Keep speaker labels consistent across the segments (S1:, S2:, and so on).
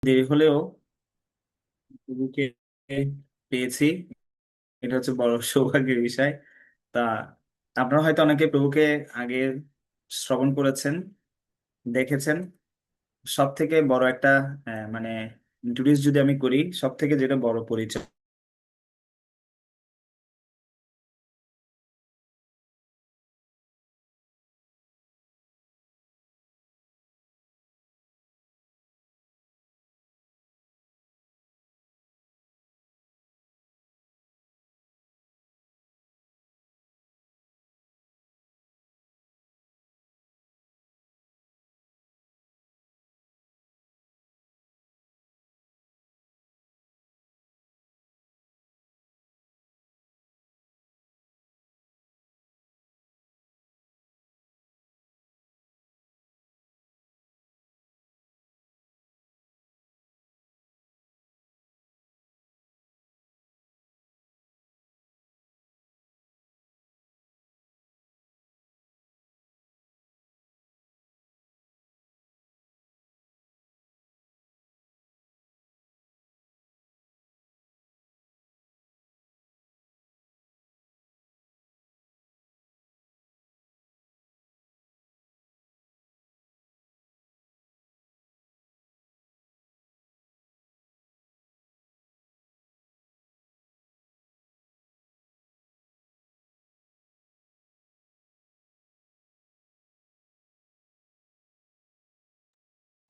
S1: দেরি হলেও প্রভুকে পেয়েছি, এটা হচ্ছে বড় সৌভাগ্যের বিষয়। তা আপনারা হয়তো অনেকে প্রভুকে আগে শ্রবণ করেছেন, দেখেছেন। সব থেকে বড় একটা মানে ইন্ট্রোডিউস যদি আমি করি, সব থেকে যেটা বড় পরিচয়,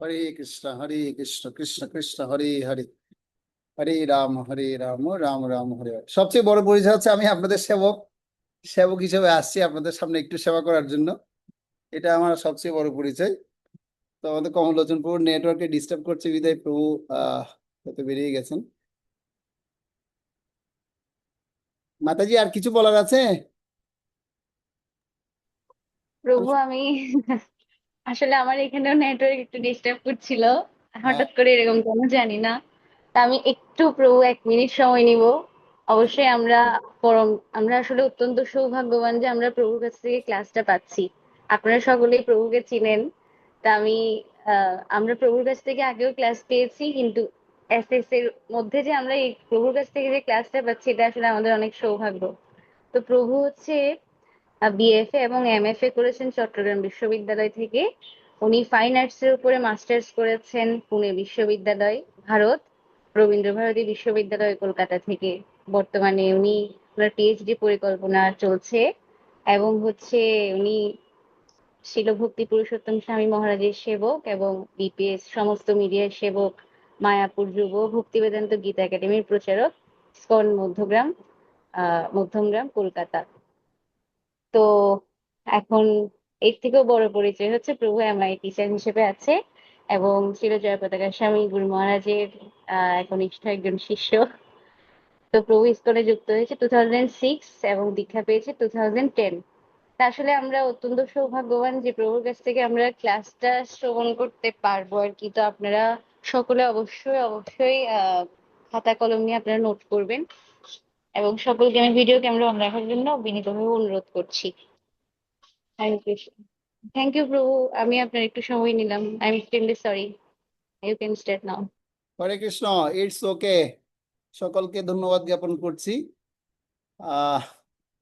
S2: হরে কৃষ্ণ কৃষ্ণ কৃষ্ণ হরে হরে, হরে রাম রাম রাম হরে হরে। সবচেয়ে বড় পরিচয় হচ্ছে আমি আপনাদের সেবক, সেবক হিসেবে আসছি আপনাদের সামনে একটু সেবা করার জন্য। এটা আমার সবচেয়ে বড় পরিচয়। তো আমাদের কমলোচন প্রভু নেটওয়ার্কে ডিস্টার্ব করছে বিদায় প্রভু হয়তো বেরিয়ে গেছেন। মাতাজি আর কিছু বলার আছে?
S3: প্রভু আমি আসলে আমার এখানেও নেটওয়ার্ক একটু ডিস্টার্ব করছিল,
S2: হ্যাঁ,
S3: হঠাৎ করে এরকম কেন জানি না। তা আমি একটু প্রভু 1 মিনিট সময় নিব। অবশ্যই পরম আমরা আসলে অত্যন্ত সৌভাগ্যবান যে আমরা প্রভুর কাছ থেকে ক্লাসটা পাচ্ছি। আপনারা সকলেই প্রভুকে চিনেন। তা আমরা প্রভুর কাছ থেকে আগেও ক্লাস পেয়েছি, কিন্তু এসএস এর মধ্যে যে আমরা এই প্রভুর কাছ থেকে যে ক্লাসটা পাচ্ছি এটা আসলে আমাদের অনেক সৌভাগ্য। তো প্রভু হচ্ছে বিএফএ এবং এমএফএ করেছেন চট্টগ্রাম বিশ্ববিদ্যালয় থেকে। উনি ফাইন আর্টস এর উপরে মাস্টার্স করেছেন পুনে বিশ্ববিদ্যালয়, ভারত, রবীন্দ্রভারতী বিশ্ববিদ্যালয় কলকাতা থেকে। বর্তমানে ওনার পিএইচডি পরিকল্পনা চলছে, এবং উনি শিল ভক্তি পুরুষোত্তম স্বামী মহারাজের সেবক এবং বিপিএস সমস্ত মিডিয়ার সেবক, মায়াপুর যুব ভক্তি বেদান্ত গীতা একাডেমির প্রচারক, স্কন মধ্যমগ্রাম কলকাতা। তো এখন এর থেকেও বড় পরিচয় হচ্ছে প্রভু এমআই টিচার হিসেবে আছে, এবং ছিল জয় পতাকা স্বামী গুরু মহারাজের একনিষ্ঠ একজন শিষ্য। তো প্রভু ইসকনে যুক্ত হয়েছে 2006 এবং দীক্ষা পেয়েছে 2010। তা আসলে আমরা অত্যন্ত সৌভাগ্যবান যে প্রভুর কাছ থেকে আমরা ক্লাসটা শ্রবণ করতে পারবো আর কি। তো আপনারা সকলে অবশ্যই অবশ্যই খাতা কলম নিয়ে আপনারা নোট করবেন, এবং সকলকে আমি ভিডিও ক্যামেরা অন রাখার জন্য বিনীতভাবে অনুরোধ করছি। Thank you. থ্যাংক ইউ প্রভু, আমি আপনার একটু সময় নিলাম। I am extremely sorry. You can start now.
S2: Hare Krishna. It's okay. সকলকে ধন্যবাদ জ্ঞাপন করছি। আহ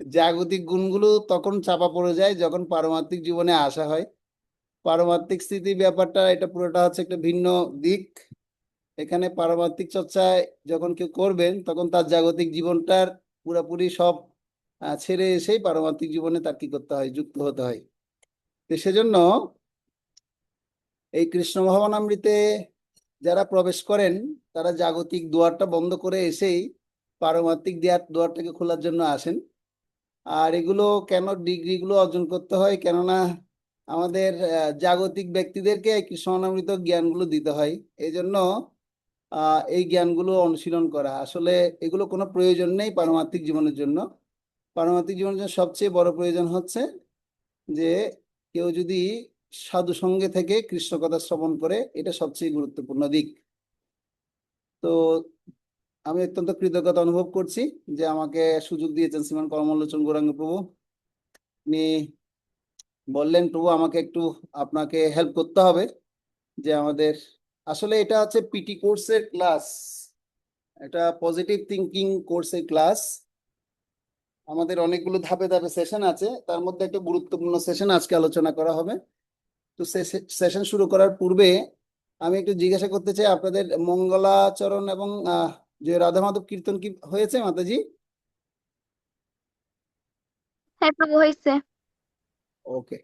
S2: জাগতিক গুণগুলো তখন চাপা পড়ে যায় যখন পারমার্থিক জীবনে আসা হয়। পারমার্থিক স্থিতি ব্যাপারটা এটা পুরোটা হচ্ছে একটা ভিন্ন দিক। এখানে পারমার্থিক চর্চায় যখন কেউ করবেন তখন তার জাগতিক জীবনটার পুরোপুরি সব ছেড়ে এসেই পারমার্থিক জীবনে তার কি করতে হয়, যুক্ত হতে হয়। তো সেজন্য এই কৃষ্ণ ভবনামৃতে যারা প্রবেশ করেন তারা জাগতিক দুয়ারটা বন্ধ করে এসেই পারমার্থিক দুয়ারটাকে খোলার জন্য আসেন। আর এগুলো কেন ডিগ্রিগুলো অর্জন করতে হয়, কেননা আমাদের জাগতিক ব্যক্তিদেরকে এই কৃষ্ণামৃত জ্ঞানগুলো দিতে হয়। এই জন্য এই জ্ঞানগুলো অনুশীলন করা, আসলে এগুলো কোনো প্রয়োজন নেই পারমার্থিক জীবনের জন্য। পারমার্থিক জীবনের জন্য সবচেয়ে বড় প্রয়োজন হচ্ছে যে কেউ যদি সাধু সঙ্গে থেকে কৃষ্ণ কথা শ্রবণ করে, এটা সবচেয়ে গুরুত্বপূর্ণ দিক। তো আমি অত্যন্ত কৃতজ্ঞতা অনুভব করছি যে আমাকে সুযোগ দিয়েছেন শ্রীমান কমলোচন গৌরাঙ্গ প্রভু। উনি বললেন প্রভু আমাকে একটু আপনাকে হেল্প করতে হবে, যে আমাদের আসলে এটা হচ্ছে পিটি কোর্সের ক্লাস, এটা পজিটিভ থিঙ্কিং কোর্সের ক্লাস। আমাদের অনেকগুলো ধাপে ধাপে সেশন আছে, তার মধ্যে একটা গুরুত্বপূর্ণ সেশন আজকে আলোচনা করা হবে। তো সেশন শুরু করার পূর্বে আমি একটু জিজ্ঞাসা করতে চাই, আপনাদের মঙ্গলাচরণ এবং যে রাধা মাধব কীর্তন কি হয়েছে মাতাজি?
S4: হ্যাঁ প্রভু হয়েছে।
S2: ওকে।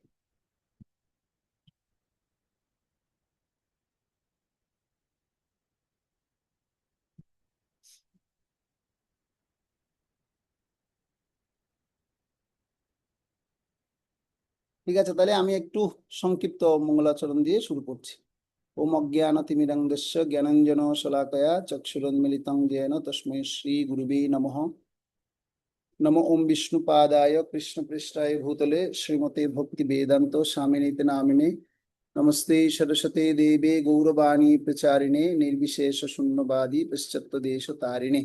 S2: ঠিক আছে, তাহলে আমি একটু সংক্ষিপ্ত মঙ্গলাচরণ দিয়ে শুরু করছি। ওম অজ্ঞানতিমিরান্ধস্য জ্ঞানাঞ্জন শলাকয়া চক্ষুরোন্মিলিতং येन তস্मै শ্রী গুরুবে নমঃ। নমো ওম বিষ্ণুপাদায় কৃষ্ণপৃষ্ঠায় ভূতলে শ্রীমতে ভক্তি বেদান্ত স্বামিনীতে নামিনে নমস্তে সরস্বতী দেবে গৌরবাণী প্রচারিণে নির্বিশেষ শূন্যবাদী পশ্চাত্য দেশ তারিণে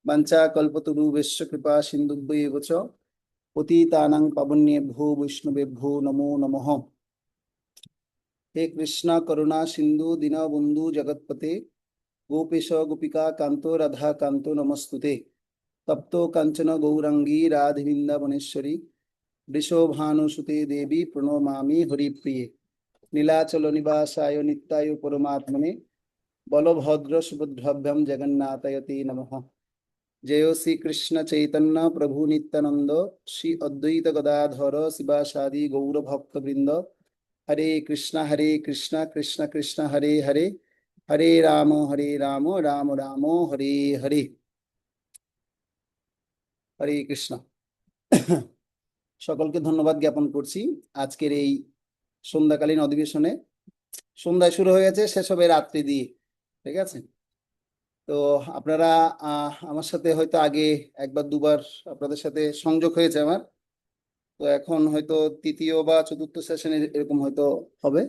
S2: বাঞ্ছা কল্পতরুভ্যশ্চ কৃপা সিন্ধুভ্যেব চ পতিতানাং পাবন্যেভ্যো বৈষ্ণবেভ্যো নমো নমঃ। হে কৃষ্ণ করুণা সিন্ধু দীনবন্ধু জগৎপতে গোপেশ গোপিকা কান্ত রাধা কান্ত নমস্তুতে। তপ্ত কাঞ্চন গৌরাঙ্গী রাধে বৃন্দাবনেশ্বরী বৃষভানুসুতে দেবী প্রণমামি হরিপ্রিয়ে। নীলাচল নিবাসায় নিত্যায় পরমাত্মনে বলভদ্র সুভদ্রাভ্যাম জগন্নাথায়তে নমঃ। জয় শ্রী কৃষ্ণ চৈতন্য প্রভু নিত্যানন্দ শ্রী অদ্বৈত গদাধর শিবাসাদি গৌর ভক্তবৃন্দ। হরে কৃষ্ণ কৃষ্ণ কৃষ্ণ হরে হরে, হরে রাম রাম রাম হরে হরে। হরে কৃষ্ণ। সকলকে ধন্যবাদ জ্ঞাপন করছি আজকের এই সন্ধ্যাকালীন অধিবেশনে। সন্ধ্যায় শুরু হয়ে গেছে, শেষ হবে রাত্রি দিয়ে। ঠিক আছে, তো আপনারা আমার সাথে হয়তো আগে একবার দুবার আপনাদের সাথে সংযোগ হয়েছে আমার, তো এখন হয়তো তৃতীয় বা চতুর্থ সেশনে এরকম হয়তো হবে।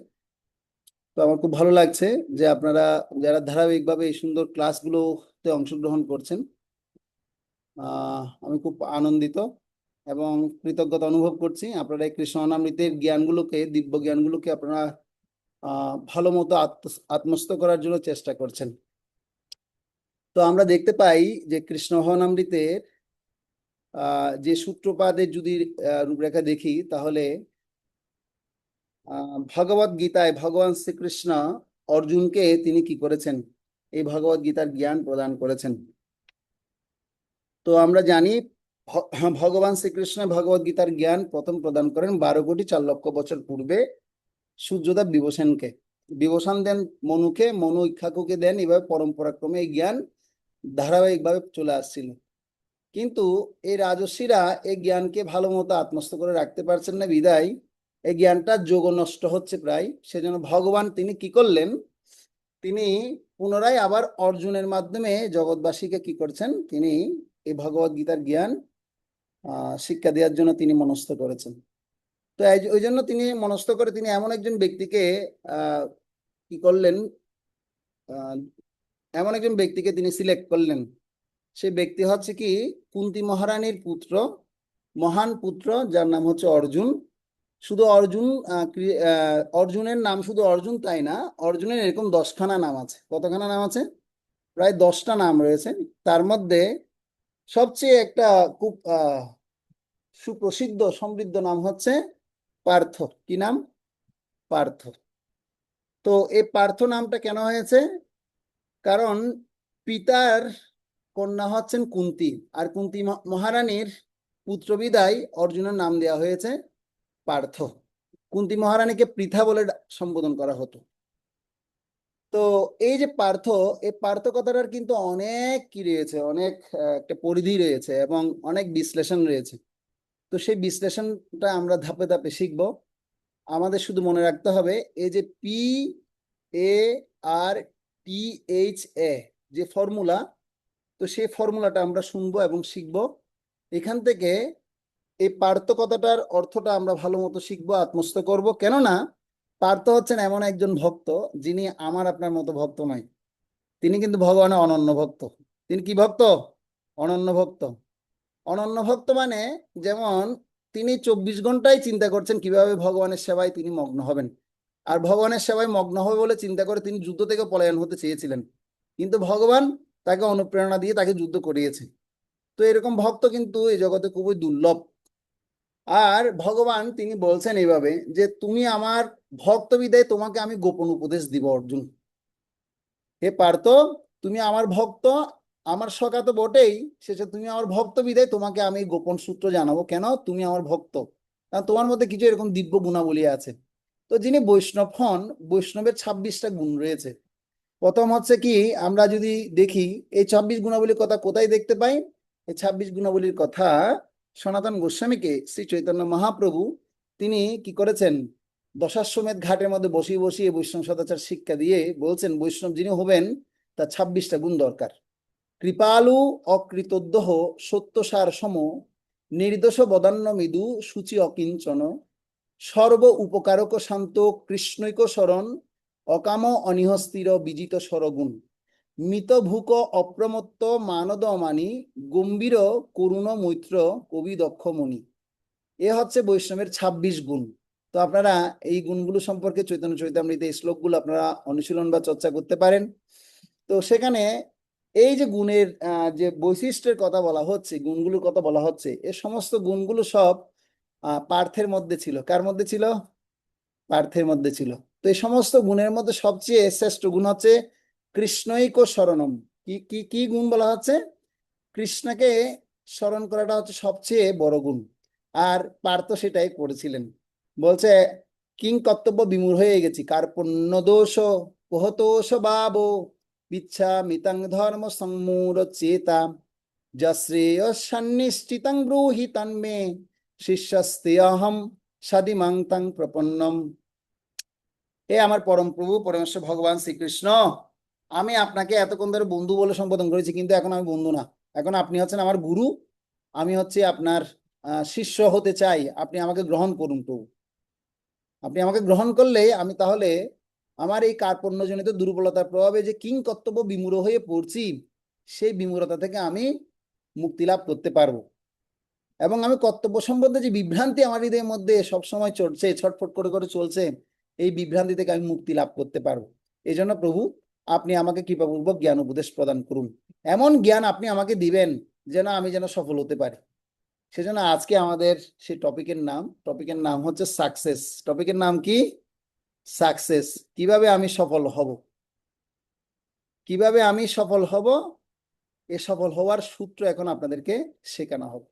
S2: তো আমার খুব ভালো লাগছে যে আপনারা যারা ধারাবাহিকভাবে এই সুন্দর ক্লাসগুলোতে অংশগ্রহণ করছেন। আমি খুব আনন্দিত এবং কৃতজ্ঞতা অনুভব করছি। আপনারা এই কৃষ্ণামৃতের জ্ঞানগুলোকে, দিব্য জ্ঞানগুলোকে আপনারা ভালো মতো আত্মস্থ করার জন্য চেষ্টা করছেন। তো আমরা দেখতে পাই যে কৃষ্ণহনামৃতের যে সূত্রপাদের যদি রূপরেখা দেখি, তাহলে ভগবত গীতায় ভগবান শ্রীকৃষ্ণ অর্জুনকে তিনি কি করেছেন, এই ভগবত গীতার জ্ঞান প্রদান করেছেন। তো আমরা জানি ভগবান শ্রীকৃষ্ণ ভগবত গীতার জ্ঞান প্রথম প্রদান করেন 12,04,00,000 বছর পূর্বে সূর্যদেব বিভূষণকে। বিভূষণ দেন মনুকে, মনু ইক্ষ্বাকুকে দেন, এভাবে পরম্পরাক্রমে এই জ্ঞান ধারাবাহিকভাবে চলে আসছিল। কিন্তু এই রাজর্ষিরা এই জ্ঞানকে ভালো মতো আত্মস্থ করে রাখতে পারছেন না, বিদায় এই জ্ঞানটা যোগ নষ্ট হচ্ছে প্রায়। সেজন্য ভগবান তিনি কি করলেন, তিনি পুনরায় আবার অর্জুনের মাধ্যমে জগৎবাসীকে কি করছেন, তিনি এই ভগবত গীতার জ্ঞান শিক্ষা দেওয়ার জন্য তিনি মনস্থ করেছেন। তো ওই জন্য তিনি মনস্থ করে তিনি এমন একজন ব্যক্তিকে কি করলেন, এমন একজন ব্যক্তিকে তিনি সিলেক্ট করলেন। সেই ব্যক্তি হচ্ছে কি কুন্তী মহারানীর পুত্র, মহান পুত্র, যার নাম হচ্ছে অর্জুন। শুধু অর্জুন, অর্জুনের নাম শুধু অর্জুন তাই না, অর্জুনের এরকম 10খানা নাম আছে। কতখানা নাম আছে? প্রায় 10টা নাম রয়েছে। তার মধ্যে সবচেয়ে একটা খুব সুপ্রসিদ্ধ সমৃদ্ধ নাম হচ্ছে পার্থ। কি নাম? পার্থ। তো এই পার্থ নামটা কেন হয়েছে? কারণ পিতার কন্যা হচ্ছেন কুন্তী, আর কুন্তী মহারানীর পুত্র বিদায় অর্জুনের নাম দেওয়া হয়েছে পার্থ। কুন্তী মহারানীকে পৃথা বলে সম্বোধন করা হতো। তো এই যে পার্থ, এই পার্থ কথাটার কিন্তু অনেক কি রয়েছে, অনেক একটা পরিধি রয়েছে এবং অনেক বিশ্লেষণ রয়েছে। তো সেই বিশ্লেষণটা আমরা ধাপে ধাপে শিখব। আমাদের শুধু মনে রাখতে হবে এই যে PARTHA যে ফর্মুলা, তো সেই ফর্মুলাটা আমরা শুনবো এবং শিখব। এখান থেকে এই পার্থ কথাটার অর্থটা আমরা ভালো মতো শিখবো, আত্মস্থ করব। কেননা পার্থ হচ্ছেন এমন একজন ভক্ত যিনি আমার আপনার মতো ভক্ত নয়। তিনি কিন্তু ভগবানের অনন্য ভক্ত। তিনি কি ভক্ত? অনন্য ভক্ত। অনন্য ভক্ত মানে যেমন তিনি 24 ঘন্টায় চিন্তা করছেন কিভাবে ভগবানের সেবায় তিনি মগ্ন হবেন। আর ভগবানের সেবায় মগ্ন হবে বলে চিন্তা করে তিনি যুদ্ধ থেকে পলায়ন হতে চেয়েছিলেন, কিন্তু ভগবান তাকে অনুপ্রেরণা দিয়ে তাকে যুদ্ধ করিয়েছে। তো এরকম ভক্ত কিন্তু এই জগতে খুবই দুর্লভ। আর ভগবান তিনি বলছেন এইভাবে যে তুমি আমার ভক্ত বিদায় তোমাকে আমি গোপন উপদেশ দিব অর্জুন। হে পার্থ, তুমি আমার ভক্ত, আমার সখা তো বটেই, শেষে তুমি আমার ভক্ত বিদায় তোমাকে আমি গোপন সূত্র জানাবো। কেন? তুমি আমার ভক্ত, কারণ তোমার মধ্যে কিছু এরকম দিব্য গুণাবলী আছে। তো যিনি বৈষ্ণব হন, বৈষ্ণবের 26টা গুণ রয়েছে। প্রথম হচ্ছে কি, আমরা যদি দেখি এই 26 গুণাবলীর কথা কোথায় দেখতে পাই? এই 26 গুণাবলীর কথা সনাতন গোস্বামীকে শ্রী চৈতন্য মহাপ্রভু তিনি কি করেছেন, দশাশ্বমেধ ঘাটের মধ্যে বসিয়ে বসিয়ে বৈষ্ণব সদাচার শিক্ষা দিয়ে বলছেন বৈষ্ণব যিনি হবেন তার 26টা গুণ দরকার। কৃপালু অকৃতোদ্যহ সত্যসার সম, নির্দোষ বদান্য মৃদু সূচি অকিঞ্চন, সর্ব উপকারক শান্ত কৃষ্ণৈক শরণ, অকাম অনিহস্থির বিজিত সরগুণ, মিতভূক অপ্রমত্ত মানদ অমানি, গম্ভীর করুণ মৈত্র কবি দক্ষ মণি। এ হচ্ছে বৈষ্ণবের 26 গুণ। তো আপনারা এই গুণগুলো সম্পর্কে চৈতন্য চরিতামৃতে এই শ্লোকগুলো আপনারা অনুশীলন বা চর্চা করতে পারেন। তো সেখানে এই যে গুণের যে বৈশিষ্ট্যের কথা বলা হচ্ছে, গুণগুলোর কথা বলা হচ্ছে, এ সমস্ত গুণগুলো সব পার্থের মধ্যে ছিল। কার মধ্যে ছিল? পার্থের মধ্যে ছিল। তো এই সমস্ত গুণের মধ্যে সবচেয়ে শ্রেষ্ঠ গুণ হচ্ছে কৃষ্ণৈক শরণম। কি কি কি গুণ বলা হচ্ছে? কৃষ্ণকে স্মরণ করাটা হচ্ছে সবচেয়ে বড় গুণ। আর পার্থ সেটাই করেছিলেন। বলছে কিং কর্তব্য বিমূঢ় হয়ে গেছি, কার্পণ্য দোষ কোহতোষ ভাব, বিচ্ছা মিতাং ধর্ম সম্মূঢ় চেতা, যশ্রেয় সন্নিষ্ঠিতং ব্রূহি তন্মে, শিষ্যস্তে অহম সাদিমাং তাং প্রপন্নম। হে আমার পরম প্রভু পরমেশ্বর ভগবান শ্রীকৃষ্ণ, আমি আপনাকে এতক্ষণ ধরে বন্ধু বলে সম্বোধন করেছি, কিন্তু এখন আমি বন্ধু না, এখন আপনি হচ্ছেন আমার গুরু, আমি হচ্ছে আপনার শিষ্য হতে চাই, আপনি আমাকে গ্রহণ করুন প্রভু। আপনি আমাকে গ্রহণ করলে আমি তাহলে আমার এই কার্পণ্যজনিত দুর্বলতার প্রভাবে যে কিং কর্তব্য বিমূঢ় হয়ে পড়ছি, সেই বিমূঢ়তা থেকে আমি মুক্তি লাভ করতে পারবো, এবং আমি কর্তব্য সম্বন্ধে যে বিভ্রান্তি আমার হৃদয়ের মধ্যে সবসময় চলছে, ছটফট করে করে চলছে, এই বিভ্রান্তি থেকে আমি মুক্তি লাভ করতে পারবো। এই জন্য প্রভু আপনি আমাকে কৃপাপূর্বক জ্ঞান উপদেশ প্রদান করুন, এমন জ্ঞান আপনি আমাকে দিবেন যেন আমি যেন সফল হতে পারি। সেজন্য আজকে আমাদের সেই টপিকের নাম হচ্ছে সাকসেস। টপিকের নাম কি? সাকসেস। কিভাবে আমি সফল হব, কিভাবে আমি সফল হব, এ সফল হওয়ার সূত্র এখন আপনাদেরকে শেখানো হবে।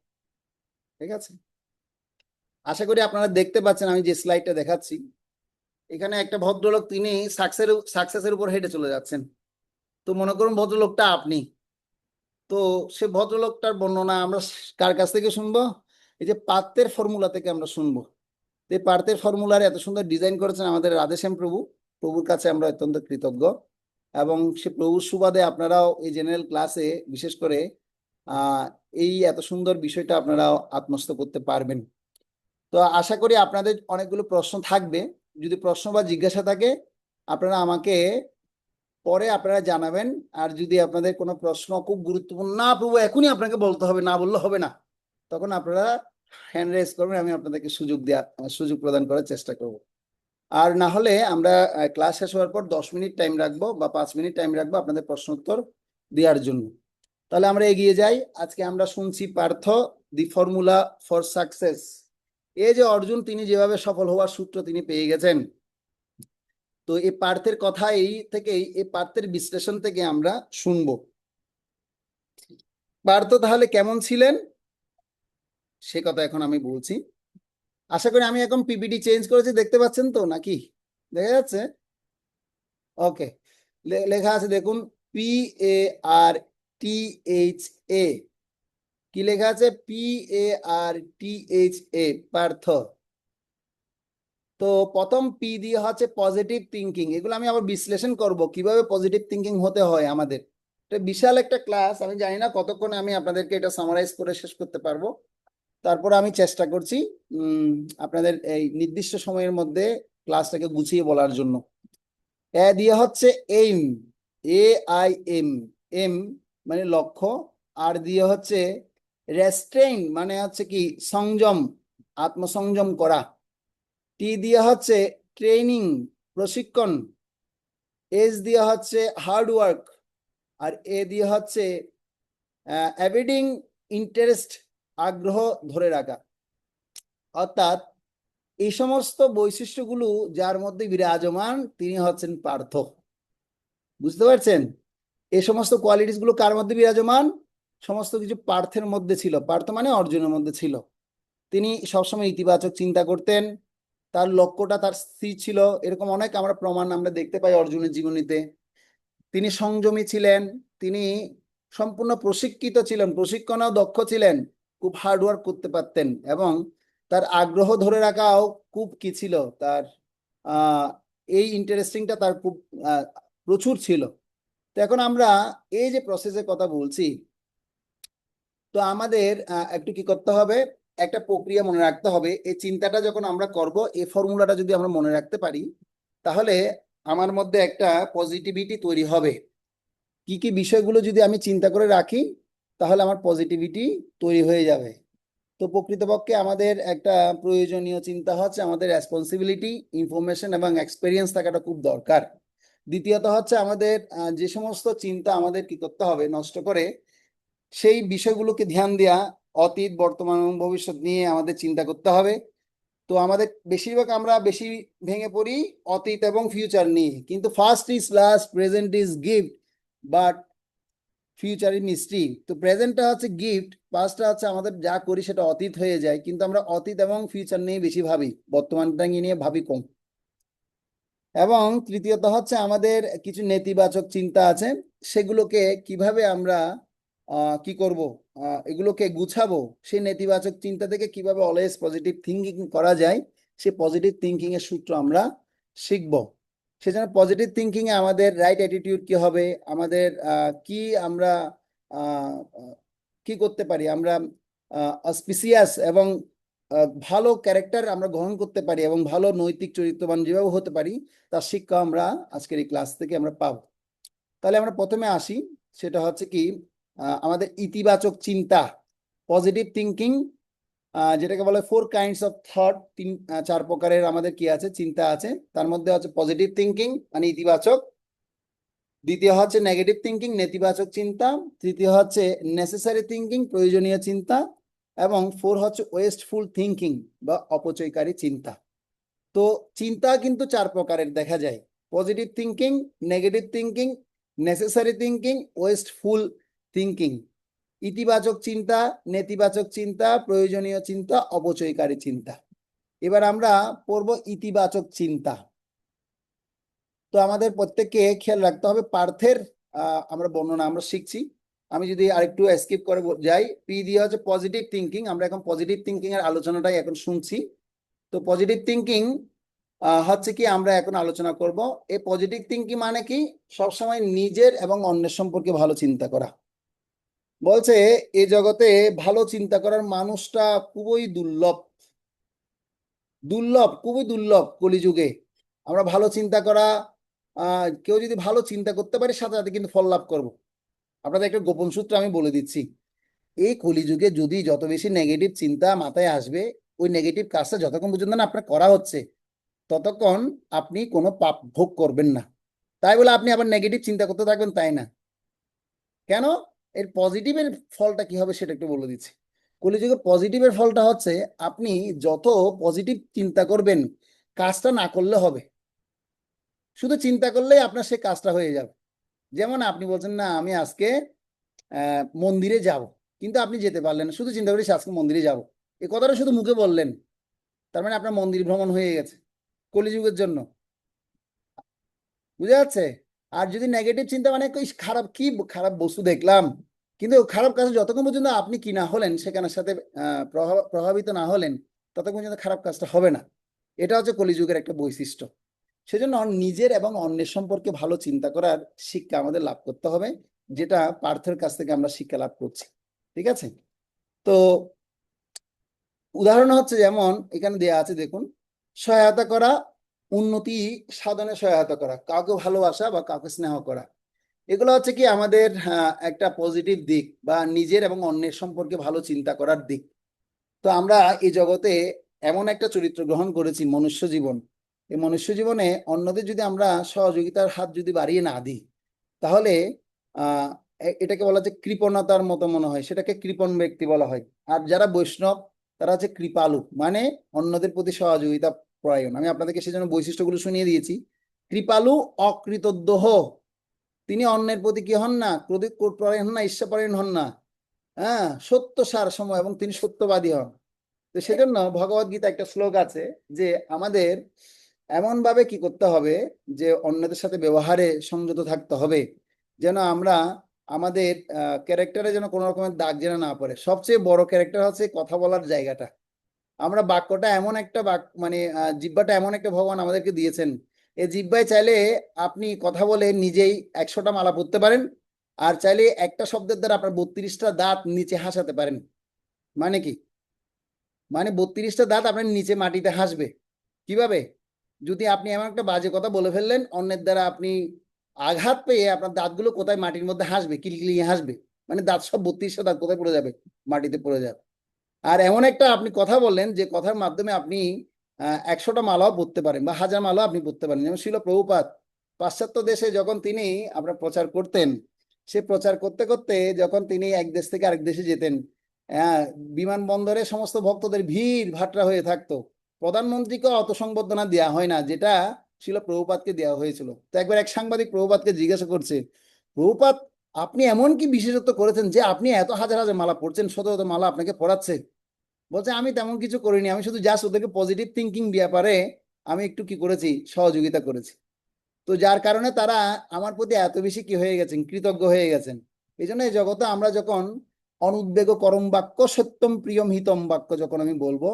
S2: ঠিক আছে? আশা করি আপনারা দেখতে পাচ্ছেন আমি যে স্লাইডটা দেখাচ্ছি, এখানে একটা ভদ্রলোক তিনি সাকসেসের উপর হেঁটে চলে যাচ্ছেন। তো মনে করুন ভদ্রলোকটা আপনি। তো সে ভদ্রলোকটার বর্ণনা আমরা কার কাছ থেকে শুনবো? এই যে পার্থের ফর্মুলা থেকে আমরা শুনবো। এই পার্থের ফর্মুলার এত সুন্দর ডিজাইন করেছেন আমাদের রাধেশ্যাম প্রভু। প্রভুর কাছে আমরা অত্যন্ত কৃতজ্ঞ, এবং সে প্রভুর সুবাদে আপনারাও এই জেনারেল ক্লাসে বিশেষ করে এই এত সুন্দর বিষয়টা আপনারাও আত্মস্থ করতে পারবেন। তো আশা করি আপনাদের অনেকগুলো প্রশ্ন থাকবে। যদি প্রশ্ন বা জিজ্ঞাসা থাকে আপনারা আমাকে পরে আপনারা জানাবেন। আর যদি আপনাদের কোনো প্রশ্ন খুব গুরুত্বপূর্ণ, না প্রভু এখনই আপনাকে বলতে হবে, না বললে হবে না, তখন আপনারা হ্যান্ড রেজ করবেন, আমি আপনাদেরকে সুযোগ প্রদান করার চেষ্টা করব। আর না হলে আমরা ক্লাস শেষ হওয়ার পর 10 মিনিট টাইম রাখবো বা 5 মিনিট টাইম রাখবো আপনাদের প্রশ্ন উত্তর দেওয়ার জন্য। তাহলে আমরা এগিয়ে যাই। আজকে আমরা শুনছি পার্থ দি ফর্মুলা ফর সাকসেস। এই যে অর্জুন তিনি যেভাবে সফল হওয়ার সূত্র তিনি পেয়ে গেছেন, তো এই পার্থের কথা এই পার্থের বিশ্লেষণ থেকে আমরা শুনবো পার্থ তাহলে কেমন ছিলেন সে কথা এখন আমি বলছি। আশা করি আমি এখন পিপিটি চেঞ্জ করেছি, দেখতে পাচ্ছেন তো নাকি? দেখা যাচ্ছে? ওকে, লেখা আছে দেখুন, PARTHA। কি লেখা আছে? PARTHA, পার্থ। তো প্রথম পি দিয়ে হচ্ছে পজিটিভ থিঙ্কিং। এগুলো আমি আবার বিশ্লেষণ করব কিভাবে পজিটিভ থিঙ্কিং হতে হয় আমাদের। এটা বিশাল একটা ক্লাস, আমি জানি না কতক্ষণে আমি আপনাদেরকে এটা সামারাইজ করে শেষ করতে পারবো। তারপর আমি চেষ্টা করছি আপনাদের এই নির্দিষ্ট সময়ের মধ্যে ক্লাসটাকে গুছিয়ে বলার জন্য। এ দিয়ে হচ্ছে এইম, AIM, এম মানে লক্ষ্য। আর দিয়ে হচ্ছে রেস্ট্রেইন মানে হচ্ছে কি সংযম, আত্মসংযম করা। টি দিয়ে হচ্ছে ট্রেনিং, প্রশিক্ষণ, এস দিয়ে হচ্ছে হার্ড ওয়ার্ক, আর এ দিয়ে হচ্ছে অ্যাবিডিং ইন্টারেস্ট, আগ্রহ ধরে রাখা। অর্থাৎ এই সমস্ত বৈশিষ্ট্যগুলো যার মধ্যে বিরাজমান তিনি হচ্ছেন পার্থ। বুঝতে পারছেন? এই সমস্ত কোয়ালিটিস গুলো কার মধ্যে বিরাজমান? সমস্ত কিছু পার্থের মধ্যে ছিল। পার্থ মানে অর্জুনের মধ্যে ছিল। তিনি সবসময় ইতিবাচক চিন্তা করতেন, তার লক্ষ্যটা তার স্থির ছিল। এরকম অনেক আমরা প্রমাণ আমরা দেখতে পাই অর্জুনের জীবনীতে। তিনি সংযমী ছিলেন, তিনি সম্পূর্ণ প্রশিক্ষিত ছিলেন, প্রশিক্ষণেও দক্ষ ছিলেন, খুব হার্ড ওয়ার্ক করতে পারতেন, এবং তার আগ্রহ ধরে রাখাও খুব কি ছিল তার, আহ এই ইন্টারেস্টিংটা তার খুব প্রচুর ছিল। তো এখন আমরা এই যে প্রসেসের কথা বলছি, তো আমাদের একটু কি করতে হবে, একটা প্রক্রিয়া মনে রাখতে হবে। এই চিন্তাটা যখন আমরা করব, এই ফর্মুলাটা যদি আমরা মনে রাখতে পারি, তাহলে আমার মধ্যে একটা পজিটিভিটি তৈরি হবে। কি কি বিষয়গুলো যদি আমি চিন্তা করে রাখি, তাহলে আমার পজিটিভিটি তৈরি হয়ে যাবে। তো প্রকৃতপক্ষে আমাদের একটা প্রয়োজনীয় চিন্তা হচ্ছে আমাদের রেসপন্সিবিলিটি, ইনফরমেশন এবং এক্সপেরিয়েন্স থাকাটা খুব দরকার। দ্বিতীয়ত হচ্ছে আমাদের যে সমস্ত চিন্তা আমাদের কি করতে হবে, নষ্ট করে সেই বিষয়গুলোকে ধ্যান দেওয়া, অতীত, বর্তমান এবং ভবিষ্যৎ নিয়ে আমাদের চিন্তা করতে হবে। তো আমাদের বেশিরভাগ আমরা বেশি ভেঙে পড়ি অতীত এবং ফিউচার নিয়ে, কিন্তু first is last, present is gift, but future is mystery. তো প্রেজেন্টটা হচ্ছে গিফট, পাস্টটা হচ্ছে আমাদের যা করি সেটা অতীত হয়ে যায়, কিন্তু আমরা অতীত এবং ফিউচার নিয়ে বেশি ভাবি, বর্তমানটা নিয়ে ভাবি কম। এবং তৃতীয়ত হচ্ছে আমাদের কিছু নেতিবাচক চিন্তা আছে, সেগুলোকে কিভাবে আমরা কি করব, এগুলোকে গুছাবো, সেই নেতিবাচক চিন্তা থেকে কিভাবে অলওয়েজ পজিটিভ থিঙ্কিং করা যায়, সেই পজিটিভ থিঙ্কিং এর সূত্র আমরা শিখব। সেজন্য পজিটিভ থিঙ্কিং এ আমাদের রাইট অ্যাটিটিউড কি হবে, আমাদের কি আমরা আহ, আহ, কি করতে পারি, আমরা অসপিসিয়াস এবং ভালো ক্যারেক্টার আমরা গ্রহণ করতে পারি, এবং ভালো নৈতিক চরিত্রবান যেভাবে হতে পারি, তার শিক্ষা আমরা আজকের এই ক্লাস থেকে আমরা পাবো। তাহলে আমরা প্রথমে আসি, সেটা হচ্ছে কি আমাদের ইতিবাচক চিন্তা, পজিটিভ থিঙ্কিং, যেটাকে বলে 4 কাইন্ডস অফ থট, চার প্রকারের আমাদের কি আছে, চিন্তা আছে। তার মধ্যে হচ্ছে পজিটিভ থিঙ্কিং মানে ইতিবাচক, দ্বিতীয় হচ্ছে নেগেটিভ থিঙ্কিং নেতিবাচক চিন্তা, তৃতীয় হচ্ছে নেসেসারি থিঙ্কিং প্রয়োজনীয় চিন্তা, এবং 4 হচ্ছে ওয়েস্টফুল থিঙ্কিং বা অপচয়কারী চিন্তা। তো চিন্তা কিন্তু 4 প্রকারের দেখা যায়: positive thinking, negative thinking, necessary thinking, wasteful thinking. ইতিবাচক চিন্তা, নেতিবাচক চিন্তা, প্রয়োজনীয় চিন্তা, অপচয়কারী চিন্তা। এবার আমরা পড়ব ইতিবাচক চিন্তা। তো আমাদের প্রত্যেককে খেয়াল রাখতে হবে পার্থের আমরা বর্ণনা আমরা শিখছি। আমি যদি আরেকটু স্কিপ করে যাই, পি দিয়ে হচ্ছে পজিটিভ থিঙ্কিং। আমরা এখন পজিটিভ থিঙ্কিং এর আলোচনাটাই এখন শুনছি। তো পজিটিভ থিঙ্কিং হচ্ছে কি আমরা এখন আলোচনা করব। এই পজিটিভ থিঙ্কিং মানে কি, সবসময় নিজের এবং অন্যের সম্পর্কে ভালো চিন্তা করা। বলছে এই জগতে ভালো চিন্তা করার মানুষটা খুবই দুর্লভ, দুর্লভ, খুবই দুর্লভ কলিযুগে। আমরা ভালো চিন্তা করা, কেউ যদি ভালো চিন্তা করতে পারে সাথে সাথে কিন্তু ফল লাভ করবো। আপনাদের একটা গোপন সূত্র আমি বলে দিচ্ছি, এই কলিযুগে যদি যত বেশি নেগেটিভ চিন্তা মাথায় আসবে, ওই নেগেটিভ কাজটা যতক্ষণ পর্যন্ত না আপনার করা হচ্ছে, ততক্ষণ আপনি কোনো পাপ ভোগ করবেন না। তাই বলে আপনি আবার নেগেটিভ চিন্তা করতে থাকবেন তাই না। কেন? এর পজিটিভের ফলটা কি হবে সেটা একটু বলে দিচ্ছি। কলিযুগে পজিটিভের ফলটা হচ্ছে আপনি যত পজিটিভ চিন্তা করবেন, কাজটা না করলে হবে, শুধু চিন্তা করলেই আপনার সেই কাজটা হয়ে যাবে। যেমন আপনি বলছেন না আমি আজকে মন্দিরে যাব, কিন্তু আপনি যেতে পারলেন না, শুধু চিন্তা করেছি আজকে মন্দিরে যাব, এই কথাটা শুধু মুখে বললেন, তার মানে আপনার মন্দির ভ্রমণ হয়ে গেছে কলিযুগের জন্য। বুঝা যাচ্ছে? আর যদি নেগেটিভ চিন্তা মানে ইস, খারাপ, কি খারাপ বস্তু দেখলাম, কিন্তু খারাপ কাজে যতক্ষণ পর্যন্ত আপনি কি না হলেন, সেখানের সাথে প্রভাবিত না হলেন, ততক্ষণ পর্যন্ত খারাপ কাজটা হবে না। এটা হচ্ছে কলিযুগের একটা বৈশিষ্ট্য। সেজন্য নিজের এবং অন্যের সম্পর্কে ভালো চিন্তা করার শিক্ষা আমাদের লাভ করতে হবে, যেটা পার্থের কাছ থেকে আমরা শিক্ষা লাভ করছি। ঠিক আছে? তো উদাহরণ হচ্ছে যেমন এখানে দেয়া আছে দেখুন, সহায়তা করা, উন্নতি সাধনে সহায়তা করা, কাউকে ভালোবাসা বা কাউকে স্নেহ করা, এগুলো হচ্ছে কি আমাদের একটা পজিটিভ দিক বা নিজের এবং অন্যের সম্পর্কে ভালো চিন্তা করার দিক। তো আমরা এই জগতে এমন একটা চরিত্র গ্রহণ করেছি, মনুষ্য জীবন, এই মনুষ্য জীবনে অন্যদের যদি আমরা সহযোগিতার হাত যদি বাড়িয়ে না দিই, তাহলে এটাকে বলা যায় কৃপণতার মতো মনে হয়, সেটাকে কৃপণ ব্যক্তি বলা হয়। আর যারা বৈষ্ণব তারা হচ্ছে কৃপালু, মানে অন্যদের প্রতি সহযোগিতা পরায়ণ। আমি আপনাদেরকে সেজন্য বৈশিষ্ট্যগুলো শুনিয়ে দিয়েছি। কৃপালু অকৃতজ্ঞ, তিনি অন্যের প্রতি কি হন না, ক্রোধপরায়ণ হন না, ঈর্ষাপরায়ণ হন না, হ্যাঁ, সত্য সার সময়, এবং তিনি সত্যবাদী হন। তো সেজন্য ভগবদ গীতা একটা শ্লোক আছে যে আমাদের এমন ভাবে কি করতে হবে, যে অন্যদের সাথে ব্যবহারে সংযত থাকতে হবে, যেন আমরা আমাদের ক্যারেক্টারে যেন কোনো রকমের দাগ যেন না পড়ে। সবচেয়ে বড় ক্যারেক্টার হচ্ছে কথা বলার জায়গাটা। আমরা বাক্যটা এমন একটা মানে জিহ্বাটা এমন একটা ভগবান আমাদেরকে দিয়েছেন, এই জিহ্বায় চাইলে আপনি কথা বলে নিজেই 100টা মালা পরতে পারেন, আর চাইলে একটা শব্দের দ্বারা আপনার 32টা দাঁত নিচে হাসাতে পারেন। মানে কি? মানে 32টা দাঁত আপনার নিচে মাটিতে হাসবে। কিভাবে? যদি আপনি এমন একটা বাজে কথা বলে ফেললেন, অন্যের দ্বারা আপনি আঘাত পেয়ে আপনার দাঁতগুলো কোথায় মাটির মধ্যে হাসবে, কিলকিলিয়ে হাসবে, মানে দাঁত সব 32টা দাঁত কোথায় পড়ে যাবে? মাটিতে পড়ে যাবে। আর এমন একটা আপনি কথা বললেন যে কথার মাধ্যমে আপনি 100টা মালাও পড়তে পারেন বা 1000 মালাও আপনি পড়তে পারেন। যেমন ছিল প্রভুপাদ পাশ্চাত্য দেশে যখন তিনি আপনার প্রচার করতেন, সে প্রচার করতে করতে যখন তিনি এক দেশ থেকে আরেক দেশে যেতেন, বিমানবন্দরে সমস্ত ভক্তদের ভিড় ভাট্টা হয়ে থাকতো। প্রধানমন্ত্রীকে অত সংবর্ধনা দেওয়া হয় না, যেটা ছিল প্রভুপাদকে দেওয়া হয়েছিল। তো একবার এক সাংবাদিক প্রভুপাদকে জিজ্ঞাসা করছে, প্রভুপাদ, আপনি এমন কি বিশেষত্ব করেছেন যে আপনি এত হাজার হাজার মালা পড়ছেন, শত শত মালা আপনাকে পড়াচ্ছে? বলছে, আমি তেমন কিছু করিনি, আমি শুধু জাস্ট ওদেরকে পজিটিভ থিঙ্কিং ব্যাপারে আমি একটু কি করেছি, সহযোগিতা করেছি। তো যার কারণে তারা আমার প্রতি এত বেশি কি হয়ে গেছেন, কৃতজ্ঞ হয়ে গেছেন। এই জন্য এই জগতে আমরা যখন অনুদ্বেগ করম বাক্য সত্যম প্রিয়ম হিতম বাক্য যখন আমি বলবো,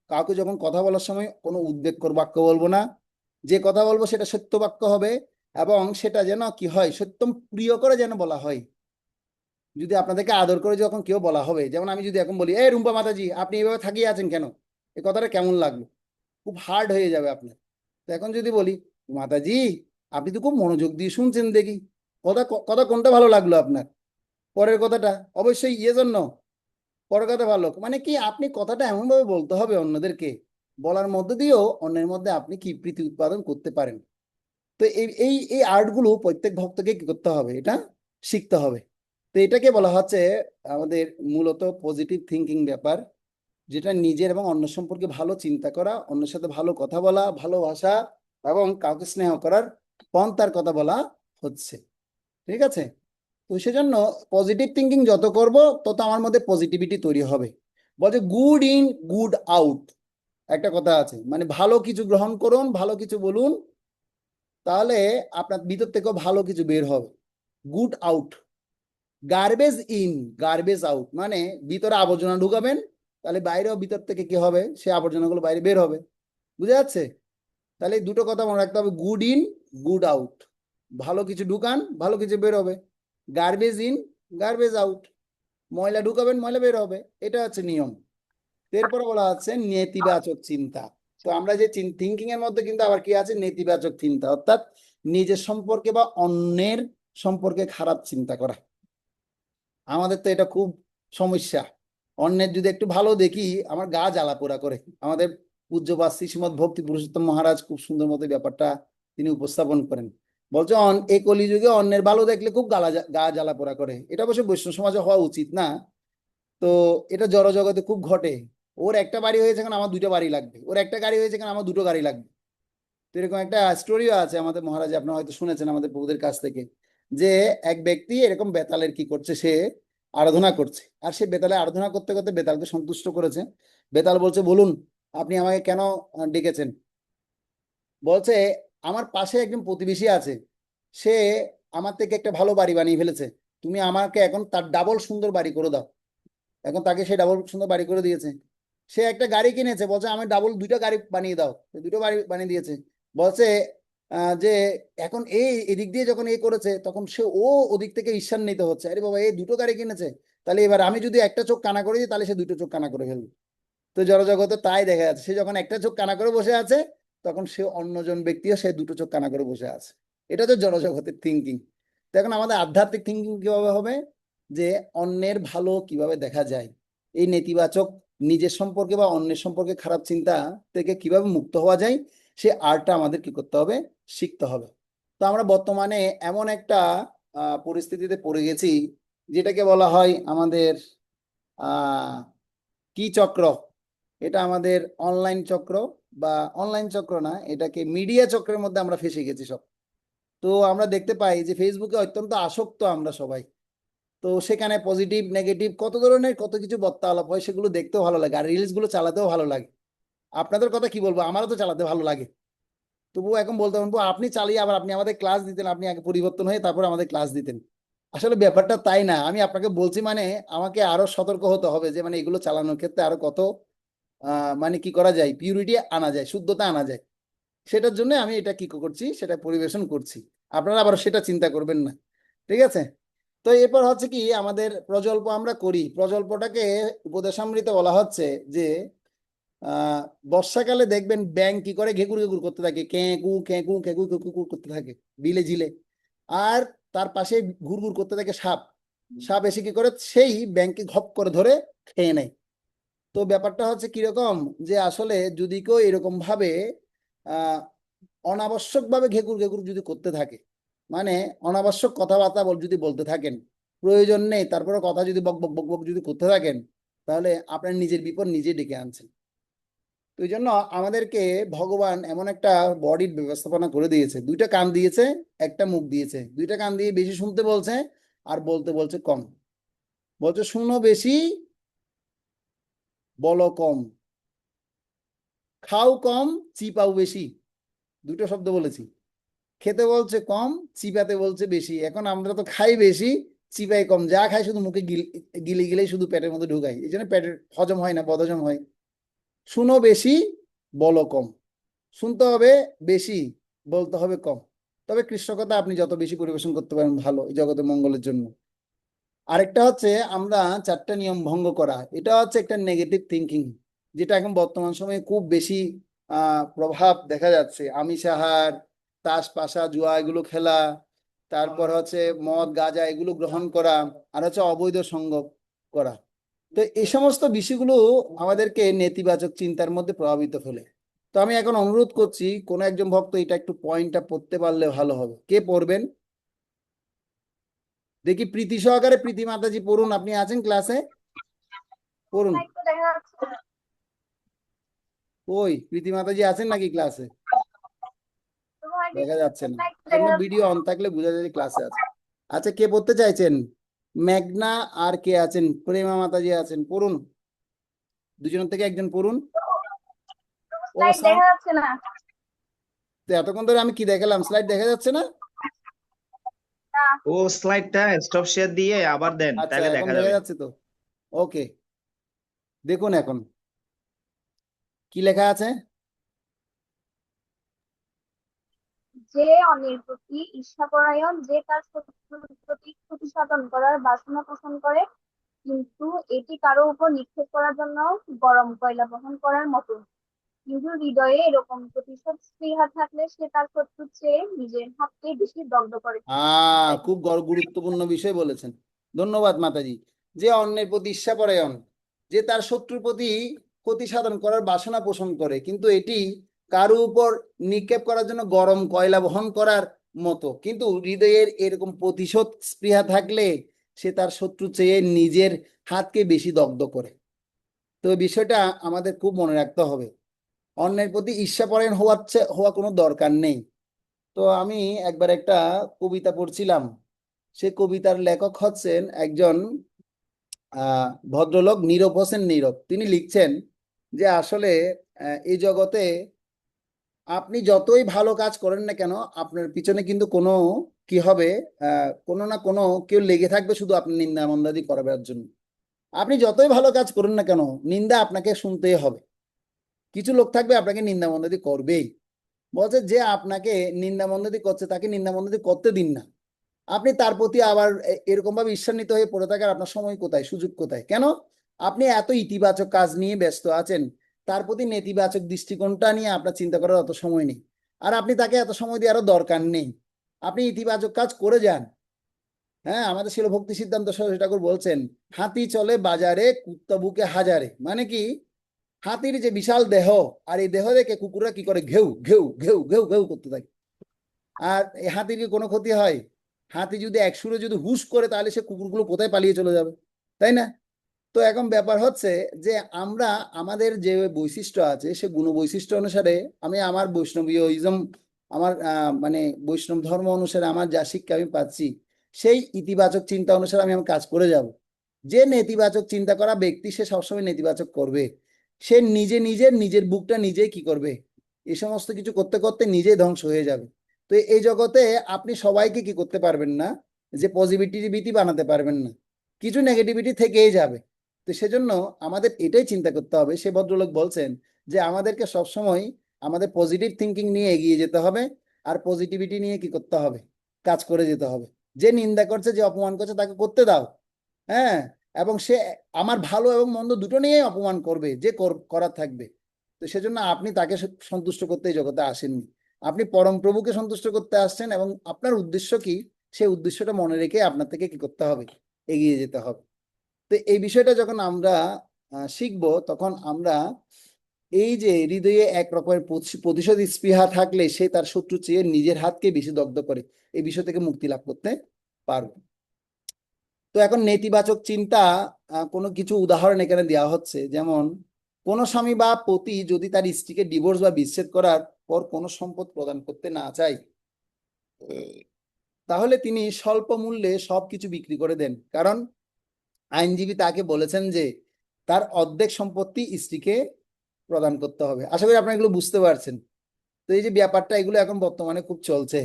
S2: কাউকে যখন কথা বলার সময় কোনো উদ্বেগকর বাক্য বলবো না, যে কথা বলবো সেটা সত্য বাক্য হবে, এবং সেটা যেন কি হয়, সত্যম প্রিয় করে যেন বলা হয়। যদি আপনাদেরকে আদর করে যখন কেউ বলা হবে, যেমন আমি যদি এখন বলি, এই রুম্পা মাতাজি আপনি এভাবে থাকিয়ে আছেন কেন, এই কথাটা কেমন লাগলো? খুব হার্ড হয়ে যাবে আপনার। তো এখন যদি বলি, মাতাজি আপনি তো খুব মনোযোগ দিয়ে শুনছেন দেখি, কথা কথা কোনটা ভালো লাগলো আপনার? পরের কথাটা অবশ্যই ইয়ে জন্য, পরের কথা ভালো, মানে কি আপনি কথাটা এমনভাবে বলতে হবে অন্যদেরকে, বলার মধ্যে দিয়েও অন্যের মধ্যে আপনি কি প্রীতি উৎপাদন করতে পারেন। তো এই এই এই আর্টগুলো প্রত্যেক ভক্তকে কি করতে হবে, এটা শিখতে হবে। তো এটাকে বলা হচ্ছে আমাদের মূলত পজিটিভ থিঙ্কিং ব্যাপার, যেটা নিজের এবং অন্য সম্পর্কে ভালো চিন্তা করা, অন্যের সাথে ভালো কথা বলা, ভালোবাসা এবং কাউকে স্নেহ করার পন্থার কথা বলা হচ্ছে। ঠিক আছে? তো সেজন্য পজিটিভ থিঙ্কিং যত করব তত আমার মধ্যে পজিটিভিটি তৈরি হবে। বলছে গুড ইন গুড আউট, একটা কথা আছে, মানে ভালো কিছু গ্রহণ করুন, ভালো কিছু বলুন, তাহলে আপনার ভিতর থেকেও ভালো কিছু বের হবে। Good out, garbage in garbage out, মানে ভিতরে আবর্জনা ঢুকাবেন, তাহলে বাইরেও ভিতর থেকে কি হবে, সে আবর্জনাগুলো বাইরে বের হবে। বুঝা যাচ্ছে? তাহলে এই দুটো কথা মনে রাখতে হবে, গুড ইন গুড আউট, ভালো কিছু ঢুকান, ভালো কিছু বের হবে। গার্বেজ ইন গার্বেজ আউট, ময়লা ঢুকাবেন, ময়লা বের হবে, এটা হচ্ছে নিয়ম। এরপরে বলা হচ্ছে নেতিবাচক চিন্তা। তো আমরা যে থিঙ্কিং এর মধ্যে কিন্তু আবার কি আছে, নেতিবাচক চিন্তা, অর্থাৎ নিজের সম্পর্কে বা অন্যের সম্পর্কে খারাপ চিন্তা করা। আমাদের তো এটা খুব সমস্যা। অন্যের যদি একটু ভালো দেখি আমার গা জ্বালা পোড়া করে। আমাদের পূজ্যপাদ শ্রীমৎ ভক্তি পুরুষোত্তম মহারাজ খুব সুন্দর মতো ব্যাপারটা তিনি উপস্থাপন করেন। বলছে এই কলিযুগে অন্যের ভালো দেখলে খুব গা জ্বালা পোড়া করে। এটা অবশ্য বৈষ্ণব সমাজে হওয়া উচিত না। তো এটা জড়জগতে খুব ঘটে। ওর একটা বাড়ি হয়েছে কেন আমার দুটো বাড়ি লাগবে, ওর একটা গাড়ি হয়েছে কেন আমার দুটো গাড়ি লাগবে। তো এরকম একটা স্টোরিও আছে আমাদের মহারাজ, আপনারা হয়তো শুনেছেন আমাদের প্রভুদের কাছ থেকে, যে এক ব্যক্তি এরকম বেতালের কি করছে, সে আরাধনা করছে, আর সে বেতালে আরাধনা করতে করতে বেতালকে সন্তুষ্ট করেছে। বেতাল বলছে, বলুন আপনি আমাকে কেন ডেকেছেন? বলছে, আমার পাশে একজন প্রতিবেশী আছে, সে আমার থেকে একটা ভালো বাড়ি বানিয়ে ফেলেছে, তুমি আমাকে এখন তার ডাবল সুন্দর বাড়ি করে দাও। এখন তাকে সে ডাবল সুন্দর বাড়ি করে দিয়েছে। সে একটা গাড়ি কিনেছে, বলছে আমি ডাবল দুইটা গাড়ি বানিয়ে দাও, দুটো বাড়ি বানিয়ে দিয়েছে। বলছে যে এখন এদিক দিয়ে যখন করেছে, তখন সে ওদিক থেকে ঈর্ষান্বিত হচ্ছে, আরে বাবা এই দুটো গাড়ি কিনেছে, তাহলে এবার আমি যদি একটা চোখ কানা করে দিই তাহলে সে দুটো চোখ কানা করে ফেলবে। তো জড়জগতে তাই দেখা যাচ্ছে, সে যখন একটা চোখ কানা করে বসে আছে, তখন সে অন্যজন ব্যক্তিও সে দুটো চোখ কানা করে বসে আছে। এটা তো জড়জগতের থিঙ্কিং। তো এখন আমাদের আধ্যাত্মিক থিঙ্কিং কিভাবে হবে, যে অন্যের ভালো কিভাবে দেখা যায়, এই নেতিবাচক নিজের সম্পর্কে বা অন্যের সম্পর্কে খারাপ চিন্তা থেকে কিভাবে মুক্ত হওয়া যায়, সেই আর্টটা আমাদের কি করতে হবে, শিখতে হবে। তো আমরা বর্তমানে এমন একটা পরিস্থিতিতে পড়ে গেছি, যেটাকে বলা হয় আমাদের আহ কি চক্র, এটা আমাদের অনলাইন চক্র, বা অনলাইন চক্র না, এটাকে মিডিয়া চক্রের মধ্যে আমরা ফেসে গেছি সব। তো আমরা দেখতে পাই যে ফেসবুকে অত্যন্ত আসক্ত আমরা সবাই। তো সেখানে পজিটিভ নেগেটিভ কত ধরনের কত কিছু বার্তালাপ হয়, সেগুলো দেখতেও ভালো লাগে, আর রিলস গুলো চালাতেও ভালো লাগে। আপনাদের কথা কি বলবো, আমারও তো চালাতে ভালো লাগে। তবুও এখন বলতে পারবো, আপনি চালিয়ে আবার আপনি আমাদের ক্লাস দিতেন, আপনি আগে পরিবর্তন হয়ে তারপর আমাদের ক্লাস দিতেন। আসলে ব্যাপারটা তাই না, আমি আপনাকে বলছি মানে আমাকে আরো সতর্ক হতে হবে, যে মানে এগুলো চালানোর ক্ষেত্রে আরো কত মানে কি করা যায়, পিউরিটি আনা যায়, শুদ্ধতা আনা যায়। সেটার জন্য আমি এটা কি করছি, সেটা পরিবেশন করছি। আপনারা আবার সেটা চিন্তা করবেন না, ঠিক আছে? তো এরপর হচ্ছে কি, আমাদের প্রজল্প আমরা করি, প্রজল্পটাকে উপদেশামৃতে বলা হচ্ছে যে আহ বর্ষাকালে দেখবেন ব্যাঙ কি করে, ঘেকুর ঘেকুর করতে থাকে, কেঁকু কেঁকু কেঁকু কেঁকু করতে থাকে বিলে ঝিলে। আর তার পাশে ঘুরঘুর করতে থাকে সাপ। সাপ এসে কি করে, সেই ব্যাঙকে ঘপ করে ধরে খেয়ে নেয়। তো ব্যাপারটা হচ্ছে কিরকম, যে আসলে যদি কেউ এরকম ভাবে আহ অনাবশ্যক ভাবে ঘেকুর ঘেকুর যদি করতে থাকে, মানে অনাবশ্যক কথাবার্তা যদি বলতে থাকেন, প্রয়োজন নেই তারপরে কথা যদি বক বক বক বক যদি করতে থাকেন, তাহলে আপনার নিজের বিপদ নিজে ডেকে আনছেন। তো এই জন্য আমাদেরকে ভগবান এমন একটা বডির ব্যবস্থাপনা করে দিয়েছে, দুইটা কান দিয়েছে, একটা মুখ দিয়েছে, দুইটা কান দিয়ে বেশি শুনতে বলছে, আর বলতে বলছে কম। বলছে শুনো বেশি, বলো কম, খাও কম, চিপাও বেশি। দুটো শব্দ বলেছি। খেতে বলছে কম, চিবাতে বলছে বেশি। এখন আমরা তো খাই বেশি, চিবাই কম, যা খাই শুধু মুখে গিলে গিলেই শুধু পেটের মধ্যে ঢুকাই, এই জন্য পেটের হজম হয় না, বদহজম হয়। শুনো বেশি, বলো কম। শুনতে হবে বেশি, বলতে হবে কম। তবে কৃষ্ণ কথা আপনি যত বেশি পরিবেশন করতে পারেন ভালো, এই জগতের মঙ্গলের জন্য। আরেকটা হচ্ছে আমরা চারটা নিয়ম ভঙ্গ করা, এটা হচ্ছে একটা নেগেটিভ থিঙ্কিং, যেটা এখন বর্তমান সময়ে খুব বেশি প্রভাব দেখা যাচ্ছে। আমিষ আহার, তাস পাশা জুয়া এগুলো খেলা, তারপর হচ্ছে মদ গাঁজা এগুলো গ্রহণ করা, আর হচ্ছে অবৈধ সঙ্গ করা। তো এই সমস্ত বিষয়গুলো আমাদেরকে নেতিবাচক চিন্তার মধ্যে প্রভাবিত ফেলে। তো আমি এখন অনুরোধ করছি, কোনো একজন ভক্ত এটা একটু পয়েন্টটা পড়তে পারলে ভালো হবে। কে পড়বেন দেখি? প্রীতি সহকারে প্রীতি মাতাজি পড়ুন, আপনি আছেন ক্লাসে, পড়ুন। ওই প্রীতি মাতাজি আছেন নাকি ক্লাসে? দেখা যাচ্ছে না, এখনো ভিডিও অন থাকলে বোঝা যায় ক্লাসে আছে। আচ্ছা, কে পড়তে চাইছেন? মেঘনা আর কে আছেন? প্রেমা মাতাজি আছেন, পড়ুন। দুজনের থেকে একজন পড়ুন। ও সাউন্ড,
S4: দেখা যাচ্ছে না।
S2: এতক্ষণ ধরে আমি কি দেখালাম, স্লাইড দেখা যাচ্ছে না?
S1: ও স্লাইডটা স্টপ শেয়ার দিয়ে আবার দেন,
S2: আচ্ছা,
S1: তাহলে
S2: এখন
S1: দেখা
S2: দেখা
S1: যাবে।
S2: যাচ্ছে তো? ওকে, দেখুন এখন কি লেখা আছে।
S4: যে অন্যের প্রতি ঈর্ষাপরায়ণ, যে তার শত্রুর প্রতি ক্ষতি সাধন করার বাসনা পোষণ করে, কিন্তু এটি কারো উপর নিক্ষেপ করার জন্য গরম কয়লা বহন করার মতো। কিন্তু হৃদয়ে এরকম প্রতিশোধ স্পৃহা থাকলে সে তার শত্রুর চেয়ে নিজের হাতকে বেশি দগ্ধ করে।
S2: খুব গুরুত্বপূর্ণ বিষয় বলেছেন, ধন্যবাদ মাতাজি। যে অন্যের প্রতি ঈর্ষাপরায়ণ, যে তার শত্রুর প্রতি ক্ষতি সাধন করার বাসনা পোষণ করে, কিন্তু এটি কারো উপর নিক্ষেপ করার জন্য গরম কয়লা বহন করার মতো। কিন্তু হৃদয়ের এরকম প্রতিশোধ স্পৃহা থাকলে সে তার শত্রু চেয়ে নিজের হাতকে বেশি দগ্ধ করে। তো এই বিষয়টা আমাদের খুব মনে রাখতে হবে। অন্যের প্রতি ঈর্ষাপরায়ণ হওয়া কোনো দরকার নেই। তো আমি একবার একটা কবিতা পড়ছিলাম, সে কবিতার লেখক হচ্ছেন একজন ভদ্রলোক, নীরব হোসেন নীরব। তিনি লিখছেন যে আসলে এই জগতে আপনি যতই ভালো কাজ করেন না কেন, আপনার পিছনে কিন্তু কোনো কি হবে, কোনো না কোনো কেউ লেগে থাকবে শুধু আপনি নিন্দা মন্দাদি করাবার জন্য। আপনি যতই ভালো কাজ করেন না কেন, নিন্দা আপনাকে শুনতেই হবে। কিছু লোক থাকবে আপনাকে নিন্দা মন্দাদি করবেই। বলছে যে আপনাকে নিন্দা মন্দাদি করছে, তাকে নিন্দা মন্দাদি করতে দিন না। আপনি তার প্রতি আবার এরকম ভাবে ঈর্ষান্বিত হয়ে পড়ে থাকার আপনার সময় কোথায়, সুযোগ কোথায়? কেন? আপনি এত ইতিবাচক কাজ নিয়ে ব্যস্ত আছেন, তার প্রতি নেতিবাচক দৃষ্টিকোণটা নিয়ে আপনার চিন্তা করার অত সময় নেই। আর আপনি তাকে এত সময় দেওয়ারও দরকার নেই। আপনি ইতিবাচক কাজ করে যান। হ্যাঁ, আমাদের শিলভক্তি সিদ্ধান্ত সরস্বতী ঠাকুর বলছেন, হাতি চলে বাজারে, কুত্তা বুকে হাজারে। মানে কি? হাতির যে বিশাল দেহ, আর এই দেহ দেখে কুকুররা কি করে, ঘেউ ঘেউ ঘেউ ঘেউ ঘেউ করতে থাকে। আর এই হাতির কি কোনো ক্ষতি হয়? হাতি যদি একসুরে যদি হুশ করে, তাহলে সে কুকুরগুলো কোথায় পালিয়ে চলে যাবে, তাই না? তো এখন ব্যাপার হচ্ছে যে আমরা আমাদের যে বৈশিষ্ট্য আছে সে গুণ বৈশিষ্ট্য অনুসারে, আমি আমার বৈষ্ণবীয়ইজম, আমার মানে বৈষ্ণব ধর্ম অনুসারে আমার যা শিক্ষা আমি পাচ্ছি, সেই ইতিবাচক চিন্তা অনুসারে আমি আমার কাজ করে যাব। যে নেতিবাচক চিন্তা করা ব্যক্তি সে সবসময় নেতিবাচক করবে। সে নিজে নিজের বুকটা নিজেই কি করবে, এই সমস্ত কিছু করতে করতে নিজেই ধ্বংস হয়ে যাবে। তো এই জগতে আপনি সবাইকে কি করতে পারবেন না, যে পজিটিভিটি বানাতে পারবেন না, কিছু নেগেটিভিটি থেকেই যাবে। তো সেজন্য আমাদের এটাই চিন্তা করতে হবে। সে ভদ্রলোক বলছেন যে আমাদেরকে সবসময় আমাদের পজিটিভ থিঙ্কিং নিয়ে এগিয়ে যেতে হবে, আর পজিটিভিটি নিয়ে কি করতে হবে, কাজ করে যেতে হবে। যে নিন্দা করছে, যে অপমান করছে, তাকে করতে দাও। হ্যাঁ, এবং সে আমার ভালো এবং মন্দ দুটো নিয়েই অপমান করবে, যে করার থাকবে। তো সেজন্য আপনি তাকে সন্তুষ্ট করতে এই জগতে আসেননি, আপনি পরম প্রভুকে সন্তুষ্ট করতে আসছেন, এবং আপনার উদ্দেশ্য কি, সেই উদ্দেশ্যটা মনে রেখে আপনার থেকে কি করতে হবে, এগিয়ে যেতে হবে। তো এই বিষয়টা যখন আমরা শিখবো, তখন আমরা এই যে হৃদয়ে এক রকমের প্রতিশোধ স্পৃহা থাকলে সে তার শত্রু চেয়ে নিজের হাতকে বেশি দগ্ধ করে, এই বিষয় থেকে মুক্তি লাভ করতে পারবে। তো এখন নেতিবাচক চিন্তা, কোনো কিছু উদাহরণ এখানে দেওয়া হচ্ছে, যেমন কোন স্বামী বা পতি যদি তার স্ত্রীকে ডিভোর্স বা বিচ্ছেদ করার পর কোনো সম্পদ প্রদান করতে না চায়, তাহলে তিনি স্বল্প মূল্যে সবকিছু বিক্রি করে দেন, কারণ আইনজীবী তাকে বলেছেন যে তার অর্ধেক সম্পত্তি স্ত্রীকে প্রদান করতে হবে। আশা করি আপনারা এগুলো বুঝতে পারছেন। তো এই যে ব্যাপারটা, এগুলো এখন বর্তমানে খুব চলছে।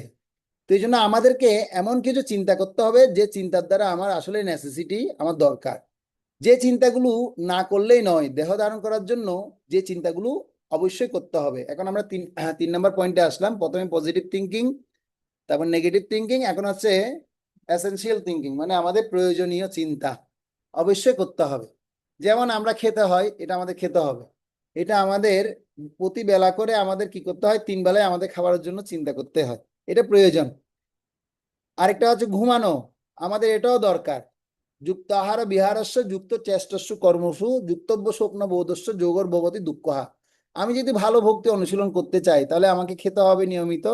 S2: তো এই জন্য আমাদেরকে এমন কিছু চিন্তা করতে হবে যে চিন্তার দ্বারা আমার আসলে নেসেসিটি, আমার দরকার। যে চিন্তাগুলো না করলেই নয়, দেহ ধারণ করার জন্য যে চিন্তাগুলো অবশ্যই করতে হবে। এখন আমরা তিন নম্বর পয়েন্টে আসলাম। প্রথমে পজিটিভ থিঙ্কিং, তারপর নেগেটিভ থিঙ্কিং, এখন হচ্ছে এসেনশিয়াল থিঙ্কিং, মানে আমাদের প্রয়োজনীয় চিন্তা অবশ্যই করতে হবে। যেমন আমরা খেতে হয়, এটা আমাদের খেতে হবে, এটা আমাদের প্রতি বেলা করে আমাদের কি করতে হয়, 3 বেলায় আমাদের খাবারের জন্য চিন্তা করতে হয়, এটা প্রয়োজন। আরেকটা হচ্ছে ঘুমানো, আমাদের এটাও দরকার। যুক্ত আহার বিহারস্য যুক্ত চেষ্টস্য কর্মসু যুক্তব্য স্বপ্ন বোধস্য যোগর ভবতি দুঃখহা। আমি যদি ভালো ভক্তি অনুশীলন করতে চাই, তাহলে আমাকে খেতে হবে নিয়মিত,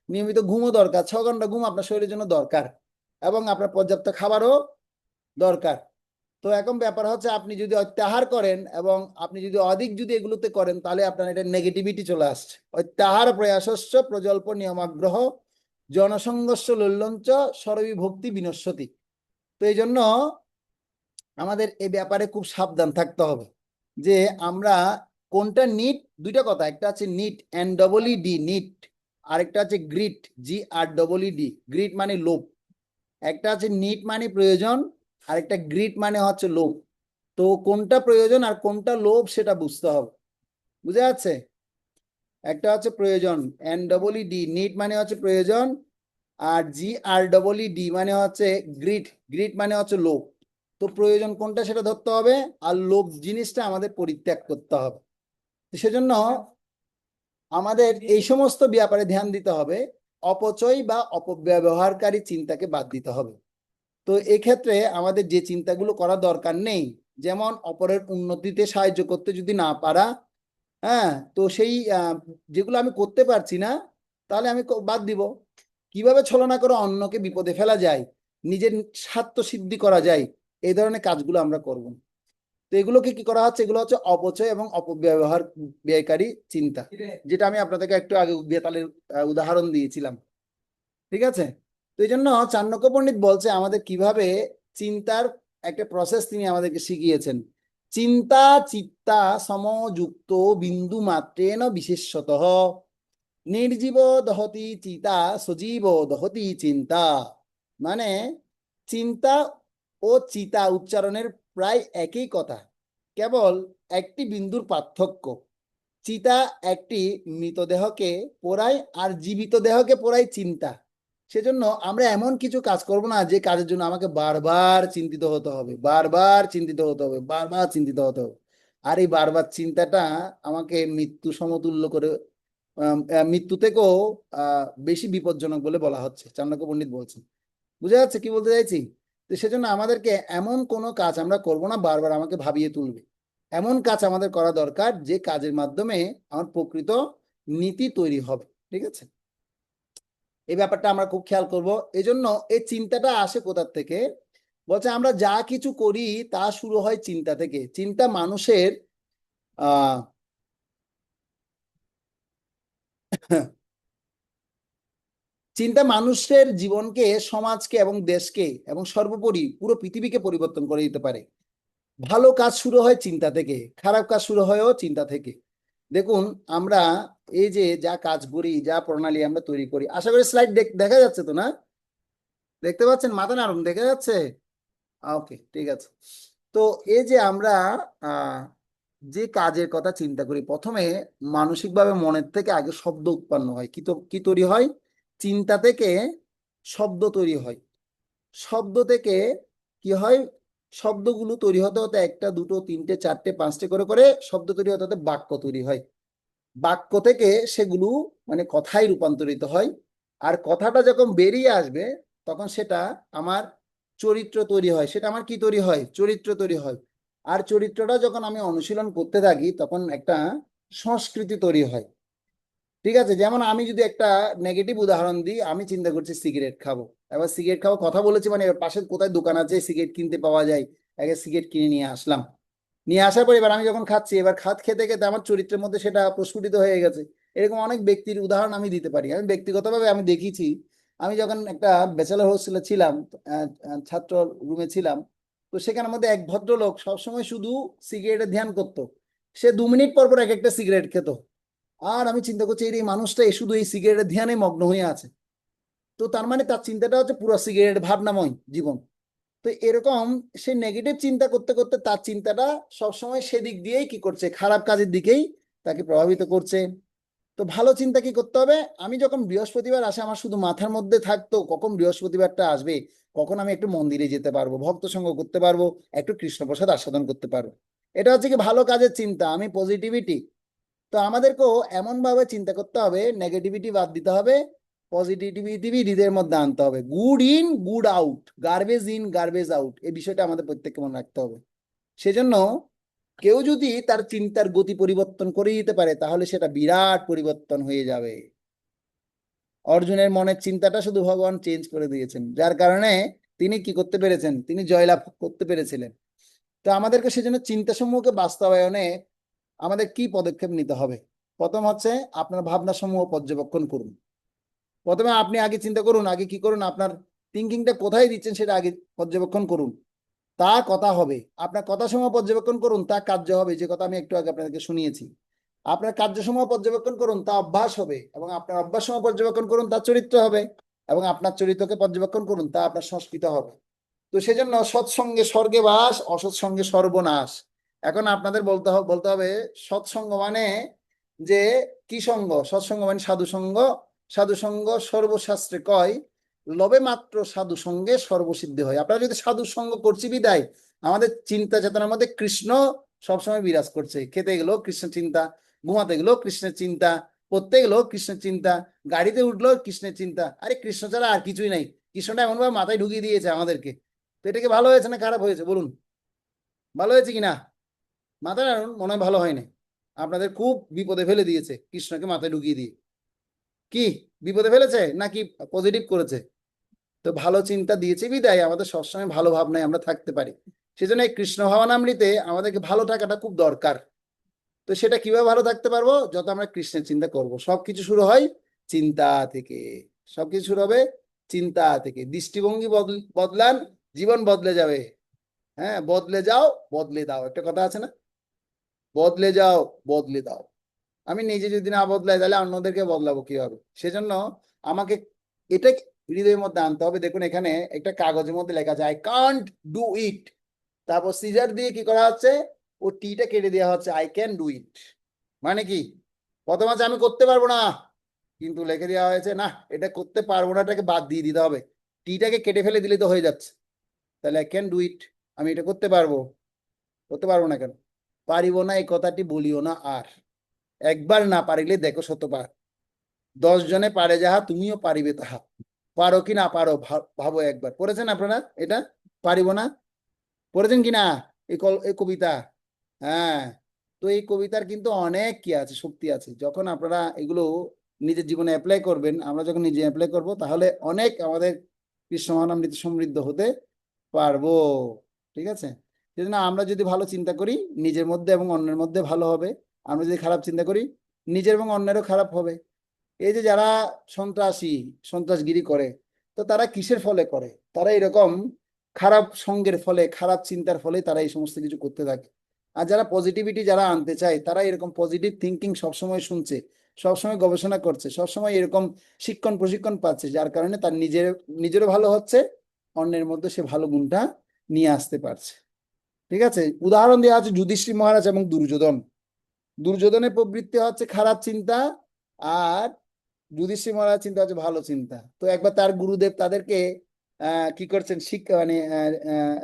S2: নিয়মিত ঘুমও দরকার। 6 ঘন্টা ঘুম আপনার শরীরের জন্য দরকার, এবং আপনার পর্যাপ্ত খাবারও দরকার। তো এখন ব্যাপার হচ্ছে, আপনি যদি অত্যাহার করেন এবং আপনি যদি অধিক যদি এগুলোতে করেন, তাহলে আপনার এটা নেগেটিভিটি চলে আসছে। অত্যাহার প্রয়াসস্য প্রজল্প নিয়মাগ্রহ জনসংঘর্ষ লল্লঞ্চ সরবিভক্তি বিনশ্যতি। তো এই জন্য আমাদের এই ব্যাপারে খুব সাবধান থাকতে হবে যে আমরা কোনটা নিট, দুইটা কথা, একটা আছে নিট NEED নিট, আরেকটা আছে গ্রিট GREED, গ্রিট মানে লোভ। একটা আছে নিট মানে প্রয়োজন, আরেকটা গ্রিট মানে হচ্ছে লোভ। তো কোনটা প্রয়োজন আর কোনটা লোভ সেটা বুঝতে হবে, বুঝা যাচ্ছে? একটা হচ্ছে প্রয়োজন, NEED নিট মানে হচ্ছে প্রয়োজন, আর GREED মানে হচ্ছে গ্রিট, গ্রিট মানে হচ্ছে লোভ। তো প্রয়োজন কোনটা সেটা ধরতে হবে, আর লোভ জিনিসটা আমাদের পরিত্যাগ করতে হবে। সেজন্য আমাদের এই সমস্ত ব্যাপারে ধ্যান দিতে হবে, অপচয় বা অপব্যবহারকারী চিন্তাকে বাদ দিতে হবে। তো এক্ষেত্রে আমাদের যে চিন্তাগুলো করা দরকার নেই, যেমন অপরের উন্নতিতে সাহায্য করতে যদি না পারা, হ্যাঁ, তো সেই যেগুলো আমি করতে পারছি না, তাহলে আমি বাদ দিব। কিভাবে ছলনা করে অন্যকে বিপদে ফেলা যায়, নিজের স্বার্থ সিদ্ধি করা যায়, এই ধরনের কাজগুলো আমরা করব। তো এগুলোকে কি করা হচ্ছে, এগুলো হচ্ছে অপচয় এবং অপব্যবহার ব্যয়কারী চিন্তা, যেটা আমি আপনাদেরকে একটু আগে বেতালের উদাহরণ দিয়েছিলাম। ঠিক আছে? তো এই জন্য চাণক্য পণ্ডিত বলছে আমাদের কিভাবে চিন্তার একটা প্রসেস তিনি আমাদেরকে শিখিয়েছেন। চিন্তা চিত্তা সমযুক্ত বিন্দু মাত্রেন বিশেষত নির্জীব দহতি চিতা সজীব দহতি চিন্তা। মানে চিন্তা ও চিতা উচ্চারণের প্রায় একই কথা, কেবল একটি বিন্দুর পার্থক্য। চিতা একটি মৃতদেহকে পোড়ায়, আর জীবিত দেহকে পোড়ায় চিন্তা। সেজন্য আমরা এমন কিছু কাজ করব না যে কাজের জন্য আমাকে বারবার চিন্তিত হতে হবে, বারবার চিন্তিত হতে হবে, বারবার চিন্তিত হতে হবে। আর এই বারবার চিন্তাটা আমাকে মৃত্যু সমতুল্য করে, মৃত্যু থেকেও বেশি বিপজ্জনক বলে বলা হচ্ছে, চাণক্য পণ্ডিত বলছেন। বুঝা যাচ্ছে কি বলতে চাইছি? তো সেজন্য আমাদেরকে এমন কোনো কাজ আমরা করব না বারবার আমাকে ভাবিয়ে তুলবে। এমন কাজ আমাদের করা দরকার যে কাজের মাধ্যমে আমার প্রকৃত নীতি তৈরি হবে। ঠিক আছে, এই ব্যাপারটা আমরা খুব খেয়াল করব। এই জন্য এই চিন্তাটা আসে কোথা থেকে? বলছে আমরা যা কিছু করি তা শুরু হয় চিন্তা থেকে। চিন্তা মানুষের আহ চিন্তা মানুষের জীবনকে, সমাজকে এবং দেশকে এবং সর্বোপরি পুরো পৃথিবীকে পরিবর্তন করে দিতে পারে। ভালো কাজ শুরু হয় চিন্তা থেকে, খারাপ কাজ শুরু হয়ও চিন্তা থেকে। দেখুন, আমরা এই যে যা কাজ করি, যা প্রণালী আমরা তৈরি করি, আশা করি স্লাইড দেখা যাচ্ছে তো না? দেখতে পাচ্ছেন? মাথা নাড়ুন, দেখা যাচ্ছে? ওকে, ঠিক আছে। তো এই যে আমরা আহ যে কাজের কথা চিন্তা করি, প্রথমে মানসিকভাবে মনের থেকে আগে শব্দ উৎপন্ন হয়। কি তৈরি হয়? চিন্তা থেকে শব্দ তৈরি হয়। শব্দ থেকে কি হয়? শব্দগুলো তৈরি হতে হতে একটা, দুটো, তিনটে, চারটে, পাঁচটে করে করে শব্দ তৈরি হতে হতে বাক্য তৈরি হয়। বাক্য থেকে সেগুলো মানে কথায় রূপান্তরিত হয়। আর কথাটা যখন বেরিয়ে আসবে তখন সেটা আমার চরিত্র তৈরি হয়। সেটা আমার কি তৈরি হয়? চরিত্র তৈরি হয়। আর চরিত্রটা যখন আমি অনুশীলন করতে থাকি তখন একটা সংস্কৃতি তৈরি হয়। ঠিক আছে, যেমন আমি যদি একটা নেগেটিভ উদাহরণ দিই, আমি চিন্তা করছি সিগারেট খাবো। এবার সিগারেট খাবো কথা বলেছি, মানে এবার পাশে কোথায় দোকান আছে সিগারেট কিনতে পাওয়া যায়, আগে সিগারেট কিনে নিয়ে আসলাম। নিয়ে আসার পর এবার আমি যখন খাচ্ছি, এবার খেতে খেতে আমার চরিত্রের মধ্যে সেটা প্রস্ফুটিত হয়ে গেছে। এরকম অনেক ব্যক্তির উদাহরণ আমি দিতে পারি। আমি ব্যক্তিগতভাবে আমি দেখেছি। আমি যখন একটা ব্যাচেলার হোস্টেলে ছিলাম, ছাত্র রুমে ছিলাম, তো সেখানের মধ্যে এক ভদ্রলোক সবসময় শুধু সিগারেটের ধ্যান করতো। সে 2 মিনিট পর পর এক একটা সিগারেট খেত। আর আমি চিন্তা করছি এই মানুষটা শুধু এই সিগারেটের ধ্যানে মগ্ন হয়ে আছে। তো তার মানে তার চিন্তাটা হচ্ছে পুরো সিগারেট ভাবনাময় জীবন। তো এরকম সে নেগেটিভ চিন্তা করতে করতে তার চিন্তাটা সবসময় সেদিক দিয়েই কি করছে? খারাপ কাজের দিকেই তাকে প্রভাবিত করছে। তো ভালো চিন্তা কি করতে হবে? আমি যখন বৃহস্পতিবার আসে, আমার শুধু মাথার মধ্যে থাকতো কখন বৃহস্পতিবারটা আসবে, কখন আমি একটু মন্দিরে যেতে পারবো, ভক্ত সঙ্গ করতে পারবো, একটু কৃষ্ণপ্রসাদ আস্বাদন করতে পারবো। এটা হচ্ছে কি ভালো কাজের চিন্তা, আমি পজিটিভিটি। তো আমাদেরকেও এমন ভাবে চিন্তা করতে হবে, নেগেটিভিটি বাদ দিতে হবে, পজিটিভিটি হৃদয়ের মধ্যে আনতে হবে। Good in good out, garbage in garbage out, এই বিষয়টা আমাদের প্রত্যেককে মনে রাখতে হবে। সেজন্য কেউ যদি তার চিন্তার গতি পরিবর্তন করে দিতে পারে তাহলে সেটা বিরাট পরিবর্তন হয়ে যাবে। অর্জুনের মনের চিন্তাটা শুধু ভগবান চেঞ্জ করে দিয়েছেন, যার কারণে তিনি কি করতে পেরেছেন? তিনি জয়লাভ করতে পেরেছিলেন। তো আমাদেরকে সেজন্য চিন্তা সমূহকে বাস্তবায়নে আমাদের কি পদক্ষেপ নিতে হবে? প্রথম হচ্ছে আপনার ভাবনা সমূহ পর্যবেক্ষণ করুন। প্রথমে আপনি আগে চিন্তা করুন, আগে কি করুন, আপনার থিঙ্কিংটা কোথায় দিচ্ছেন সেটা আগে পর্যবেক্ষণ করুন। তা কথা হবে। আপনার কথা সমূহ পর্যবেক্ষণ করুন, তা কার্য হবে, যে কথা আমি একটু আগে আপনাদেরকে শুনিয়েছি। আপনার কার্যসমূহ পর্যবেক্ষণ করুন, তা অভ্যাস হবে, এবং আপনার অভ্যাস সমূহ পর্যবেক্ষণ করুন, তা চরিত্র হবে, এবং আপনার চরিত্রকে পর্যবেক্ষণ করুন, তা আপনার সংস্কৃত হবে। তো সেজন্য সৎসঙ্গে স্বর্গে বাস, অসৎসঙ্গে সর্বনাশ। এখন আপনাদের বলতে হবে সৎসঙ্গ মানে যে কি সঙ্গ? সৎসঙ্গ মানে সাধু সঙ্গ। সাধু সঙ্গ সর্বশাস্ত্রে কয়, লবে মাত্র সাধু সঙ্গে সর্বসিদ্ধি হয়। আপনারা যদি সাধু সঙ্গ করছি বিদায় আমাদের চিন্তা চেতনার মধ্যে কৃষ্ণ সবসময় বিরাজ করছে। খেতে গেলেও কৃষ্ণ চিন্তা, ঘুমাতে গেলেও কৃষ্ণের চিন্তা, পড়তে গেলেও কৃষ্ণের চিন্তা, গাড়িতে উঠলেও কৃষ্ণের চিন্তা। আরে কৃষ্ণ ছাড়া আর কিছুই নাই। কৃষ্ণটা এমন ভাবে মাথায় ঢুকিয়ে দিয়েছে আমাদেরকে। তো এটা কি ভালো হয়েছে না খারাপ হয়েছে বলুন? ভালো হয়েছে কিনা? মাথায় রাখুন, মনে হয় ভালো হয়নি। আপনাদের খুব বিপদে ফেলে দিয়েছে কৃষ্ণকে মাথায় ঢুকিয়ে দিয়ে। কি বিপদে ফেলেছে নাকি পজিটিভ করেছে? তো ভালো চিন্তা দিয়েছে বিদায় আমাদের সবসময় ভালো ভাবনায় আমরা থাকতে পারি। সেজন্য এই কৃষ্ণ ভাবনামৃতে আমাদেরকে ভালো থাকাটা খুব দরকার। তো সেটা কিভাবে ভালো থাকতে পারবো? যত আমরা কৃষ্ণের চিন্তা করব। সবকিছু শুরু হয় চিন্তা থেকে। সবকিছু শুরু হবে চিন্তা থেকে। দৃষ্টিভঙ্গি বদলান, জীবন বদলে যাবে। হ্যাঁ, বদলে যাও, বদলে দাও, একটা কথা আছে না? বদলে যাও, বদলে দাও। আমি নিজে যদি না বদলাই তাহলে অন্যদেরকে বদলাবো কিভাবে? সেজন্য আমাকে এটা হৃদয়ের মধ্যে আনতে হবে। দেখুন এখানে একটা কাগজের মধ্যে লেখা আছে আই কান্ট ডু ইট, তারপর সিজার দিয়ে কি করা হচ্ছে? ও টিটা কেটে দেওয়া হচ্ছে আই ক্যান ডু ইট। মানে কি? প্রথম আছে আমি করতে পারবো না, কিন্তু লিখে দেওয়া হয়েছে না, এটা করতে পারবো না, এটাকে বাদ দিয়ে দিতে হবে। টিটাকে কেটে ফেলে দিলে তো হয়ে যাচ্ছে। তাহলে আই ক্যান ডু ইট, আমি এটা করতে পারবো। করতে পারবো না কেন? পারিব না এই কথাটি বলিও না আর, একবার না পারিলে দেখো শতবার। 10 জনে পারে যাহা তুমিও পারিবে তাহা। পারো কি না পারো ভাবো একবার। পড়েছেন আপনারা এটা? পারিব না পড়েছেন কি না এই কবিতা? হ্যাঁ, তো এই কবিতার কিন্তু অনেক কি আছে, শক্তি আছে। যখন আপনারা এগুলো নিজের জীবনে অ্যাপ্লাই করবেন, আমরা যখন নিজে অ্যাপ্লাই করব, তাহলে অনেক আমাদের কৃষ্ণ মহানামৃত সমৃদ্ধ হতে পারবো। ঠিক আছে? সেজন্য আমরা যদি ভালো চিন্তা করি, নিজের মধ্যে এবং অন্যের মধ্যে ভালো হবে। আমরা যদি খারাপ চিন্তা করি, নিজের এবং অন্যেরও খারাপ হবে। এই যে যারা সন্ত্রাসী, সন্ত্রাসগিরি করে, তো তারা কিসের ফলে করে? তারা এরকম খারাপ সঙ্গের ফলে, খারাপ চিন্তার ফলে তারা এই সমস্ত কিছু করতে থাকে। আর যারা পজিটিভিটি যারা আনতে চায়, তারা এরকম পজিটিভ থিঙ্কিং সবসময় শুনছে, সবসময় গবেষণা করছে, সবসময় এরকম শিক্ষণ প্রশিক্ষণ পাচ্ছে, যার কারণে তার নিজেরও ভালো হচ্ছে, অন্যের মধ্যে সে ভালো গুণটা নিয়ে আসতে পারছে। ঠিক আছে? উদাহরণ দেওয়া আছে যুধিষ্ঠির মহারাজ এবং দুর্যোধন। দুর্যোধনের প্রবৃত্তি হচ্ছে খারাপ চিন্তা, আর যুধিষ্ঠির মহারাজ চিন্তা হচ্ছে ভালো চিন্তা। তো একবার তার গুরুদেব তাদেরকে কি করছেন, শিক্ষা মানে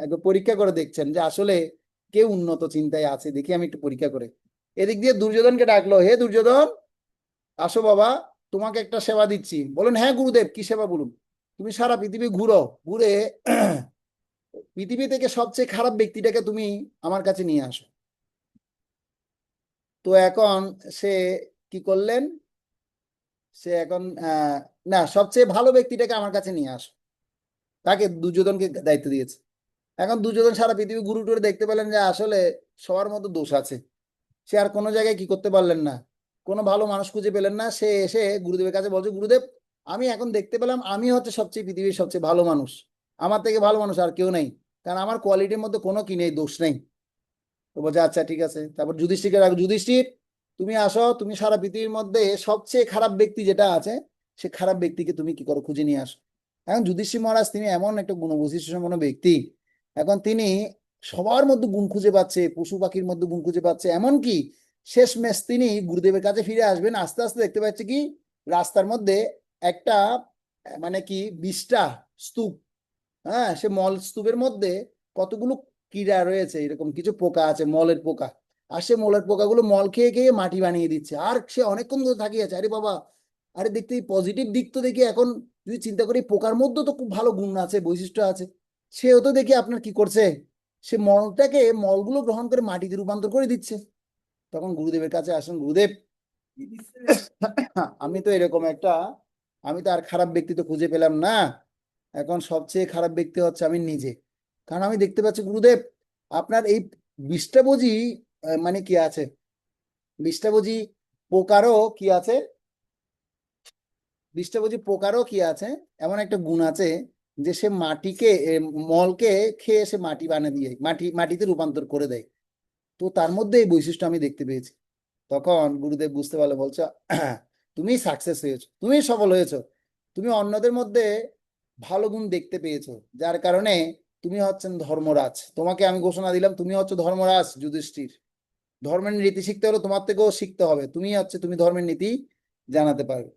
S2: একবার পরীক্ষা করে দেখছেন যে আসলে কে উন্নত চিন্তায় আছে, দেখি আমি একটু পরীক্ষা করে। এদিক দিয়ে দুর্যোধনকে ডাকলো, হে দুর্যোধন, আসো বাবা, তোমাকে একটা সেবা দিচ্ছি। বলেন, হ্যাঁ গুরুদেব, কি সেবা বলুন। তুমি সারা পৃথিবী ঘুরো, ঘুরে পৃথিবী থেকে সবচেয়ে খারাপ ব্যক্তিটাকে তুমি আমার কাছে নিয়ে আসো। তো এখন সে কি করলেন, সে এখন না, সবচেয়ে ভালো ব্যক্তিটাকে আমার কাছে নিয়ে আসো। তাকে দুর্যোধনকে দায়িত্ব দিয়েছে। এখন দুর্যোধন সারা পৃথিবী ঘুরে টুরে দেখতে পেলেন যে আসলে সবার মধ্যে দোষ আছে। সে আর কোনো জায়গায় কি করতে পারলেন না, কোনো ভালো মানুষ খুঁজে পেলেন না। সে এসে গুরুদেবের কাছে বলছে, গুরুদেব, আমি এখন দেখতে পেলাম আমি হচ্ছে সবচেয়ে পৃথিবীর সবচেয়ে ভালো মানুষ, আমার থেকে ভালো মানুষ আর কেউ নেই, কারণ আমার কোয়ালিটির মধ্যে কোনো কি নেই, দোষ নেই। তো বলছে, আচ্ছা ঠিক আছে। তারপর যুধিষ্ঠিরকে রাখো, যুধিষ্ঠির, তুমি আসো, তুমি সারা পৃথিবীর মধ্যে সবচেয়ে খারাপ ব্যক্তি যেটা আছে, সে খারাপ ব্যক্তিকে তুমি কি করো, খুঁজে নিয়ে আসো। এখন যুধিষ্ঠির মহারাজ তিনি এমন একটা গুণবৈশিষ্ট্য সম্পন্ন ব্যক্তি, এখন তিনি সবার মধ্যে গুণ খুঁজে পাচ্ছে, পশু পাখির মধ্যে গুণ খুঁজে পাচ্ছে। এমনকি শেষমেশ তিনি গুরুদেবের কাছে ফিরে আসবেন, আস্তে আস্তে দেখতে পাচ্ছে কি, রাস্তার মধ্যে একটা মানে কি 20টা স্তূপ, হ্যাঁ, সে মল স্তূপের মধ্যে কতগুলো কীড়া রয়েছে, এরকম কিছু পোকা আছে, মলের পোকা। আর সে মলের পোকাগুলো মল খেয়ে খেয়ে মাটি বানিয়ে দিচ্ছে, আর সে অনেকক্ষণ ধরে তাকিয়ে আছে। আরে বাবা, আরে দেখতে পজিটিভ দিক তো দেখি, এখন যদি চিন্তা করি পোকার মধ্যে তো খুব ভালো গুণ আছে, বৈশিষ্ট্য আছে। সেও তো দেখি আপনার কি করছে, সে মলগুলো গ্রহণ করে মাটিতে রূপান্তর করে দিচ্ছে। তখন গুরুদেবের কাছে আসেন, গুরুদেব, আমি তো এরকম একটা, আমি তো আর খারাপ ব্যক্তি তো খুঁজে পেলাম না, এখন সবচেয়ে খারাপ ব্যক্তি হচ্ছে আমি নিজে। কারণ আমি দেখতে পাচ্ছি গুরুদেব, আপনার এই বিষ্ঠাভোজী মানে কি আছে, বিষ্ঠাভোজী পোকারও কি আছে, বিষ্ঠাভোজী পোকারও কি আছে, এমন একটা গুণ আছে যে সে মাটিকে মলকে খেয়ে সে মাটি বানিয়ে দিয়ে মাটিতে রূপান্তর করে দেয়। তো তার মধ্যে এই বৈশিষ্ট্য আমি দেখতে পেয়েছি। তখন গুরুদেব বুঝতে পারলে বলছো, তুমি সাকসেস হয়েছো, তুমি সফল হয়েছো, তুমি অন্যদের মধ্যে ভালো গুণ দেখতে পেয়েছো, যার কারণে তুমি হচ্ছেন ধর্মরাজ। তোমাকে আমি ঘোষণা দিলাম, তুমি হচ্ছে ধর্মরাজ যুধিষ্ঠির। ধর্মের নীতি শিখতে হলে তোমার থেকেও শিখতে হবে, তুমি ধর্মের নীতি জানাতে পারবে।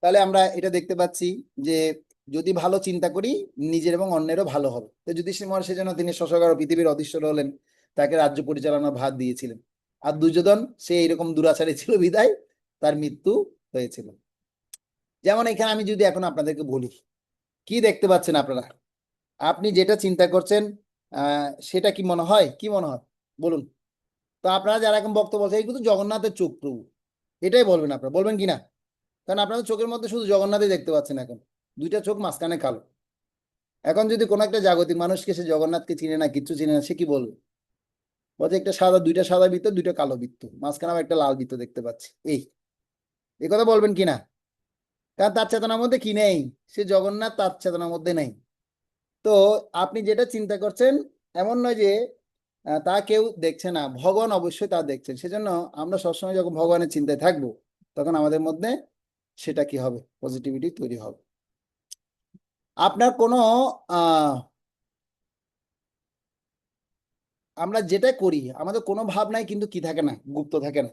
S2: তাহলে আমরা এটা দেখতে পাচ্ছি যে যদি ভালো চিন্তা করি, নিজের এবং অন্যেরও ভালো হবে। তো যুধিষ্ঠির মহারাজ সেজন্য তিনি শশাঙ্ক পৃথিবীর অধীশ্বর হলেন, তাকে রাজ্য পরিচালনার ভার দিয়েছিলেন। আর দুর্যোধন সে এইরকম দুরাচারী ছিল বিধায় তার মৃত্যু হয়েছিল। যেমন এখানে আমি যদি এখন আপনাদেরকে বলি, কি দেখতে পাচ্ছেন আপনারা? আপনি যেটা চিন্তা করছেন সেটা কি মনে হয়, কি মনে হয় বলুন? তো আপনারা যারা এখন বক্তব্য বলছেন, এইগুলো জগন্নাথের চোখ প্রভু, এটাই বলবেন, আপনারা বলবেন কিনা? কারণ আপনাদের চোখের মধ্যে শুধু জগন্নাথই দেখতে পাচ্ছেন এখন, দুইটা চোখ মাঝখানে কালো। এখন যদি কোনো একটা জাগতিক মানুষকে, সে জগন্নাথকে চিনে না, কিচ্ছু চিনে না, সে কি বলবে? বলছে একটা সাদা, দুইটা সাদা বৃত্ত, দুইটা কালো বৃত্ত, মাঝখানে আবার একটা লাল বৃত্ত দেখতে পাচ্ছি, এই কথা বলবেন কিনা? কারণ তার চেতনার মধ্যে কি নেই, সে জগন্নাথ তার চেতনার মধ্যে নেই। তো আপনি যেটা চিন্তা করছেন, এমন নয় যে তা কেউ দেখছে না, ভগবান অবশ্যই তা দেখছেন। সেজন্য আমরা সবসময় যখন ভগবানের চিন্তায় থাকবো, তখন আমাদের মধ্যে সেটা কি হবে, পজিটিভিটি তৈরি হবে। আপনার কোনো আহ আমরা যেটা করি, আমাদের কোনো ভাবনাই কিন্তু কি থাকে না, গুপ্ত থাকে না।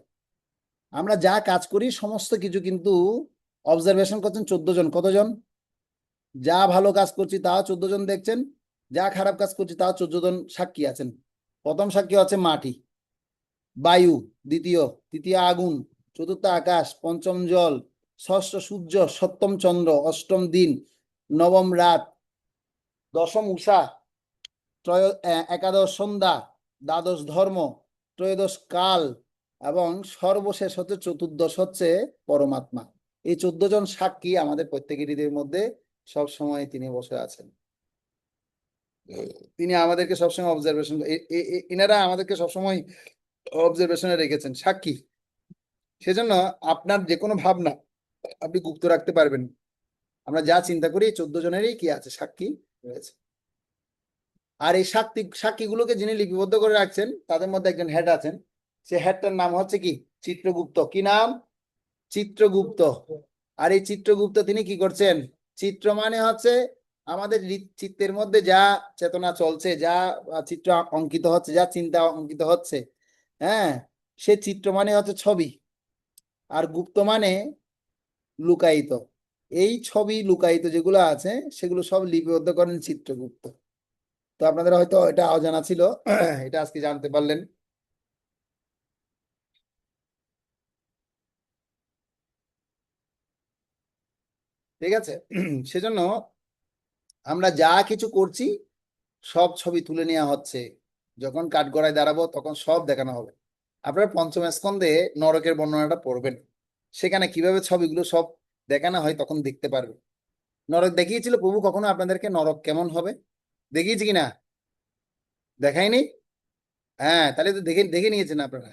S2: আমরা যা কাজ করি সমস্ত কিছু কিন্তু অবজারভেশন করছেন 14 জন, কতজন? যা ভালো কাজ করছি তা 14 জন দেখছেন, যা খারাপ কাজ করছি তা 14 জন সাক্ষী আছেন। প্রথম সাক্ষী হচ্ছে মাটি, বায়ু, দ্বিতীয়, তৃতীয় আগুন, চতুর্থ আকাশ, পঞ্চম জল, ষষ্ঠ সূর্য, সপ্তম চন্দ্র, অষ্টম দিন, নবম রাত, দশম উষা, একাদশ সন্ধ্যা, দ্বাদশ ধর্ম, ত্রয়োদশ কাল এবং সর্বশেষ হচ্ছে চতুর্দশ হচ্ছে পরমাত্মা। এই 14 জন সাক্ষী আমাদের প্রত্যেকের হৃদয়ের মধ্যে সব সময় তিনি বসে আছেন। তিনি আমাদেরকে সবসময় অবজারভেশন, এনারা আমাদেরকে সবসময় অবজারভেশনে রেখেছেন, সাক্ষী। সেজন্য আপনার যে কোনো ভাবনা আপনি গুপ্ত রাখতে পারবেন না। আমরা যা চিন্তা করি এই 14 জনেরই কি আছে, সাক্ষী রয়েছে। আর এই সাক্ষীগুলোকে যিনি লিপিবদ্ধ করে রাখছেন তাদের মধ্যে একজন হেড আছেন। সে হেডটার নাম হচ্ছে কি? চিত্রগুপ্ত। কি নাম? চিত্রগুপ্ত। আর এই চিত্রগুপ্ত তিনি কি করছেন? চিত্র মানে হচ্ছে আমাদের চিত্তের মধ্যে যা চেতনা চলছে, যা চিত্র অঙ্কিত হচ্ছে, যা চিন্তা অঙ্কিত হচ্ছে, হ্যাঁ, সে চিত্র মানে হচ্ছে ছবি, আর গুপ্ত মানে লুকায়িত। এই ছবি লুকায়িত যেগুলো আছে সেগুলো সব লিপিবদ্ধ করেন চিত্রগুপ্ত। তো আপনাদের হয়তো এটা অজানা ছিল, এটা আজকে জানতে পারলেন। ঠিক আছে। সেজন্য আমরা যা কিছু করছি সব ছবি তুলে নেওয়া হচ্ছে। যখন কাঠগড়ায় দাঁড়াবো তখন সব দেখানো হবে। আপনারা পঞ্চম স্কন্ধে নরকের বর্ণনাটা পড়বেন, সেখানে কিভাবে ছবিগুলো সব দেখানো হয় তখন দেখতে পারবে। নরক দেখিয়েছিল প্রভু কখনো আপনাদেরকে? নরক কেমন হবে দেখিয়েছে কিনা? দেখায়নি? হ্যাঁ, তাহলে তো দেখে দেখে নিয়েছেন আপনারা।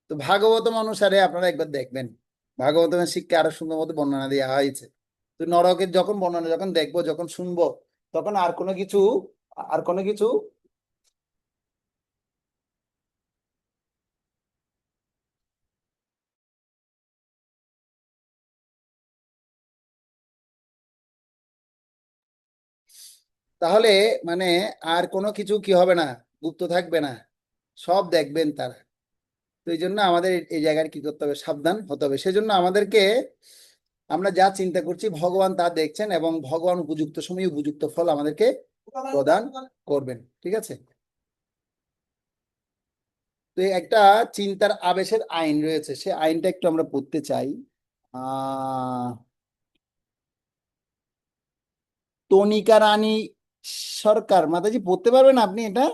S2: তো ভাগবতম অনুসারে আপনারা একবার দেখবেন, ভাগবতমের শিক্ষা আরো সুন্দর মতো বর্ণনা দেওয়া হয়েছে। তো নরকের যখন বর্ণনা যখন দেখবো, যখন শুনবো, তখন আর কোনো কিছু তাহলে মানে আর কোনো কিছু কি হবে না, গুপ্ত থাকবে না, সব দেখবেন তারা। তো এই জন্য আমাদের এই জায়গায় কি করতে হবে? সাবধান হতে হবে। সেজন্য আমাদেরকে, আমরা যা চিন্তা করছি ভগবান তা দেখছেন, এবং ভগবান উপযুক্ত সময়ে উপযুক্ত ফল আমাদেরকে প্রদান করবেন। ঠিক আছে। তো এই একটা চিন্তার আবেশের আইন রয়েছে, সে আইনটা একটু আমরা পড়তে চাই। আহ তনিকা রানী সরকার, মাতাজি পড়তে পারবেন আপনি এটা?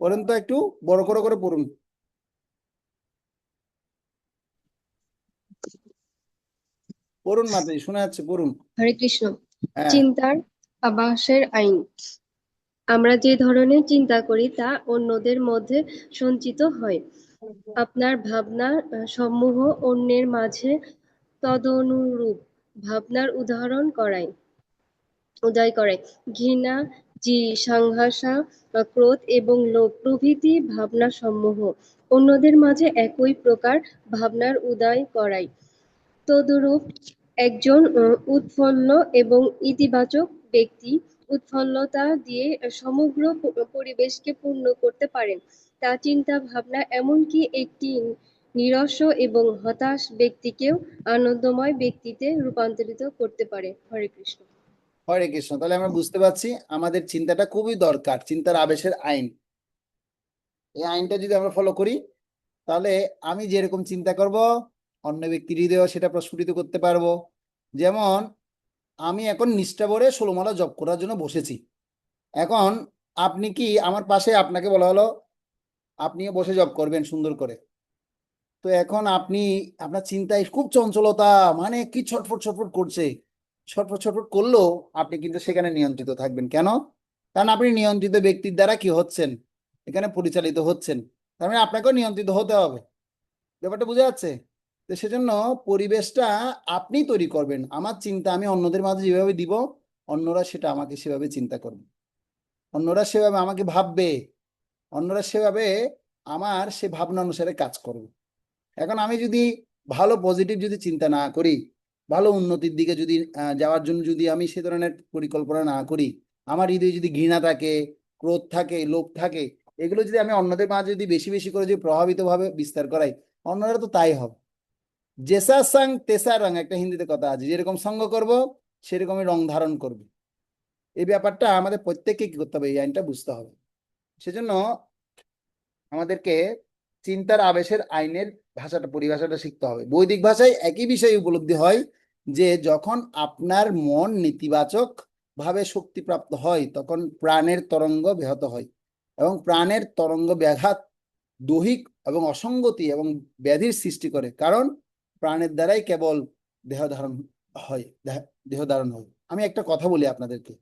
S2: পড়েন তো, একটু বড় করে করে পড়ুন। পড়ুন মাতাজি, শোনা যাচ্ছে, পড়ুন।
S5: হরে কৃষ্ণ।
S2: হ্যাঁ।
S5: চিন্তার আবাসের আইন। আমরা যে ধরনের চিন্তা করি তা অন্যদের মধ্যে সঞ্চিত হয়। আপনার ভাবনা সমূহ অন্যের মাঝে তদনুরূপ ভাবনার উদয় করায়। ঘৃণা, সংঘাসা, ক্রোধ এবং লোভ প্রভৃতি ভাবনাসমূহ অন্যদের মাঝে একই প্রকার ভাবনার উদয় করায়। তদুরূপ একজন উৎফুল্ল এবং ইতিবাচক ব্যক্তি উৎফুল্লতা দিয়ে সমগ্র পরিবেশকে পূর্ণ করতে পারেন। তার চিন্তা ভাবনা এমনকি একটি নিরস এবং হতাশ ব্যক্তিকেও আনন্দময় ব্যক্তিতে রূপান্তরিত করতে পারে। হরে কৃষ্ণ।
S2: হরে কৃষ্ণ। তাহলে আমরা বুঝতে পারছি আমাদের চিন্তাটা খুবই দরকার, চিন্তার আবেশের আইন। এই আইনটা যদি আমরা ফলো করি তাহলে আমি যেরকম চিন্তা করব অন্য ব্যক্তির হৃদয়েও সেটা প্রস্ফুটিত করতে পারবো। যেমন আমি এখন নিষ্ঠা ভরে 16 মালা জপ করার জন্য বসেছি। এখন আপনি কি, আমার পাশে আপনাকে বলা হলো আপনিও বসে জপ করবেন সুন্দর করে। তো এখন আপনি, আপনার চিন্তায় খুব চঞ্চলতা, মানে কি ছটফট ছটফট করছে, ছটফট ছটফট করলেও আপনি কিন্তু সেখানে নিয়ন্ত্রিত থাকবেন। কেন? কারণ আপনি নিয়ন্ত্রিত ব্যক্তির দ্বারা কি হচ্ছেন, এখানে পরিচালিত হচ্ছেন। তার মানে আপনাকেও নিয়ন্ত্রিত হতে হবে। ব্যাপারটা বোঝা যাচ্ছে? তো সেজন্য পরিবেশটা আপনি তৈরি করবেন। আমার চিন্তা আমি অন্যদের মাঝে যেভাবে দিব, অন্যরা সেটা আমাকে সেভাবে চিন্তা করবে, অন্যরা সেভাবে আমাকে ভাববে, অন্যরা সেভাবে আমার সে ভাবনা অনুসারে কাজ করবে। এখন আমি যদি ভালো পজিটিভ যদি চিন্তা না করি, ভালো উন্নতির দিকে যদি যাওয়ার জন্য যদি আমি সে ধরনের পরিকল্পনা না করি, আমার হৃদয়ে যদি ঘৃণা থাকে, ক্রোধ থাকে, লোভ থাকে, এগুলো যদি আমি অন্যদের মাঝে যদি বেশি বেশি করে যদি প্রভাবিতভাবে বিস্তার করাই, অন্যরা তো তাই হবে। জেসা সং তেসা রং, একটা হিন্দিতে কথা আছে, যেরকম সঙ্গ করব সেরকমই রং ধারণ করবে। এই ব্যাপারটা আমাদের প্রত্যেককে কি করতে হবে, এই আইনটা বুঝতে হবে। সেজন্য আমাদেরকে চিন্তার আবেশের আইনের পরিভাষাটা শিখতে হবে। বৈদিক ভাষায় একই বিষয় উপলব্ধি হয় যে যখন আপনার মন নেতিবাচক ভাবে শক্তিপ্রাপ্ত হয় তখন প্রাণের তরঙ্গ ব্যাহত হয়, এবং প্রাণের তরঙ্গ ব্যাঘাত দৈহিক এবং অসঙ্গতি এবং ব্যাধির সৃষ্টি করে, কারণ প্রাণের দ্বারাই কেবল দেহ ধারণ দেহ ধারণ হয়। আমি একটা কথা বলি আপনাদেরকে,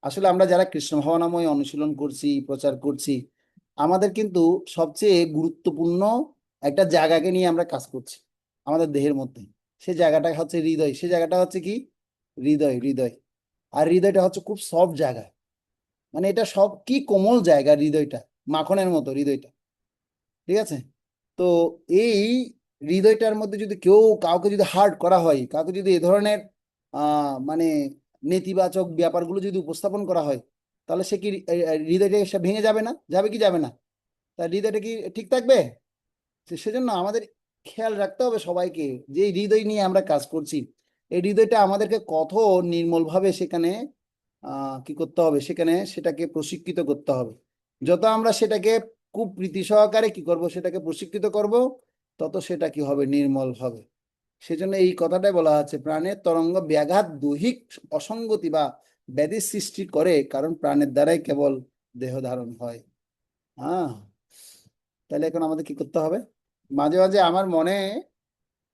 S2: আসলে আমরা যারা কৃষ্ণ ভাবনাময় অনুশীলন করছি, প্রচার করছি, আমাদের কিন্তু সবচেয়ে গুরুত্বপূর্ণ একটা জায়গাকে নিয়ে আমরা কাজ করছি আমাদের দেহের মধ্যে। সে জায়গাটা হচ্ছে হৃদয়। সে জায়গাটা হচ্ছে কি? হৃদয়। আর হৃদয়টা হচ্ছে খুব সফট জায়গা, মানে এটা সব কি কোমল জায়গা হৃদয়টা, মাখনের মতো হৃদয়টা, ঠিক আছে? তো এই হৃদয়টার মধ্যে যদি কাউকে যদি হার্ট করা হয়, কাউকে যদি এ ধরনের মানে নেতিবাচক ব্যাপারগুলো যদি উপস্থাপন করা হয়, তাহলে সে কি হৃদয়টা সে ভেঙে যাবে না? যাবে কি যাবে না? তার হৃদয়টা কি ঠিক থাকবে? সেজন্য আমাদের খেয়াল রাখতে হবে সবাইকে, যে এই হৃদয় নিয়ে আমরা কাজ করছি, এই হৃদয়টা আমাদেরকে কত নির্মলভাবে সেখানে কি করতে হবে, সেটাকে প্রশিক্ষিত করতে হবে। যত আমরা সেটাকে খুব প্রীতি সহকারে কি করব, সেটাকে প্রশিক্ষিত করব, তত সেটা কি হবে, নির্মল হবে। সেজন্য এই কথাটাই বলা আছে, প্রাণের তরঙ্গ ব্যাঘাত দৈহিক অসঙ্গতি বা ব্যাধির সৃষ্টি করে, কারণ প্রাণের দ্বারাই কেবল দেহ ধারণ হয়। হ্যাঁ, তাহলে এখন আমাদের কি করতে হবে? মাঝে মাঝে আমার মনে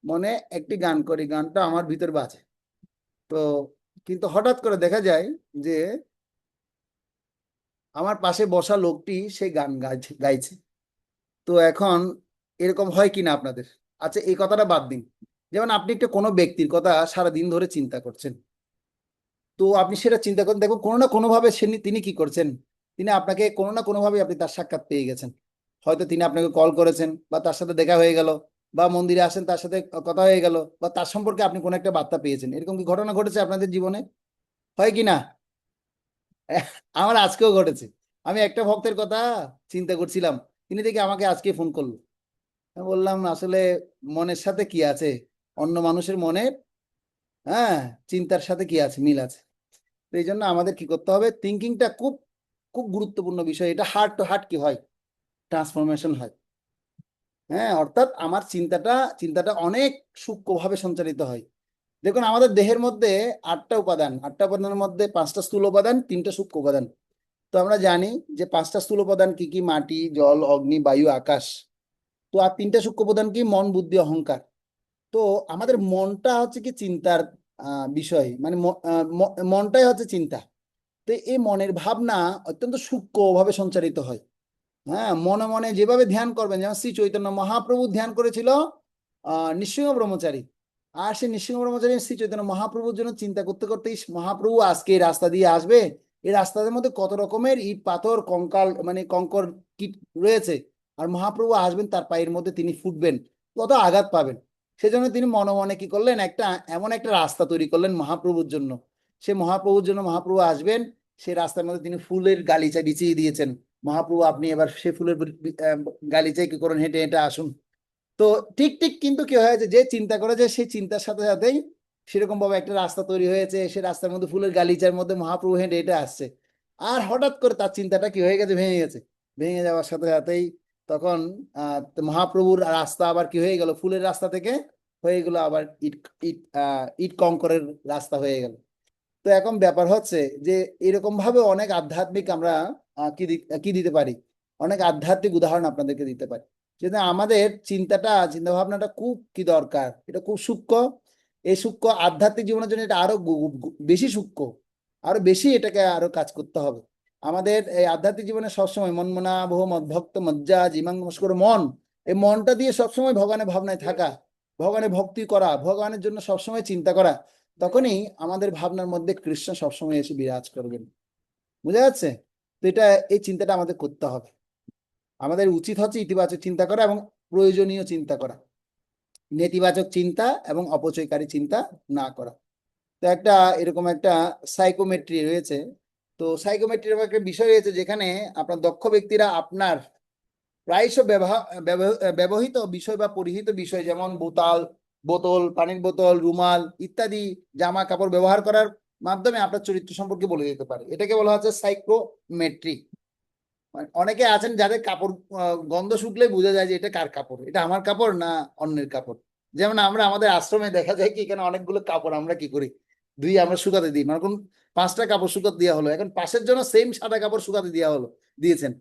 S2: মনে একটি গান করি, গানটা আমার ভিতর বাজে। তো কিন্তু হঠাৎ করে দেখা যায় যে আমার পাশে বসা লোকটি সেই গান গাইছে। তো এখন এরকম হয় কিনা আপনাদের? আচ্ছা, এই কথাটা বাদ দিন। যেমন আপনি একটা কোনো ব্যক্তির কথা সারাদিন ধরে চিন্তা করছেন, তো আপনি সেটা চিন্তা করেন, দেখুন কোনো না কোনোভাবে তিনি কি করছেন, তিনি আপনাকে কোনো না কোনোভাবে আপনি তার সাক্ষাৎ পেয়ে গেছেন। হয়তো তিনি আপনাকে কল করেছেন, বা তার সাথে দেখা হয়ে গেল, বা মন্দিরে আসেন তার সাথে কথা হয়ে গেল, বা তার সম্পর্কে আপনি কোনো একটা বার্তা পেয়েছেন। এরকম কি ঘটনা ঘটেছে আপনাদের জীবনে? হয় কি না? আমার আজকেও ঘটেছে। আমি একটা ভক্তের কথা চিন্তা করছিলাম, তিনি দেখি আমাকে আজকে ফোন করলো। আমি বললাম, আসলে মনের সাথে কি আছে, অন্য মানুষের মনে, হ্যাঁ, চিন্তার সাথে কি আছে, মিল আছে। তো এই জন্য আমাদের কি করতে হবে, থিঙ্কিংটা খুব খুব গুরুত্বপূর্ণ বিষয়। এটা হার্ট টু হার্ট কি হয়, ট্রান্সফরমেশন হয়। হ্যাঁ, অর্থাৎ আমার চিন্তাটা অনেক সূক্ষ্মভাবে সঞ্চালিত হয়। দেখুন, আমাদের দেহের মধ্যে 8টা উপাদানের মধ্যে 5টা স্থূল উপাদান, 3টা সূক্ষ্ম উপাদান। তো আমরা জানি যে 5টা স্থূল উপাদান কি কি? মাটি, জল, অগ্নি, বায়ু, আকাশ। তো আর 3টা সূক্ষ্ম উপাদান কি? মন, বুদ্ধি, অহংকার। তো আমাদের মনটা হচ্ছে কি চিন্তার বিষয়, মানে মনটাই হচ্ছে চিন্তা। তো এই মনের ভাবনা অত্যন্ত সূক্ষ্মভাবে সঞ্চারিত হয়। হ্যাঁ, মনে মনে যেভাবে ধ্যান করবেন, যেমন শ্রী চৈতন্য মহাপ্রভু ধ্যান করেছিল নৃসিংহ ব্রহ্মচারী। আর সেই নৃসিংহ ব্রহ্মচারী শ্রী চৈতন্য মহাপ্রভুর জন্য চিন্তা করতে করতে, মহাপ্রভু আজকে এই রাস্তা দিয়ে আসবে, এই রাস্তার মধ্যে কত রকমের ইট পাথর কঙ্কাল, মানে কঙ্কর কীট রয়েছে, আর মহাপ্রভু আসবেন, তার পায়ের মধ্যে তিনি ফুটবেন, কত আঘাত পাবেন। সেজন্য তিনি মনে মনে কি করলেন, এমন একটা রাস্তা তৈরি করলেন মহাপ্রভুর জন্য। সে মহাপ্রভুর জন্য মহাপ্রভু আসবেন, সেই রাস্তার মধ্যে তিনি ফুলের গালিচা বিছিয়ে দিয়েছেন। মহাপ্রভু, আপনি এবার সে ফুলের গালিচায় কি করেন, হেঁটে হেঁটে আসুন। তো ঠিক ঠিক কিন্তু কি হয়েছে, যে চিন্তা করেছে সেই চিন্তার সাথে সাথেই সেরকম ভাবে একটা রাস্তা তৈরি হয়েছে, সে রাস্তার মধ্যে ফুলের গালিচার মধ্যে মহাপ্রভু হেঁটে হেঁটে আসছে। আর হঠাৎ করে তার চিন্তাটা কি হয়ে গেছে, ভেঙে গেছে। ভেঙে যাওয়ার সাথে সাথেই তখন মহাপ্রভুর রাস্তা আবার কি হয়ে গেল, ফুলের রাস্তা থেকে হয়ে গেল আবার ইট ইট ইট কঙ্করের রাস্তা হয়ে গেল। তো এখন ব্যাপার হচ্ছে যে এরকম ভাবে অনেক আধ্যাত্মিক আমরা কি দিতে পারি, অনেক আধ্যাত্মিক উদাহরণ আপনাদেরকে দিতে পারি। যেটা আমাদের চিন্তা ভাবনাটা খুব কি দরকার, এটা খুব সূক্ষ্ম। এই সূক্ষ্ম আধ্যাত্মিক জীবনের জন্য এটা আরো বেশি সূক্ষ্ম, আরো বেশি এটাকে আরো কাজ করতে হবে। আমাদের এই আধ্যাত্মিক জীবনে সবসময় মনমনা বহু মদ্ভক্ত মজ্জা জিমাং নমস্কার মন, এই মনটা দিয়ে সবসময় ভগবানের ভাবনায় থাকা, ভগবানের ভক্তি করা, ভগবানের জন্য সবসময় চিন্তা করা, তখনই আমাদের ভাবনার মধ্যে কৃষ্ণ সবসময় এসে বিরাজ করবেন। বুঝা যাচ্ছে? তো এই চিন্তাটা আমাদের করতে হবে। আমাদের উচিত হচ্ছে ইতিবাচক চিন্তা করা এবং প্রয়োজনীয় চিন্তা করা, নেতিবাচক চিন্তা এবং অপচয়কারী চিন্তা না করা। তো এরকম একটা সাইকোমেট্রি রয়েছে। তো সাইকোমেট্রির একটা বিষয় রয়েছে, যেখানে আপনার দক্ষ ব্যক্তিরা আপনার প্রায়শ ব্যবহৃত বিষয় বা পরিহিত বিষয়, যেমন বোতল, পানির বোতল, রুমাল ইত্যাদি জামা কাপড় ব্যবহার করার মাধ্যমে আপনার চরিত্র সম্পর্কে বলে দিতে পারে। এটাকে বলা হচ্ছে সাইকোমেট্রি। মানে অনেকে আছেন যাদের কাপড় গন্ধ শুকলে বোঝা যায় যে এটা কার কাপড়, এটা আমার কাপড় না অন্যের কাপড়। যেমন আমরা আমাদের আশ্রমে দেখা যায় কি এখানে অনেকগুলো কাপড় আমরা কি করি, ধুই, আমরা শুকাতে দিই, মানে কোন 5টা কাপড় শুকাতে দেওয়া হলো, এখন পাশের জন্য সেম সাদা কাপড় শুকাতে দেওয়া হলো, দিয়েছেন।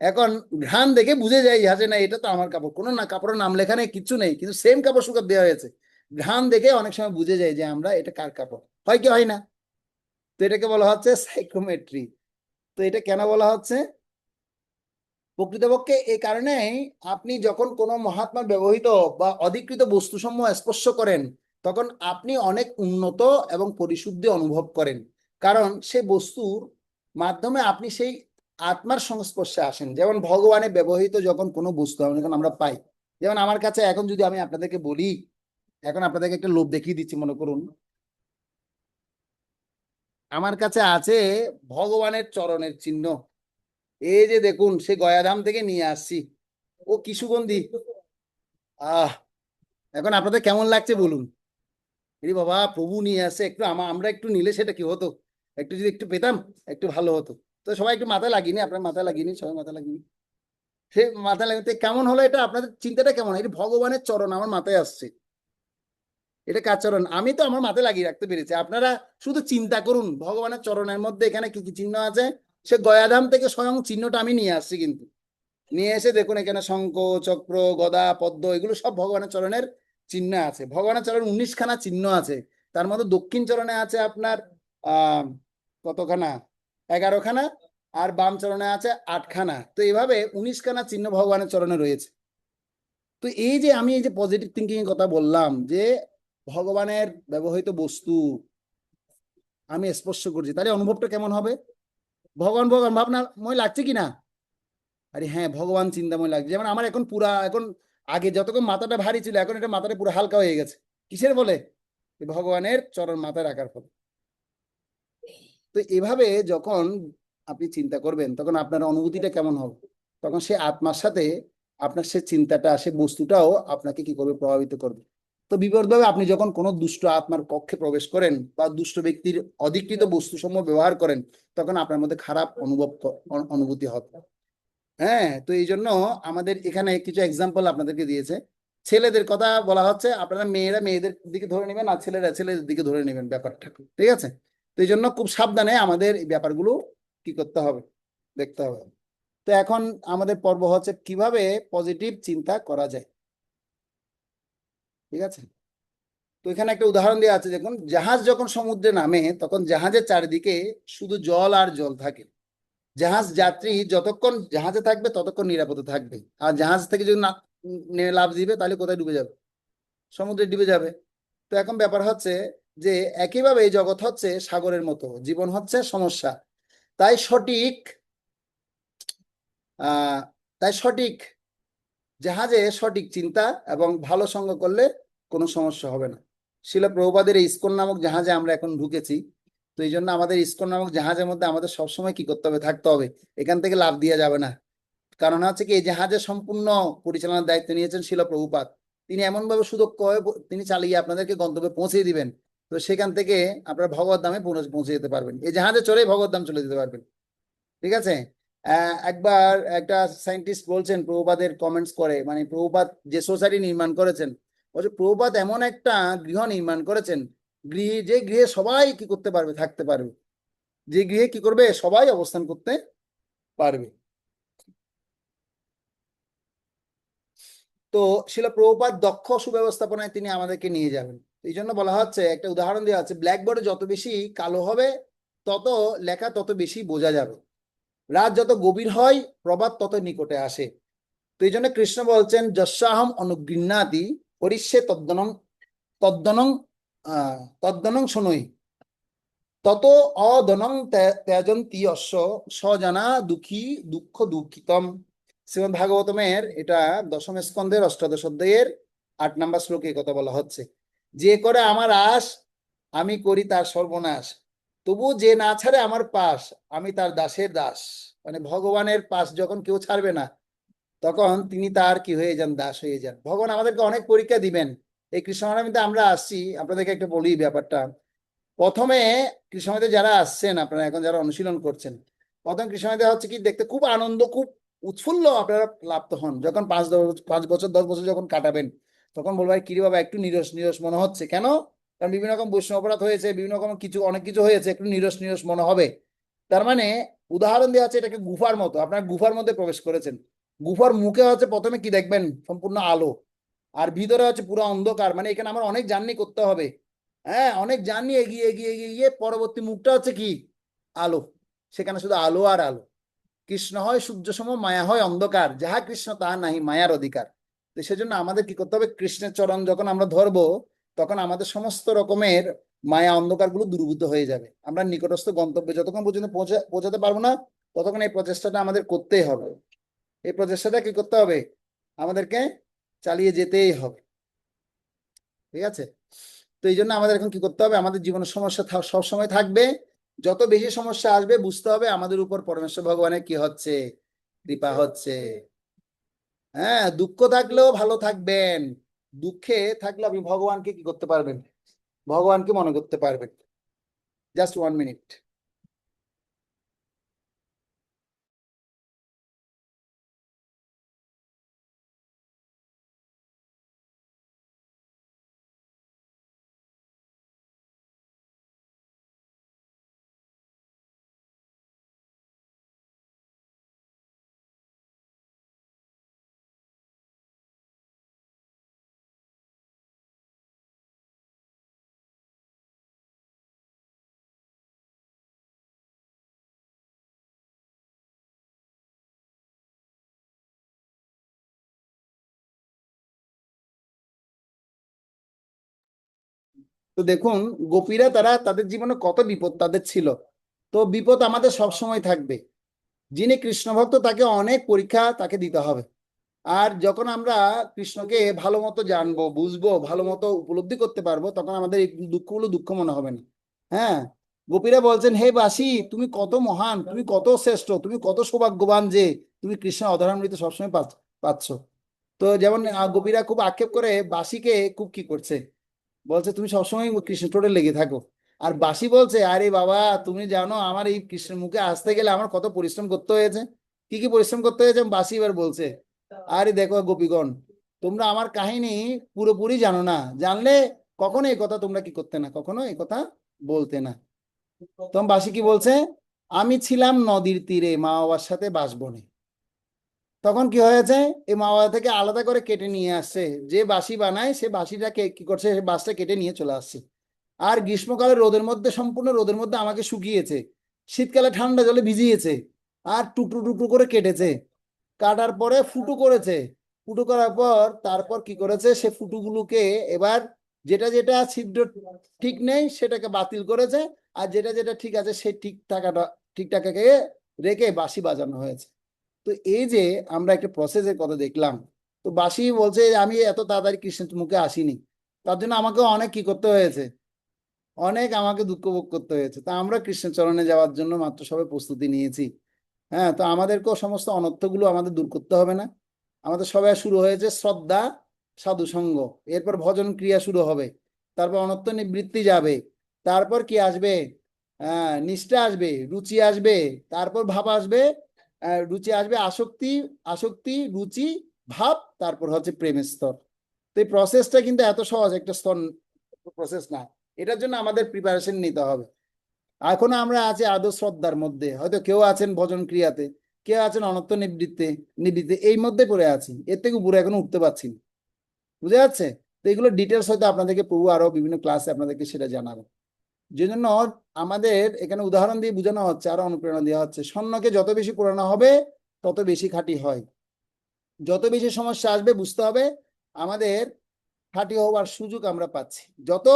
S2: এখন ঘ্রাণ দেখে বুঝে যায় যে না এটা তো আমার কাপড়, কোনো না কাপড়ের নাম লেখা নেই, কিচ্ছু নেই, কিন্তু সেম কাপড় শুকাতে দেওয়া হয়েছে। ঘ্রাণ দেখে অনেক সময় বুঝে যায় যে আমরা এটা কার কাপড়, হয় কি হয় না? তো এটাকে বলা হচ্ছে সাইকোমেট্রি। তো এটা কেন বলা হচ্ছে? প্রকৃতপক্ষে এই কারণেই আপনি যখন কোনো মহাত্মার ব্যবহৃত বা অধিকৃত বস্তুসমূহ স্পর্শ করেন তখন আপনি অনেক উন্নত এবং পরিশুদ্ধি অনুভব করেন, কারণ সেই বস্তুর মাধ্যমে আপনি সেই আত্মার সংস্পর্শে আসেন। যেমন ভগবানের ব্যবহৃত যখন কোনো বস্তু যখন আমরা পাই, যেমন আমার কাছে এখন যদি আমি আপনাদেরকে বলি, এখন আপনাদেরকে একটা লোভ দেখিয়ে দিচ্ছি, মনে করুন আমার কাছে আছে ভগবানের চরণের চিহ্ন, এই যে দেখুন সে গয়াধাম থেকে নিয়ে আসছি, ও কি সুগন্ধি! আহ এখন আপনাদের কেমন লাগছে বলুন? এরে বাবা, প্রভু নিয়ে আসে, একটু আমরা একটু নিলে সেটা কি হতো, একটু যদি একটু পেতাম একটু ভালো হতো। তো সবাই একটু মাথায় লাগিনি, আপনার মাথায় লাগিনি, সবাই মাথায় লাগিনি, সে মাথায় লাগাতে কেমন হলো এটা? আপনাদের চিন্তাটা কেমন? এটা ভগবানের চরণ আমার মাথায় আসছে, এটা কার চরণ? আমি তো আমার মাথায় লাগিয়ে রাখতে পেরেছি, আপনারা শুধু চিন্তা করুন ভগবানের চরণের মধ্যে এখানে কি কি চিহ্ন আছে। সে গয়াধাম থেকে স্বয়ং চিহ্নটা আমি নিয়ে আসছি, কিন্তু নিয়ে এসে দেখুন এখানে শঙ্খ, চক্র, গদা, পদ্ম, এগুলো সব ভগবানের চরণের চিহ্ন আছে। ভগবানের চরণ 19খানা চিহ্ন আছে, তার মধ্যে দক্ষিণ চরণে আছে আপনার কতখানা, 11খানা, আর বাম চরণে আছে 8খানা। তো এইভাবে 19খানা চিহ্ন ভগবানের চরণে রয়েছে। তো এই যে আমি এই যে পজিটিভ থিঙ্কিং এর কথা বললাম, যে ভগবানের ব্যবহৃত বস্তু আমি স্পর্শ করছি, তাহলে অনুভবটা কেমন হবে? ভগবান ভগবান ভাবনাময় লাগছে কি না? আরে হ্যাঁ, ভগবান চিন্তাময় লাগছে। যেমন আমার এখন পুরা, এখন আগে যতক্ষণ মাথাটা ভারী ছিল এখন এটা মাথাটা পুরো হালকা হয়ে গেছে, কিসের বলে? ভগবানের চরণ মাথায় রাখার ফলে। তো এভাবে যখন আপনি চিন্তা করবেন তখন আপনার অনুভূতিটা কেমন হবে? তখন সে আত্মার সাথে আপনার সে চিন্তাটা, সে বস্তুটাও আপনাকে কি করবে? প্রভাবিত করবে। তো বিপরীতভাবে আপনি যখন কোনো দুষ্ট আত্মার কক্ষে প্রবেশ করেন বা দুষ্ট ব্যক্তির অধিকৃত বস্তুসমূহ ব্যবহার করেন তখন আপনার মধ্যে খারাপ অনুভূতি হবে। হ্যাঁ, তো এই জন্য আমাদের এখানে কিছু এক্সাম্পল আপনাদেরকে দিয়েছে। ছেলেদের কথা বলা হচ্ছে, আপনারা মেয়েরা মেয়েদের দিকে ধরে নেবেন আর ছেলেরা ছেলেদের দিকে ধরে নেবেন ব্যাপারটা, ঠিক আছে? তো এই জন্য খুব সাবধানে আমাদের এই ব্যাপারগুলো কি করতে হবে, দেখতে হবে। তো এখন আমাদের পর্ব হচ্ছে কিভাবে পজিটিভ চিন্তা করা যায়, ঠিক আছে? তো এখানে একটা উদাহরণ দেওয়া আছে, দেখুন জাহাজ যখন সমুদ্রে নামে তখন জাহাজের চারিদিকে শুধু জল আর জল থাকে। জাহাজ যাত্রী যতক্ষণ জাহাজে থাকবে ততক্ষণ নিরাপদে থাকবে, আর জাহাজ থেকে যদি না নেমে লাফ দিবে তাহলে কোথায় ডুবে যাবে? সমুদ্রে ডুবে যাবে। তো এখন ব্যাপার হচ্ছে যে একইভাবে এই জগৎ হচ্ছে সাগরের মতো, জীবন হচ্ছে সমস্যা। তাই সঠিক আহ তাই সঠিক জাহাজে সঠিক চিন্তা এবং ভালো সঙ্গ করলে কোনো সমস্যা হবে না। শিলা প্রভুপাদের এই ইসকন নামক জাহাজে আমরা এখন ঢুকেছি। তো এই জন্য আমাদের ইসকন নামক জাহাজের মধ্যে আমাদের সবসময় কি করতে হবে? থাকতে হবে, এখান থেকে লাফ দিয়ে যাবে না। কারণ হচ্ছে কি এই জাহাজের সম্পূর্ণ পরিচালনার দায়িত্ব নিয়েছেন শিল প্রভুপাদ। তিনি এমন ভাবে সুযোগ তিনি চালিয়ে আপনাদেরকে গন্তব্যে পৌঁছে দিবেন, তো সেখান থেকে আপনারা ভগবত ধামে পৌঁছে যেতে পারবেন, এই জাহাজে চড়েই ভগবত ধাম চলে যেতে পারবেন, ঠিক আছে? একবার একটা সায়েন্টিস্ট বলছেন, প্রভুপাদের কমেন্টস করে, মানে প্রভুপাদ যে সোসাইটি নির্মাণ করেছেন, বলছে প্রভুপাদ এমন একটা গৃহ নির্মাণ করেছেন, যে গৃহে সবাই কি করতে পারবে? থাকতে পারবে, যে গৃহে কি করবে? সবাই অবস্থান করতে পারবে। তো শিল প্রভুপাদ দক্ষ সুব্যবস্থাপনায় তিনি আমাদেরকে নিয়ে যাবেন। এই জন্য বলা হচ্ছে, একটা উদাহরণ দেওয়া আছে, ব্ল্যাকবোর্ডে যত বেশি কালো হবে তত লেখা তত বেশি বোঝা যাবে, রাত যত গভীর হয় প্রভাত তত নিকটে আসে। তো এই জন্য কৃষ্ণ বলছেন, যস্যাহম অনুগৃহ্ণাতি পরিষ্যে তদ্দনং তদ্দনং তদ্দনং শোনই তত অদনং ত্যাজন্তি অশ্ব স্বজানা দুঃখী দুঃখ দুঃখিতম। শ্রীমদ ভাগবতমের এটা 10ম স্কন্ধের 18দশ অধ্যায়ের 8 নম্বর শ্লোকে কথা বলা হচ্ছে, যে করে আমার আশ আমি করি তার সর্বনাশ, তবু যে না ছাড়ে আমার পাশ আমি তার দাসের দাস। মানে ভগবানের পাশ যখন কেউ ছাড়বে না তখন তিনি তার কি হয়ে যান? দাস হয়ে যান। ভগবান আমাদেরকে অনেক পরীক্ষা দিবেন। এই কৃষ্ণনবমীতে আমরা আসছি, আপনাদেরকে একটা বলি ব্যাপারটা। প্রথমে কৃষ্ণনবমীতে যারা আসছেন, আপনারা এখন যারা অনুশীলন করছেন, প্রথম কৃষ্ণায়িতে হচ্ছে কি দেখতে খুব আনন্দ, খুব উৎফুল্ল আপনারা প্রাপ্ত হন। যখন 5 বছর 10 বছর যখন কাটাবেন, তখন বলবো ভাই কিরে বাবা একটু নিরস নিরস মনে হচ্ছে। কেন? কারণ বিভিন্ন রকম বৈষ্ণব অপরাধ হয়েছে, বিভিন্ন রকম কিছু অনেক কিছু হয়েছে, একটু নিরস নিরস মনে হবে। তার মানে উদাহরণ দেওয়া আছে এটাকে গুফার মতো, আপনার গুফার মধ্যে প্রবেশ করেছেন। গুফার মুখে হচ্ছে প্রথমে কি দেখবেন? সম্পূর্ণ আলো, আর ভিতরে হচ্ছে পুরো অন্ধকার। মানে এখানে আমার অনেক জার্নি করতে হবে, হ্যাঁ অনেক জার্নি এগিয়ে এগিয়ে এগিয়ে গিয়ে পরবর্তী মুখটা হচ্ছে কি? আলো। সেখানে শুধু আলো আর আলো। কৃষ্ণ হয় সূর্য সম, মায়া হয় অন্ধকার, যাহা কৃষ্ণ তাহা নাহি মায়ার অধিকার। তো সেজন্য আমাদের কি করতে হবে? কৃষ্ণের চরণ যখন আমরা ধরবো, তখন আমাদের সমস্ত রকমের মায়া অন্ধকার গুলো দূরীভূত হয়ে যাবে। আমরা নিকটস্থ গন্তব্যে যতক্ষণ পর্যন্ত পৌঁছাতে পারবো না, ততক্ষণ এই প্রচেষ্টাটা আমাদের করতেই হবে। এই প্রচেষ্টাটা কি করতে হবে? আমাদেরকে চালিয়ে যেতেই হবে। ঠিক আছে? তো এই জন্য আমাদের এখন কি করতে হবে? আমাদের জীবনের সমস্যা সবসময় থাকবে। যত বেশি সমস্যা আসবে, বুঝতে হবে আমাদের উপর পরমেশ্বর ভগবানের কি হচ্ছে? কৃপা হচ্ছে। হ্যাঁ, দুঃখ থাকলেও ভালো থাকবেন। দুঃখে থাকলে আপনি ভগবানকে কি করতে পারবেন? ভগবানকে মনে করতে পারবেন। Just 1 minute. তো দেখুন, গোপীরা তারা তাদের জীবনে কত বিপদ তাদের ছিল। তো বিপদ আমাদের সব সময় থাকবে। যিনি কৃষ্ণ ভক্ত তাকে অনেক পরীক্ষা তাকে দিতে হবে। আর যখন আমরা কৃষ্ণকে ভালো মতো জানবো, বুঝবো, ভালো মতো উপলব্ধি করতে পারবো, তখন আমাদের এই দুঃখগুলো দুঃখ মনে হবে না। হ্যাঁ, গোপীরা বলছেন হে বাসি, তুমি কত মহান, তুমি কত শ্রেষ্ঠ, তুমি কত সৌভাগ্যবান যে তুমি কৃষ্ণ অধরামৃত সবসময় পাচ্ছ। তো যেমন গোপীরা খুব আক্ষেপ করে বাসিকে খুব কি করছে, বলছে তুমি সবসময় কৃষ্ণ টোটে লেগে থাকো। আর বাসি বলছে আরে বাবা, তুমি জানো আমার এই কৃষ্ণের মুখে আসতে গেলে আমার কত পরিশ্রম করতে হয়েছে। কি কি পরিশ্রম করতে হয়েছে? বাসি এবার বলছে আরে দেখো গোপীগণ, তোমরা আমার কাহিনী পুরোপুরি জানো না। জানলে কখনো এই কথা তোমরা কি করতে না, কখনো এই কথা বলতে না। তখন বাসি কি বলছে? আমি ছিলাম নদীর তীরে মা বাবার সাথে বাঁশবনে। তখন কি হয়েছে? এই মা বাবা থেকে আলাদা করে কেটে নিয়ে আসছে। যে বাঁশি বানায় সে বাঁশিটা কি করছে? সে বাঁশটা কেটে নিয়ে চলে আসছে। আর গ্রীষ্মকালে রোদের মধ্যে, সম্পূর্ণ রোদের মধ্যে আমাকে শুকিয়েছে, শীতকালে ঠান্ডা জলে ভিজিয়েছে, আর টুকরো টুকরো করে কেটেছে। কাটার পরে ফুটো করেছে। ফুটো করার পর তারপর কি করেছে? সে ফুটোগুলোকে এবার যেটা যেটা ছিদ্র ঠিক নেই সেটাকে বাতিল করেছে, আর যেটা যেটা ঠিক আছে সে ঠিকঠাককে রেখে বাঁশি বাজানো হয়েছে। তো এই যে আমরা একটা প্রসেসের কথা দেখলাম, তো বাসি বলছে আমি এত তাড়াতাড়ি কৃষ্ণের মুখে আসিনি, তার জন্য আমাকে অনেক কি করতে হয়েছে, অনেক আমাকে দুঃখ ভোগ করতে হয়েছে। তা আমরা কৃষ্ণের চরণে যাওয়ার জন্য মাত্র সবে প্রস্তুতি নিয়েছি। হ্যাঁ, তো আমাদেরকেও সমস্ত অনর্থগুলো আমাদের দূর করতে হবে না? আমাদের সবাই শুরু হয়েছে শ্রদ্ধা, সাধু সঙ্গ, এরপর ভজন ক্রিয়া শুরু হবে, তারপর অনর্থ নিবৃত্তি যাবে, তারপর কি আসবে? নিষ্ঠা আসবে, রুচি আসবে, তারপর ভাব আসবে, রুচি আসবে, আসক্তি, আসক্তি, রুচি, ভাব, তারপর হচ্ছে প্রেমের স্তর। তো এই প্রসেসটা কিন্তু এত সহজ একটা স্তর প্রসেস না। এটার জন্য আমাদের প্রিপারেশন নিতে হবে। এখন আমরা আছি আদৌ শ্রদ্ধার মধ্যে, হয়তো কেউ আছেন ভজন ক্রিয়াতে, কেউ আছেন অনর্থ নিবৃত্তে, এই মধ্যে পড়ে আছি, এর থেকে উপরে এখনো উঠতে পারছি না। বুঝে যাচ্ছে? তো এগুলো ডিটেলস হয়তো আপনাদেরকে প্রভু আরো বিভিন্ন ক্লাসে আপনাদেরকে সেটা জানাবো। যে জন্য আমাদের এখানে উদাহরণ দিয়ে বোঝানো হচ্ছে, আরো অনুপ্রেরণা দেওয়া হচ্ছে, স্বর্ণকে যত বেশি পুরানো হবে তত বেশি খাঁটি হয়। যত বেশি সমস্যা আসবে, বুঝতে হবে আমাদের খাঁটি হওয়ার সুযোগ আমরা পাচ্ছি। যত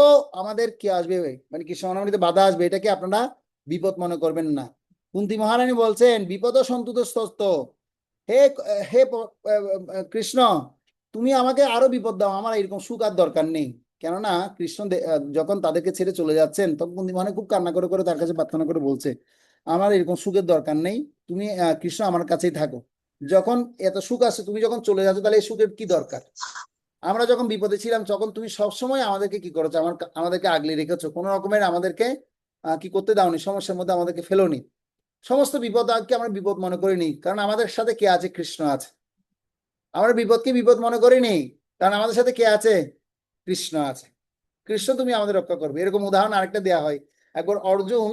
S2: আমাদের কি আসবে, মানে কি স্বর্ণামৃতে বাধা আসবে, এটাকে আপনারা বিপদ মনে করবেন না। কুন্তী মহারানী বলছেন বিপদ সন্তুষ্ট, হে হে কৃষ্ণ, তুমি আমাকে আরো বিপদ দাও, আমার এরকম সুখ আর দরকার নেই। কেননা কৃষ্ণ যখন তাদেরকে ছেড়ে চলে যাচ্ছেন, তখন কুন্তী মহারানী খুব কান্না করে করে তার কাছে প্রার্থনা করে বলছে আমার এরকম সুখের দরকার নেই, তুমি কৃষ্ণ আমার কাছেই থাকো। যখন এত সুখ আছে, তুমি যখন চলে যাচ্ছ, তাহলে এই সুখের কি দরকার? আমরা যখন বিপদে ছিলাম, তখন তুমি সবসময় আমাদেরকে কি করেছো? আমাদেরকে আগলে রেখেছো, কোনো রকমের আমাদেরকে কি করতে দাওনি, সমস্যার মধ্যে আমাদেরকে ফেলোনি। সমস্ত বিপদকে আমরা বিপদ মনে করি নি, কারণ আমাদের সাথে কে আছে? কৃষ্ণ আছে। আমরা বিপদকে বিপদ মনে করি নি, কারণ আমাদের সাথে কে আছে? কৃষ্ণ আছে। কৃষ্ণ তুমি আমাদের রক্ষা করবে। এরকম উদাহরণ আরেকটা দেয়া হয়। একবার অর্জুন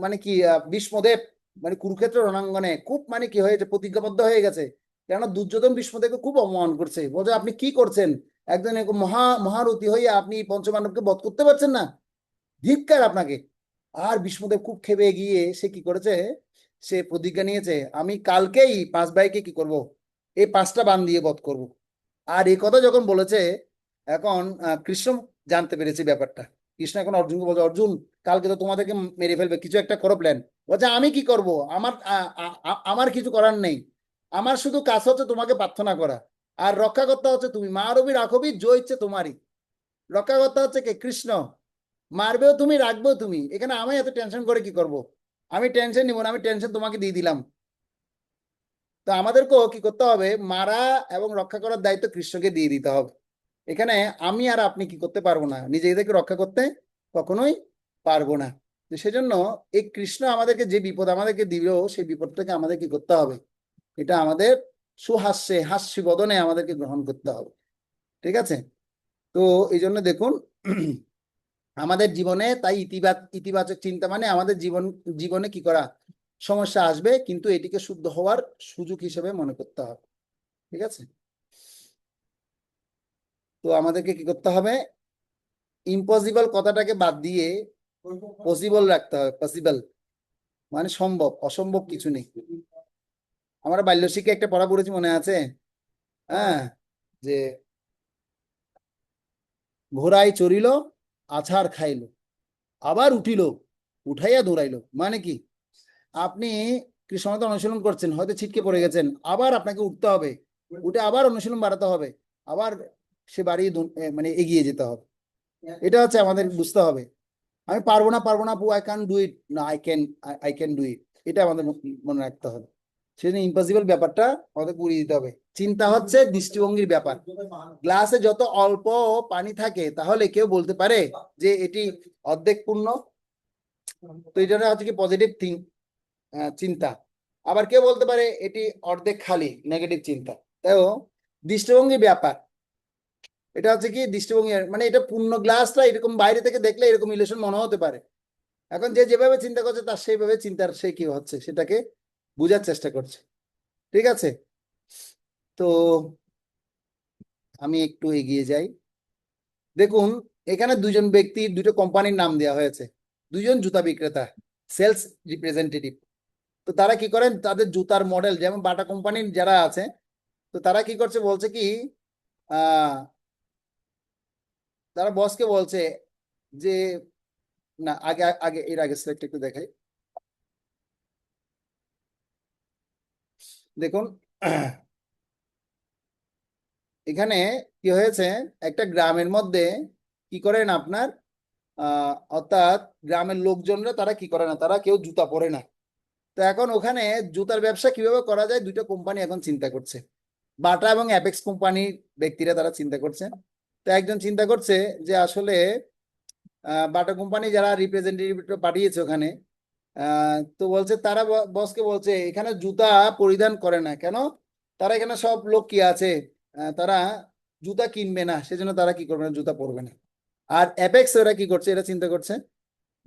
S2: মানে কি ভীষ্মদেব মানে কুরুক্ষেত্র রণাঙ্গনে খুব মানে কি হয়েছে, প্রতিজ্ঞাবদ্ধ হয়ে গেছে, কেননা দুর্যোধন ভীষ্মদেবকে খুব অপমান করছে, বলছে আপনি কি করছেন, একজন এরকম মহারথী হয়ে আপনি পঞ্চপাণ্ডবকে বধ করতে পারছেন না, ধিক্কার আপনাকে। আর ভীষ্মদেব খুব ক্ষেপে গিয়ে সে কি করেছে, সে প্রতিজ্ঞা নিয়েছে, আমি কালকেই 5 ভাইকে কি করব, এই 5টা বান দিয়ে বধ করব। আর এই কথা যখন বলেছে, এখন কৃষ্ণ জানতে পেরেছে ব্যাপারটা। কৃষ্ণ এখন অর্জুনকে বলছে, অর্জুন কালকে তো তোমাদেরকে মেরে ফেলবে, কিছু একটা করো প্ল্যান। বলছে আমি কি করব, আমার কিছু করার নেই, আমার শুধু কাজ হচ্ছে তোমাকে প্রার্থনা করা, আর রক্ষাকর্তা হচ্ছে তুমি, মারবি রাখবি জয় ইচ্ছে তোমারই। রক্ষাকর্তা হচ্ছে কে? কৃষ্ণ। মারবেও তুমি, রাখবেও তুমি, এখানে আমি এত টেনশন করে কি করব? আমি টেনশন নিব না, আমি টেনশন তোমাকে দিয়ে দিলাম। তো আমাদেরকেও কি করতে হবে, মারা এবং রক্ষা করার দায়িত্ব কৃষ্ণকে দিয়ে দিতে হবে। এখানে আমি আর আপনি কি করতে পারবো না, নিজেদেরকে রক্ষা করতে কখনোই পারবো না। তো সেজন্য এই কৃষ্ণ আমাদেরকে যে বিপদ আমাদেরকে দিল, সেই বিপদটাকে আমাদের কি করতে হবে, এটা আমাদের সুহাস্যে হাস্য বদনে আমাদেরকে গ্রহণ করতে হবে। ঠিক আছে? তো এই জন্য দেখুন, আমাদের জীবনে তাই ইতিবাচক চিন্তা মানে আমাদের জীবনে কি করা, সমস্যা আসবে কিন্তু এটিকে শুদ্ধ হওয়ার সুযোগ হিসেবে মনে করতে হবে। ঠিক আছে? তো আমাদেরকে কি করতে হবে, ইম্পসিবল কথাটাকে বাদ দিয়ে পসিবল রাখতে হবে। পসিবল মানে সম্ভব, অসম্ভব কিছু নেই। আমরা বাল্য শিক্ষায় একটা পড়া পড়েছি, মনে আছে? হ্যাঁ, যে ঘোড়ায় চড়িল, আছাড় খাইল, আবার উঠিল, উঠাইয়া দৌড়াইলো। মানে কি, আপনি কৃষ্ণত অনুশীলন করছেন, হয়তো ছিটকে পড়ে গেছেন, আবার আপনাকে উঠতে হবে, উঠে আবার অনুশীলন বাড়াতে হবে, আবার সে বাড়িয়ে মানে এগিয়ে যেতে হবে। এটা হচ্ছে আমাদের বুঝতে হবে। আমি পারবো না, পারবো না, আই ক্যান ডু ইট, না আই ক্যান ডু ইট, এটা আমাদের মনে রাখতে হবে। সেজন্য ইম্পসিবল ব্যাপারটা আমাদের পুড়িয়ে দিতে হবে। চিন্তা হচ্ছে দৃষ্টিভঙ্গির ব্যাপার। গ্লাসে যত অল্প পানি থাকে, তাহলে কেউ বলতে পারে যে এটি অর্ধেক পূর্ণ। তো এটা হচ্ছে কি পজিটিভ চিন্তা। আবার কেউ বলতে পারে এটি অর্ধেক খালি, নেগেটিভ চিন্তা। তাও দৃষ্টিভঙ্গির ব্যাপার। এটা হচ্ছে কি দৃষ্টিভঙ্গি, মানে এটা পূর্ণ গ্লাসটা এরকম বাইরে থেকে দেখলে এরকম ইলিউশন মনে হতে পারে। এখন যে যেভাবে চিন্তা করছে তার সেইভাবে চিন্তার সে কি হচ্ছে সেটাকে বোঝার চেষ্টা করছে। ঠিক আছে? তো আমি একটু এগিয়ে যাই। দেখুন, এখানে দুজন ব্যক্তি, দুটো কোম্পানির নাম দেওয়া হয়েছে, দুজন জুতা বিক্রেতা, সেলস রিপ্রেজেন্টেটিভ। তো তারা কি করেন, তাদের জুতার মডেল, যেমন বাটা কোম্পানির যারা আছে, তো তারা কি করছে, বলছে কি আহ তারা বসকে বলছে যে, না আগে আগে এর আগে স্লাইডটা একটু দেখাই। দেখুন, এখানে কি হয়েছে, একটা গ্রামের মধ্যে কি করেন আপনার অর্থাৎ গ্রামের লোকজনরা তারা কি করে না, তারা কেউ জুতা পরে না। তো এখন ওখানে জুতার ব্যবসা কিভাবে করা যায়, দুটো কোম্পানি এখন চিন্তা করছে, বাটা এবং অ্যাপেক্স কোম্পানির ব্যক্তিরা তারা চিন্তা করছে। তো একজন চিন্তা করছে যে আসলে বাটা কোম্পানি যারা রিপ্রেজেন্টেটিভ পাঠিয়েছে ওখানে, তো বলছে তারা বসকে বলছে এখানে জুতা পরিধান করে না কেন, তারা এখানে সব লোক কি আছে, তারা জুতা কিনবে না, সেজন্য তারা কি করবে না, জুতা পরবে না। আর অ্যাপেক্স ওরা কি করছে, এরা চিন্তা করছে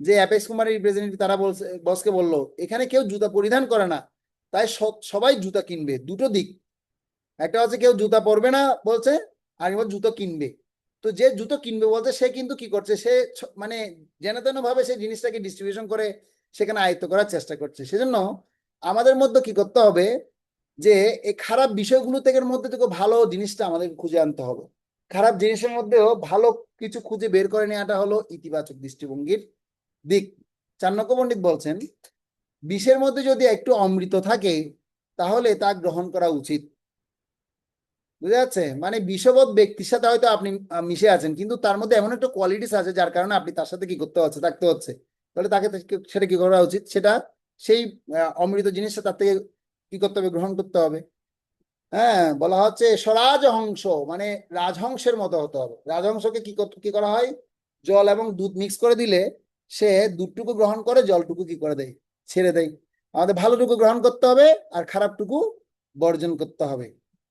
S2: যে অ্যাপেক্স কোম্পানির রিপ্রেজেন্টেটিভ তারা বলছে, বসকে বললো এখানে কেউ জুতা পরিধান করে না, তাই সবাই জুতা কিনবে। দুটো দিক, একটা হচ্ছে কেউ জুতা পরবে না বলছে, আর এবার জুতো কিনবে। তো যে জুতো কিনবে বলছে সে কিন্তু কি করছে, সে মানে যেন তেন ভাবে সেই জিনিসটাকে ডিস্ট্রিবিউশন করে সেখানে আয়ত্ত করার চেষ্টা করছে। সেজন্য আমাদের মধ্যে কি করতে হবে, যে এই খারাপ বিষয়গুলো থেকে মধ্যে থেকে ভালো জিনিসটা আমাদের খুঁজে আনতে হবে। খারাপ জিনিসের মধ্যেও ভালো কিছু খুঁজে বের করে নেওয়াটা হলো ইতিবাচক দৃষ্টিভঙ্গির দিক। চাণক্য পণ্ডিত বলছেন, বিষের মধ্যে যদি একটু অমৃত থাকে তাহলে তা গ্রহণ করা উচিত। বুঝা যাচ্ছে? মানে বিষবৎ ব্যক্তির সাথে হয়তো আপনি মিশে আছেন, কিন্তু তার মধ্যে এমন একটা কোয়ালিটিস আছে যার কারণে আপনি তার সাথে কি করতে হচ্ছে, থাকতে হচ্ছে। তাহলে তাকে সেটা কি করা উচিত, সেটা সেই অমৃত জিনিসটা তার থেকে কি করতে হবে, গ্রহণ করতে হবে। হ্যাঁ, বলা হচ্ছে স্বরাজহংস, মানে রাজহংসের মতো হতে হবে। রাজহংসকে কি করা হয়, জল এবং দুধ মিক্স করে দিলে সে দুধটুকু গ্রহণ করে, জলটুকু কি করে দেয়, ছেড়ে দেয়। আমাদের ভালোটুকু গ্রহণ করতে হবে আর খারাপটুকু বর্জন করতে হবে।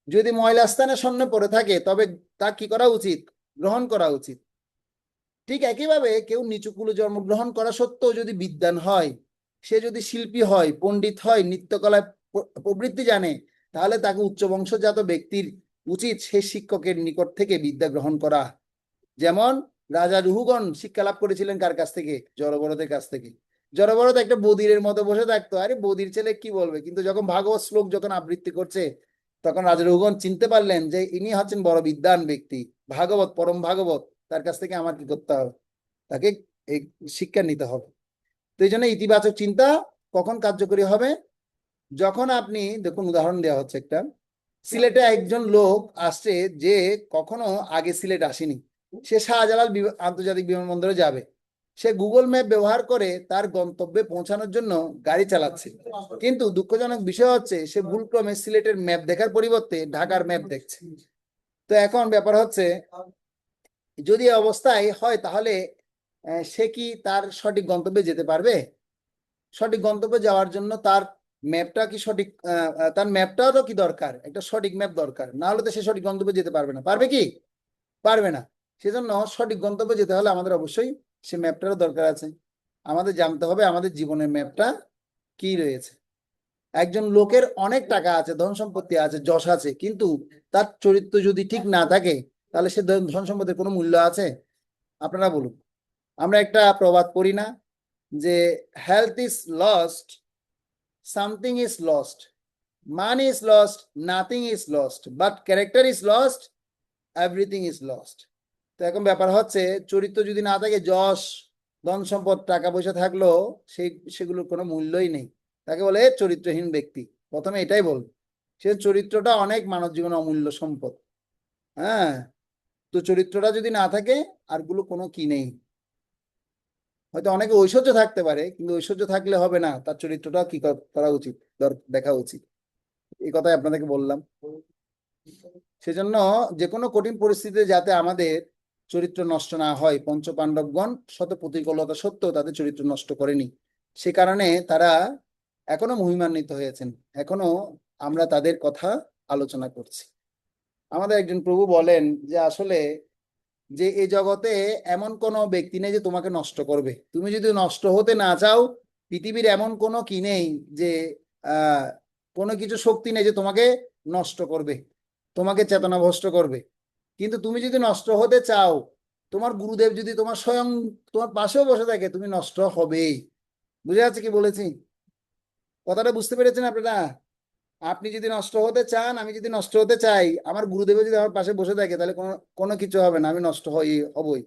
S2: যদি ময়লা স্থানে স্বর্ণ পড়ে থাকে তবে তা কি করা উচিত? গ্রহণ করা উচিত। ঠিক একইভাবে কেউ নিচু কুলে জন্মগ্রহণ করা সত্ত্বেও যদি বিদ্বান হয়, সে যদি শিল্পী হয়, পণ্ডিত হয়, নৃত্যকলায় প্রবৃত্তি জানে, তাহলে তাকে উচ্চ বংশজাত ব্যক্তির উচিত সেই শিক্ষকের নিকট থেকে বিদ্যা গ্রহণ করা। যেমন রাজা রুহুগণ শিক্ষা লাভ করেছিলেন কার কাছ থেকে? জড়বরদের কাছ থেকে। জড়বরদ একটা বদিরের মতো বসে থাকতো, আরে বদির ছেলে কি বলবে, কিন্তু যখন ভাগবত শ্লোক যখন আবৃত্তি করছে তখন রাজা রুহুগণ চিনতে পারলেন যে ইনি হচ্ছেন বড় বিদ্বান ব্যক্তি, ভাগবত, পরম ভাগবত, তার কাছ থেকে আমার কি করতে হবে? তাকে এই শিক্ষা নিতে হবে। তো এই জন্য ইতিবাচক চিন্তা কখন কার্যকরী হবে? যখন আপনি দেখুন, উদাহরণ দেওয়া হচ্ছে একটা, সিলেটে একজন লোক আসছে যে কখনো আগে সিলেট আসেনি, সে শাহজালাল আন্তর্জাতিক বিমানবন্দরে যাবে। সে গুগল ম্যাপ ব্যবহার করে তার গন্তব্যে পৌঁছানোর জন্য গাড়ি চালাচ্ছে, কিন্তু দুঃখজনক বিষয় হচ্ছে সে ভুলক্রমে সিলেটের ম্যাপ দেখার পরিবর্তে ঢাকার ম্যাপ দেখছে। তো এখন ব্যাপার হচ্ছে, যদি এই অবস্থায় হয় তাহলে সে কি তার সঠিক গন্তব্যে যেতে পারবে? সঠিক গন্তব্যে যাওয়ার জন্য তার ম্যাপটা কি সঠিক, তার ম্যাপটাও তো কি দরকার, একটা সঠিক ম্যাপ দরকার, না হলে তো সে সঠিক গন্তব্যে যেতে পারবে না। পারবে কি? পারবে না। সেজন্য সঠিক গন্তব্যে যেতে হলে আমাদের অবশ্যই সে ম্যাপটারও দরকার আছে। আমাদের জানতে হবে আমাদের জীবনের ম্যাপটা কি রয়েছে। একজন লোকের অনেক টাকা আছে, ধন সম্পত্তি আছে, যশ আছে, কিন্তু তার চরিত্র যদি ঠিক না থাকে তাহলে সে ধন সম্পত্তির কোনো মূল্য আছে? আপনারা বলুন। আমরা একটা প্রবাদ পড়ি না যে health is lost, something is lost, money is lost, nothing is lost, but character is lost, everything is lost. তো এখন ব্যাপার হচ্ছে, চরিত্র যদি না থাকে, যশ, ধন সম্পদ, টাকা পয়সা থাকলেও সেগুলোর কোনো মূল্যই নেই। তাকে বলে চরিত্রহীন ব্যক্তি। প্রথমে এটাই বলবো, সে চরিত্রটা অনেক মানব জীবনে অমূল্য সম্পদ। হ্যাঁ, তো চরিত্রটা যদি না থাকে আরগুলো কোনো কি নেই। হয়তো অনেকে ঐশ্বর্য থাকতে পারে, কিন্তু ঐশ্বর্য থাকলে হবে না, তার চরিত্রটা কি করা উচিত, দেখা উচিত। এই কথাই আপনাদেরকে বললাম। সেজন্য যে কোনো কঠিন পরিস্থিতিতে যাতে আমাদের চরিত্র নষ্ট না হয়, পঞ্চপাণ্ডবগণ শত প্রতিকূলতা সত্ত্বেও তাদের চরিত্র নষ্ট করেনি। সে কারণে তারা এখনো মহিমান্বিত হয়েছেন, এখনো আমরা তাদের কথা আলোচনা করছি। আমাদের একজন প্রভু বলেন যে আসলে যে এই জগতে এমন কোনো ব্যক্তি নেই যে তোমাকে নষ্ট করবে। তুমি যদি নষ্ট হতে না চাও, পৃথিবীর এমন কোনো কি নেই যে আহ কোনো কিছু শক্তি নেই যে তোমাকে নষ্ট করবে, তোমাকে চেতনা ভ্রষ্ট করবে। কিন্তু তুমি যদি নষ্ট হতে চাও, তোমার গুরুদেব যদি তোমার স্বয়ং তোমার পাশেও বসে থাকে, তুমি নষ্ট হবেই। বুঝে যাচ্ছে কি বলেছি? কথাটা বুঝতে পেরেছেন আপনারা? আপনি যদি নষ্ট হতে চান, আমি যদি নষ্ট হতে চাই, আমার গুরুদেব যদি আমার পাশে বসে থাকে, তাহলে কোনো কোনো কিছু হবে না, আমি নষ্ট হবই।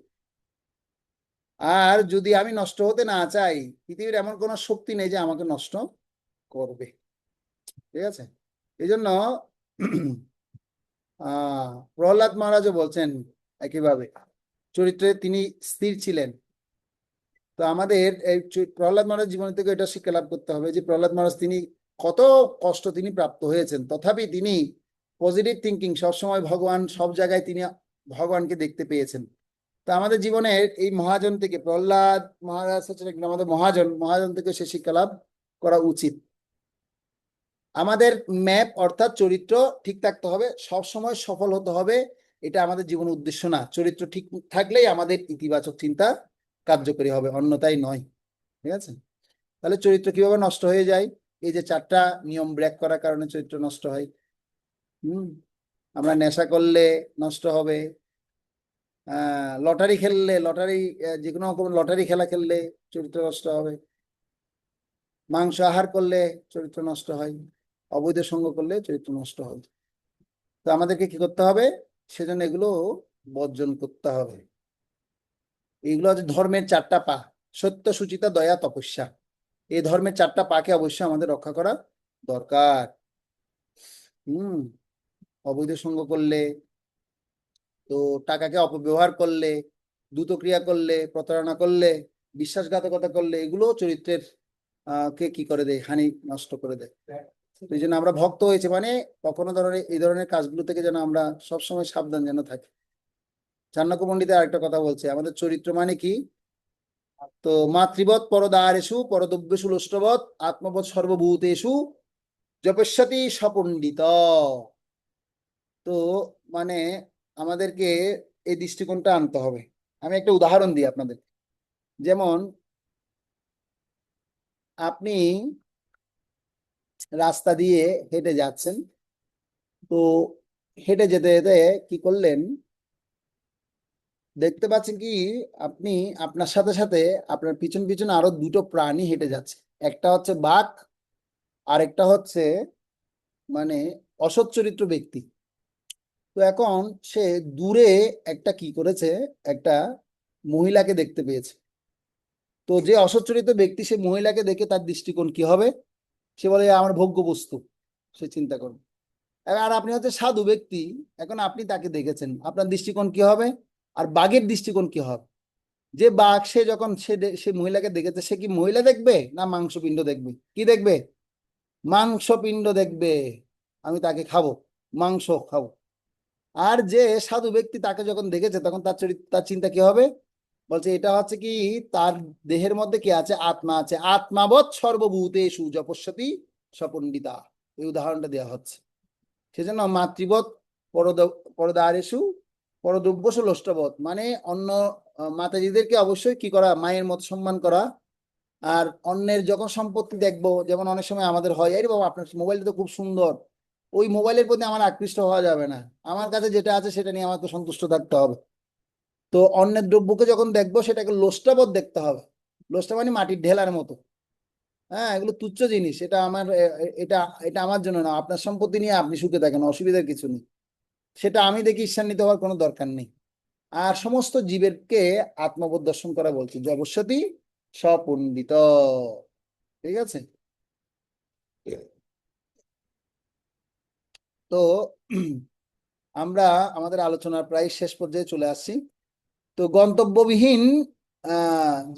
S2: আর যদি আমি নষ্ট হতে না চাই, পৃথিবীর এমন কোনো শক্তি নেই যে আমাকে নষ্ট করবে। ঠিক আছে? এই জন্য প্রহ্লাদ মহারাজও বলছেন একইভাবে, চরিত্রে তিনি স্থির ছিলেন। তো আমাদের এই প্রহ্লাদ মহারাজ জীবন থেকে এটা শিক্ষা লাভ করতে হবে যে প্রহ্লাদ মহারাজ তিনি কত কষ্ট তিনি প্রাপ্ত হয়েছেন, তথাপি তিনি পজিটিভ থিঙ্কিং, সবসময় ভগবান, সব জায়গায় তিনি ভগবানকে দেখতে পেয়েছেন। তো আমাদের জীবনের এই মহাজন থেকে, প্রহ্লাদ মহারাজ হচ্ছেন একজন আমাদের মহাজন, মহাজন থেকে সে শিক্ষা লাভ করা উচিত। আমাদের ম্যাপ অর্থাৎ চরিত্র ঠিক থাকতে হবে, সব সময় সফল হতে হবে, এটা আমাদের জীবনের উদ্দেশ্য না। চরিত্র ঠিক থাকলেই আমাদের ইতিবাচক চিন্তা কার্যকরী হবে, অন্যথায় নয়। ঠিক আছে? তাহলে চরিত্র কিভাবে নষ্ট হয়ে যায়? এই যে 4টা নিয়ম ব্রেক করার কারণে চরিত্র নষ্ট হয়। আমরা নেশা করলে নষ্ট হবে, লটারি খেললে, যে কোনো রকম লটারি খেলা খেললে চরিত্র নষ্ট হবে, মাংস আহার করলে চরিত্র নষ্ট হয়, অবৈধ সঙ্গ করলে চরিত্র নষ্ট হয়। তো আমাদেরকে কি করতে হবে? সেজন্য এগুলো বর্জন করতে হবে। এইগুলো হচ্ছে ধর্মের 4টা পা: সত্য, সুচিতা, দয়া, তপস্যা। এই ধর্মের 4টা পাকে অবশ্যই আমাদের রক্ষা করা দরকার। অবৈধ সঙ্গ করলে, তো টাকাকে অপব্যবহার করলে, দ্রুত ক্রিয়া করলে, প্রতারণা করলে, বিশ্বাসঘাতকতা করলে, এগুলো চরিত্রের কে কি করে দেয়, হানি নষ্ট করে দেয়। এই জন্য আমরা ভক্ত হয়েছে মানে কখনো এই ধরনের কাজগুলো থেকে যেন আমরা সবসময় সাবধান যেন থাকি। চাণক্য পণ্ডিতের আরেকটা কথা বলছে, আমাদের চরিত্র মানে কি? তো মাতৃবৎ পরদারেষু পরদ্রব্যেষু লোষ্টবৎ আত্মবৎ সর্বভূতেষু জপস্যতি সপণ্ডিত। তো মানে আমাদেরকে এই দৃষ্টিকোণটা আনতে হবে। আমি একটা উদাহরণ দিই আপনাদের। যেমন আপনি রাস্তা দিয়ে হেঁটে যাচ্ছেন, তো হেঁটে যেতে যেতে কি করলেন, দেখতে পাচ্ছেন কি আপনি আপনার সাথে সাথে আপনার পিছন পিছনে আরো দুটো প্রাণী হেঁটে যাচ্ছে। একটা হচ্ছে বাঘ, আর একটা হচ্ছে মানে অসৎ চরিত্র ব্যক্তি। তো এখন সে দূরে একটা কি করেছে, একটা মহিলাকে দেখতে পেয়েছে। তো যে অসৎ চরিত্র ব্যক্তি সে মহিলাকে দেখে তার দৃষ্টিকোণ কি হবে, সে বলে আমার ভোগ্য বস্তু, সে চিন্তা করবে। আর আপনি হচ্ছে সাধু ব্যক্তি, এখন আপনি তাকে দেখেছেন, আপনার দৃষ্টিকোণ কি হবে, আর বাঘের দৃষ্টিকোণ কি হবে। যে বাঘ সে যখন সে মহিলাকে দেখেছে, সে কি মহিলা দেখবে না মাংসপিণ্ড দেখবে? কি দেখবে? মাংসপিণ্ড দেখবে। আমি তাকে খাবো, মাংস খাবো। আর যে সাধু ব্যক্তি তাকে যখন দেখেছে তখন তার চিন্তা কি হবে, বলছে এটা হচ্ছে কি তার দেহের মধ্যে কি আছে, আত্মা আছে। আত্মাবৎ সর্বভূতেষু জপস্যতি সপণ্ডিতা, এই উদাহরণটা দেওয়া হচ্ছে। সেজন্য মাতৃবৎ পরদারেষু পরদ্রব্যষু লোষ্টবৎ, মানে অন্য মাতাজিদেরকে অবশ্যই কি করা, মায়ের মত সম্মান করা। আর অন্যের যখন সম্পত্তি দেখবো, যেমন অনেক সময় আমাদের হয়, আরে বাবা আপনার মোবাইলটা তো খুব সুন্দর, ওই মোবাইলের প্রতি আমার আকৃষ্ট হওয়া যাবে না, আমার কাছে যেটা আছে সেটা নিয়ে আমাকে সন্তুষ্ট থাকতে হবে। তো অন্যের দ্রব্যকে যখন দেখবো সেটাকে লোষ্টাবোধ দেখতে হবে। লোষ্টা মানে মাটির ঢেলার মতো। হ্যাঁ, এগুলো তুচ্ছ জিনিস, এটা আমার এটা এটা আমার জন্য না, আপনার সম্পত্তি নিয়ে আপনি সুখে থাকেন, অসুবিধার কিছু নেই, সেটা আমি দেখি ঈর্ষান্বিত হওয়ার কোনো দরকার নেই। আর সমস্ত জীবেরকে আত্মবোধ দর্শন করা বলছি, জগৎসতী স্বপণ্ডিত। ঠিক আছে? তো আমরা আমাদের আলোচনার প্রায় শেষ পর্যায়ে চলে আসছি। তো গন্তব্যবিহীন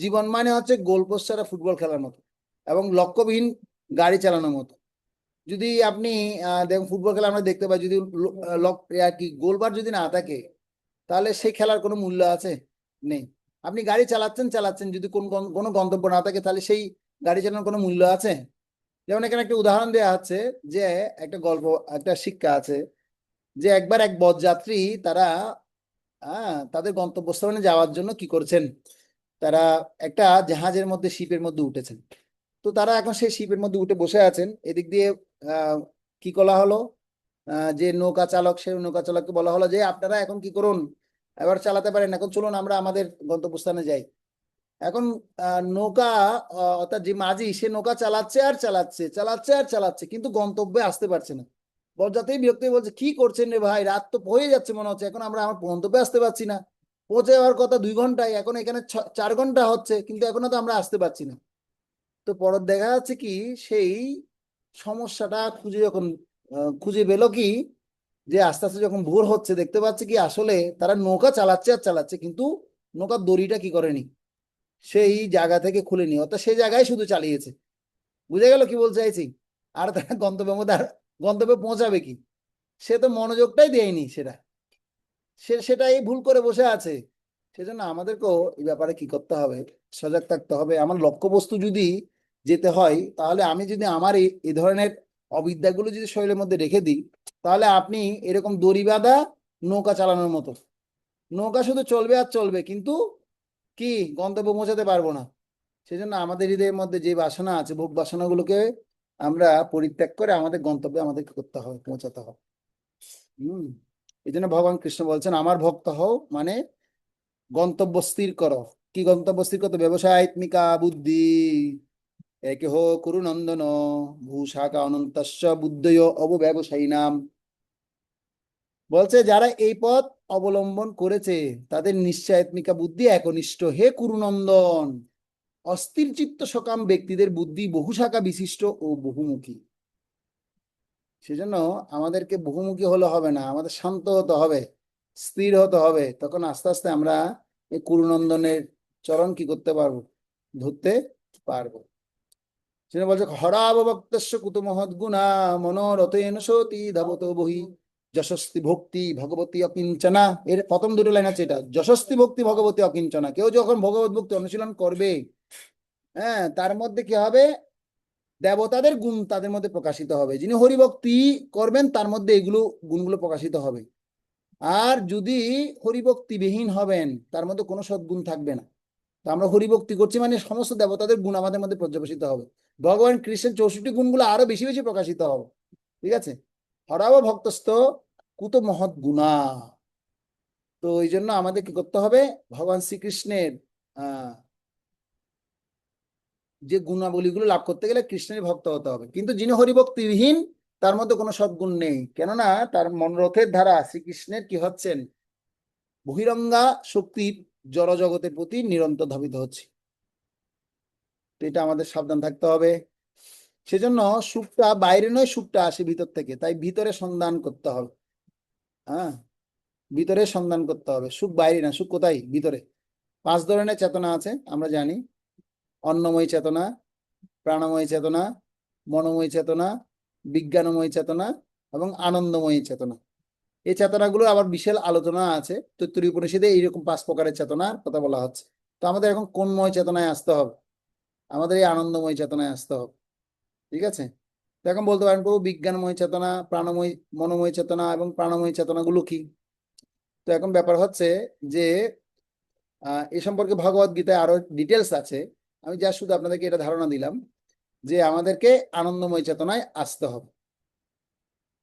S2: জীবন মানে হচ্ছে গোলপোস্ট ছাড়া ফুটবল খেলার মতো, এবং লক্ষ্যবিহীন গাড়ি চালানোর মতো। যদি আপনি দেখুন ফুটবল খেলা আমরা দেখতে পাই, যদি আর কি গোলবার যদি না থাকে, তাহলে সেই খেলার কোনো মূল্য আছে? নেই। আপনি গাড়ি চালাচ্ছেন চালাচ্ছেন, যদি কোনো গন্তব্য না থাকে, তাহলে সেই গাড়ি চালানোর কোনো মূল্য আছে? যেমন এখানে একটা উদাহরণ দেওয়া আছে, যে একটা গল্প, একটা শিক্ষা আছে, যে একবার এক বরযাত্রী তারা তাদের গন্তব্যস্থানে যাওয়ার জন্য কি করছেন, তারা একটা জাহাজের মধ্যে, শিপের মধ্যে উঠেছেন। তো তারা এখন সেই শিপের মধ্যে উঠে বসে আছেন। এদিক দিয়ে আহ কি করা হলো, যে নৌকা চালক, সেই নৌকা চালককে বলা হলো যে আপনারা এখন কি করুন, এবার চালাতে পারেন, এখন চলুন আমরা আমাদের গন্তব্যস্থানে যাই। এখন নৌকা অর্থাৎ যে মাঝি, সে নৌকা চালাচ্ছে আর চালাচ্ছে, চালাচ্ছে আর চালাচ্ছে, কিন্তু গন্তব্যে আসতে পারছে না। বরযাত্রী বিরক্ত হয়ে বলছে, কি করছেন রে ভাই, রাত তো হয়ে যাচ্ছে মনে হচ্ছে, এখন আমরা আমার গন্তব্যে আসতে পারছি না, পৌঁছে যাওয়ার কথা 2 ঘন্টায়, এখন এখানে 4 ঘন্টা হচ্ছে, কিন্তু এখনো তো আমরা আসতে পারছি না। তো পরে দেখা যাচ্ছে কি, সেই সমস্যাটা খুঁজে পেলো কি, যে আস্তে আস্তে যখন ভোর হচ্ছে, দেখতে পাচ্ছে কি আসলে তারা নৌকা চালাচ্ছে আর চালাচ্ছে, কিন্তু নৌকার দড়িটা কি করেনি, সেই জায়গা থেকে খুলেনি, অর্থাৎ সেই জায়গায় শুধু চালিয়েছে। বুঝে গেল কি বলতে চাইছি? আর তারা গন্তব্যে পৌঁছাবে কি, সে তো মনোযোগটাই দেয়নি, সেটাই ভুল করে বসে আছে। সেজন্য আমাদেরকেও এই ব্যাপারে কি করতে হবে, সজাগ থাকতে হবে। আমার লক্ষ্যবস্তু যদি যেতে হয়, তাহলে আমি যদি আমার এই ধরনের অবিদ্যাগুলো যদি শরীরের মধ্যে রেখে দিই, তাহলে আপনি এরকম দড়ি বাঁধা নৌকা চালানোর মতো, নৌকা শুধু চলবে আর চলবে, কিন্তু কি গন্তব্য পৌঁছাতে পারবো না। সেজন্য আমাদের হৃদয়ের মধ্যে যে বাসনা আছে, ভোগ বাসনাগুলোকে আমরা পরিত্যাগ করে আমাদের গন্তব্যে আমাদেরকে করতে হবে, পৌঁছাতে হবে। এই জন্য ভগবান কৃষ্ণ বলছেন আমার ভক্ত হও, মানে গন্তব্য স্থির করো। কি গন্তব্য স্থির করতে? ব্যবসায়িকা বুদ্ধি একে হো কুরু নন্দন ভূষাকা অনন্তস্য বুদ্ধয় অবব্যবসায়ী নাম। বলছে যারা এই পথ অবলম্বন করেছে তাদের নিশ্চয়াত্মিকা বুদ্ধি একনিষ্ঠ। হে কুরুনন্দন, অস্থির চিত্ত সকাম ব্যক্তিদের বুদ্ধি বহুশাখা বিশিষ্ট ও বহুমুখী। সেজন্য আমাদেরকে বহুমুখী হলে হবে না, আমাদের শান্ত হতে হবে, স্থির হতে হবে। তখন আস্তে আস্তে আমরা এই কুরুনন্দনের চরণ কি করতে পারবো, ধরতে পারবো। সেটা বলছে হরাবভক্তস্য কুত মহৎ গুণা মনোরথেন সতী ধাবত বহি যশস্তি ভক্তি ভগবতী অকিঞ্চনা, এর প্রথম দুটো লাইন আছে এটা, যশস্তি ভক্তি ভগবতী অকিঞ্চনা। কেউ যখন ভগবত ভক্তি অনুশীলন করবে, হ্যাঁ, তার মধ্যে কি হবে, দেবতাদের গুণ তাদের মধ্যে প্রকাশিত হবে। যিনি হরিভক্তি করবেন তার মধ্যে এগুলো গুণগুলো প্রকাশিত হবে। আর যদি হরিভক্তিবিহীন হবেন, তার মধ্যে কোনো সদ্গুণ থাকবে না। তো আমরা হরিভক্তি করছি মানে সমস্ত দেবতাদের গুণ আমাদের মধ্যে পর্যবেসিত হবে। ভগবান কৃষ্ণের 64 গুণগুলো আরো বেশি বেশি প্রকাশিত হবে। ঠিক আছে, হরাব ভক্তস্থ কুত মহৎ গুণা। তো এই জন্য আমাদের কি করতে হবে, ভগবান শ্রীকৃষ্ণের আহ যে গুণাবলীগুলো লাভ করতে গেলে কৃষ্ণের ভক্ত হতে হবে। কিন্তু যিনি হরিভক্তিবিহীন, তার মধ্যে কোনো সদ্গুণ নেই, কেননা তার মনোরথের দ্বারা শ্রীকৃষ্ণের কি হচ্ছেন, বহিরঙ্গা শক্তির জড় জগতের প্রতি নিরন্তর ধাবিত হচ্ছে। তো এটা আমাদের সাবধান থাকতে হবে। সেজন্য সুখটা বাইরে নয়, সুখটা আসে ভিতর থেকে, তাই ভিতরে সন্ধান করতে হবে। হ্যাঁ, ভিতরে সন্ধান করতে হবে, সুখ বাইরে না, সুখ কোথায়, ভিতরে। 5 ধরনের চেতনা আছে আমরা জানি, অন্নময় চেতনা, প্রাণময় চেতনা, মনোময় চেতনা, বিজ্ঞানময় চেতনা এবং আনন্দময় চেতনা। এই চেতনাগুলো আবার বিশাল আলোচনা আছে, তৈত্তরীয় উপনিষদে এইরকম 5 প্রকারের চেতনার কথা বলা হচ্ছে। তো আমাদের এখন কোনময় চেতনায় আসতে হবে, আমাদের এই আনন্দময় চেতনায় আসতে হবে। ঠিক আছে, তো এখন বলতে পারেন প্রভু বিজ্ঞানময় চেতনা, প্রাণময়, মনোময় চেতনা এবং প্রাণময় চেতনাগুলো কি? তো এখন ব্যাপার হচ্ছে যে এ সম্পর্কে ভগবদ গীতায় আরো ডিটেলস আছে। আমি যা শুধু আপনাদেরকে এটা ধারণা দিলাম যে আমাদেরকে আনন্দময় চেতনায় আসতে হবে।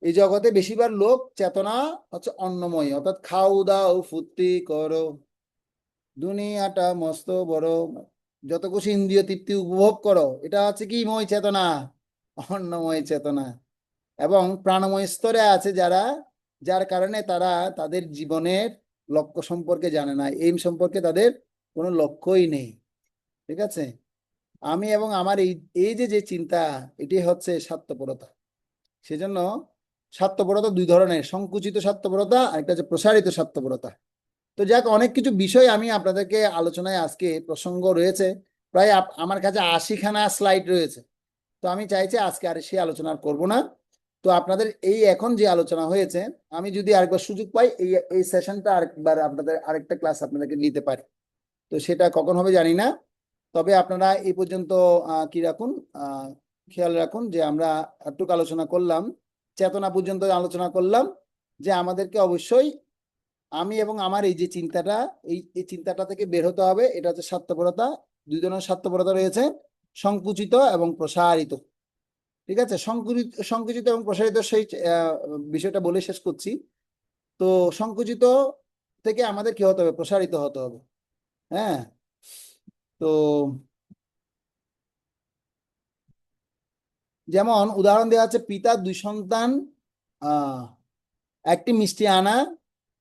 S2: এই জগতে বেশিরভাগ লোক চেতনা হচ্ছে অন্নময়, অর্থাৎ খাও দাও ফুর্তি করো, দুনিয়াটা মস্ত বড়, যত খুশি ইন্দ্রিয় তৃপ্তি উপভোগ করো, এটা হচ্ছে কি ময় চেতনা, অন্নময় চেতনা। এবং প্রাণময় স্তরে আছে যারা, যার কারণে তারা তাদের জীবনের লক্ষ্য সম্পর্কে জানে না, এইম সম্পর্কে তাদের কোনো লক্ষ্যই নেই। ঠিক আছে, আমি এবং আমার এই এই যে যে চিন্তা, এটি হচ্ছে স্বার্থপরতা। সেজন্য স্বার্থপরতা 2 ধরনের, সংকুচিত স্বার্থপরতা আর একটা হচ্ছে প্রসারিত স্বার্থপরতা। তো যাক, অনেক কিছু বিষয় আমি আপনাদেরকে আলোচনায়, আজকে প্রসঙ্গ রয়েছে প্রায় আমার কাছে 80খানা স্লাইড রয়েছে। তো আমি চাইছি আজকে আর সেই আলোচনা করব না। তো আপনাদের এই এখন যে আলোচনা হয়েছে, আমি যদি আরেকবার সুযোগ পাই এই এই সেশনটা আরেকবার আপনাদের আরেকটা ক্লাস আপনাদেরকে নিতে পারি। তো সেটা কখন হবে জানি না, তবে আপনারা এই পর্যন্ত কি রাখুন, খেয়াল রাখুন যে আমরা একটু আলোচনা করলাম, চেতনা পর্যন্ত আলোচনা করলাম, যে আমাদেরকে অবশ্যই আমি এবং আমার এই যে চিন্তাটা, এই চিন্তাটা থেকে বের হতে হবে। এটা হচ্ছে স্বার্থপরতা। 2 ধরনের স্বার্থপরতা রয়েছে, সংকুচিত এবং প্রসারিত। ঠিক আছে, সংকুচিত সংকুচিত এবং প্রসারিত সেই বিষয়টা বলে শেষ করছি। তো সংকুচিত থেকে আমাদের কি হতে হবে, প্রসারিত হতে হবে। হ্যাঁ, তো যেমন উদাহরণ দেওয়া আছে, পিতার 2 সন্তান, আহ একটি মিষ্টি আনা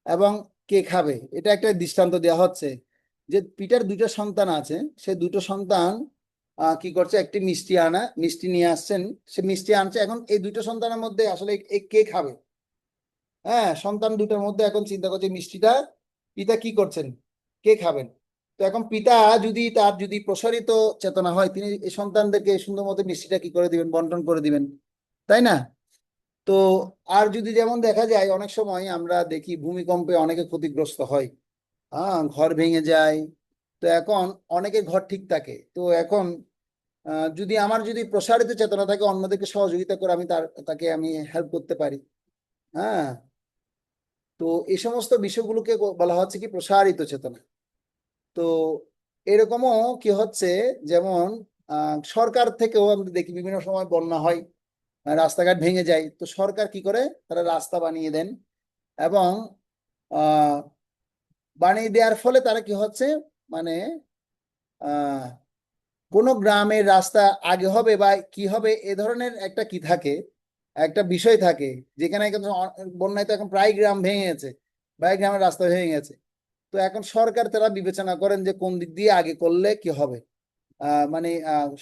S2: এবং কে খাবে, এটা একটা দৃষ্টান্ত দেওয়া হচ্ছে। যে পিতার 2টা সন্তান আছে, সে 2টো সন্তান কি করছে, একটি মিষ্টি আনা, মিষ্টি নিয়ে আসছেন, সে মিষ্টি আনছে। এখন এই 2টো সন্তানের মধ্যে আসলে কে খাবে? হ্যাঁ, সন্তান 2টার মধ্যে এখন চিন্তা করছে মিষ্টিটা পিতা কি করছেন, কে খাবেন? তো এখন পিতা যদি তার যদি প্রসারিত চেতনা হয়, তিনি এই সন্তানদেরকে সুন্দর মতো মিষ্টিটা কি করে দিবেন, বন্টন করে দিবেন, তাই না? তো আর যদি যেমন দেখা যায়, অনেক সময় আমরা দেখি ভূমিকম্পে অনেকে ক্ষতিগ্রস্ত হয়, হ্যাঁ, ঘর ভেঙে যায়। তো এখন অনেকের ঘর ঠিক থাকে, তো এখন যদি আমার যদি প্রসারিত চেতনা থাকে, অন্যদেরকে সহযোগিতা করে আমি তাকে আমি হেল্প করতে পারি। হ্যাঁ, তো এই সমস্ত বিষয়গুলোকে বলা হচ্ছে কি, প্রসারিত চেতনা। তো এরকমও কি হচ্ছে, যেমন সরকার থেকেও আমরা দেখি বিভিন্ন সময় বন্যা হয়, রাস্তাঘাট ভেঙে যায়, তো সরকার কি করে, তারা রাস্তা বানিয়ে দেন। এবং আহ বানিয়ে দেওয়ার ফলে তারা কি হচ্ছে, মানে আহ কোন গ্রামের রাস্তা আগে হবে বা কি হবে, এ ধরনের একটা কি থাকে, একটা বিষয় থাকে, যেখানে কিন্তু বন্যায় তো এখন প্রায় গ্রাম ভেঙে গেছে, প্রায় গ্রামের রাস্তা ভেঙে গেছে। তো এখন সরকার তারা বিবেচনা করেন যে কোন দিক দিয়ে আগে করলে কি হবে, মানে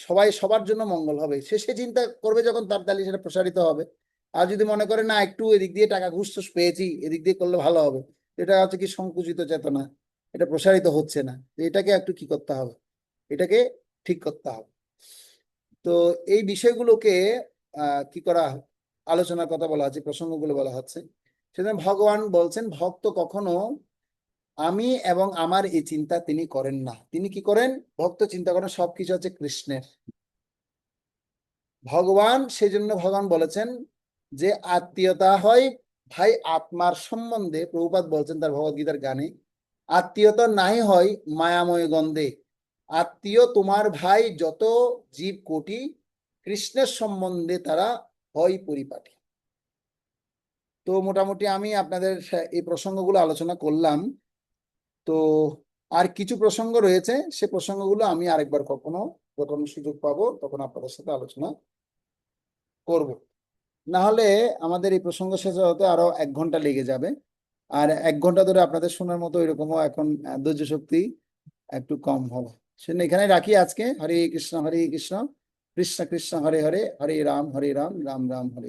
S2: সবাই সবার জন্য মঙ্গল হবে, সে চিন্তা করবে যখন, তার তাহলে সেটা প্রসারিত হবে। আর যদি মনে করে না, একটু এদিক দিয়ে টাকা ঘুষ টুস পেয়েছি, এদিক দিয়ে করলে ভালো হবে, এটা হচ্ছে কি সংকুচিত চেতনা, এটা প্রসারিত হচ্ছে না। তো এটাকে একটু কি করতে হবে, এটাকে ঠিক করতে হবে। তো এই বিষয়গুলোকে কি করা, আলোচনার কথা বলা হচ্ছে, প্রসঙ্গগুলো বলা হচ্ছে। সেজন্য ভগবান বলছেন ভক্ত কখনো আমি এবং আমার এই চিন্তা তিনি করেন না। তিনি কি করেন? ভক্ত চিন্তা করেন সবকিছু হচ্ছে কৃষ্ণের। ভগবান সেই জন্য ভগবান বলেছেন যে আত্মীয়তা হয় ভাই আত্মার সম্বন্ধে। প্রভুপাদ বলছেন তার ভগবদ্গীতার গানে, আত্মীয়তা নাই হয় মায়াময় গন্ধে। আত্মীয় তোমার ভাই যত জীব কোটি, কৃষ্ণের সম্বন্ধে তারা হয় পরিপাটি। তো মোটামুটি আমি আপনাদের এই প্রসঙ্গগুলো আলোচনা করলাম। তো আর কিছু প্রসঙ্গ রয়েছে, সে প্রসঙ্গগুলো আমি আরেকবার কখনো যখন সুযোগ পাবো তখন আপনাদের সাথে আলোচনা করব। না হলে আমাদের এই প্রসঙ্গ শেষ হতে আরো 1 ঘন্টা লেগে যাবে। আর 1 ঘন্টা ধরে আপনাদের শোনার মতো এরকমও এখন ধৈর্য শক্তি একটু কম হবে। সেজন্য এখানে রাখি আজকে। হরে কৃষ্ণ হরে কৃষ্ণ, কৃষ্ণ কৃষ্ণ হরে হরে, হরে রাম রাম রাম হরে।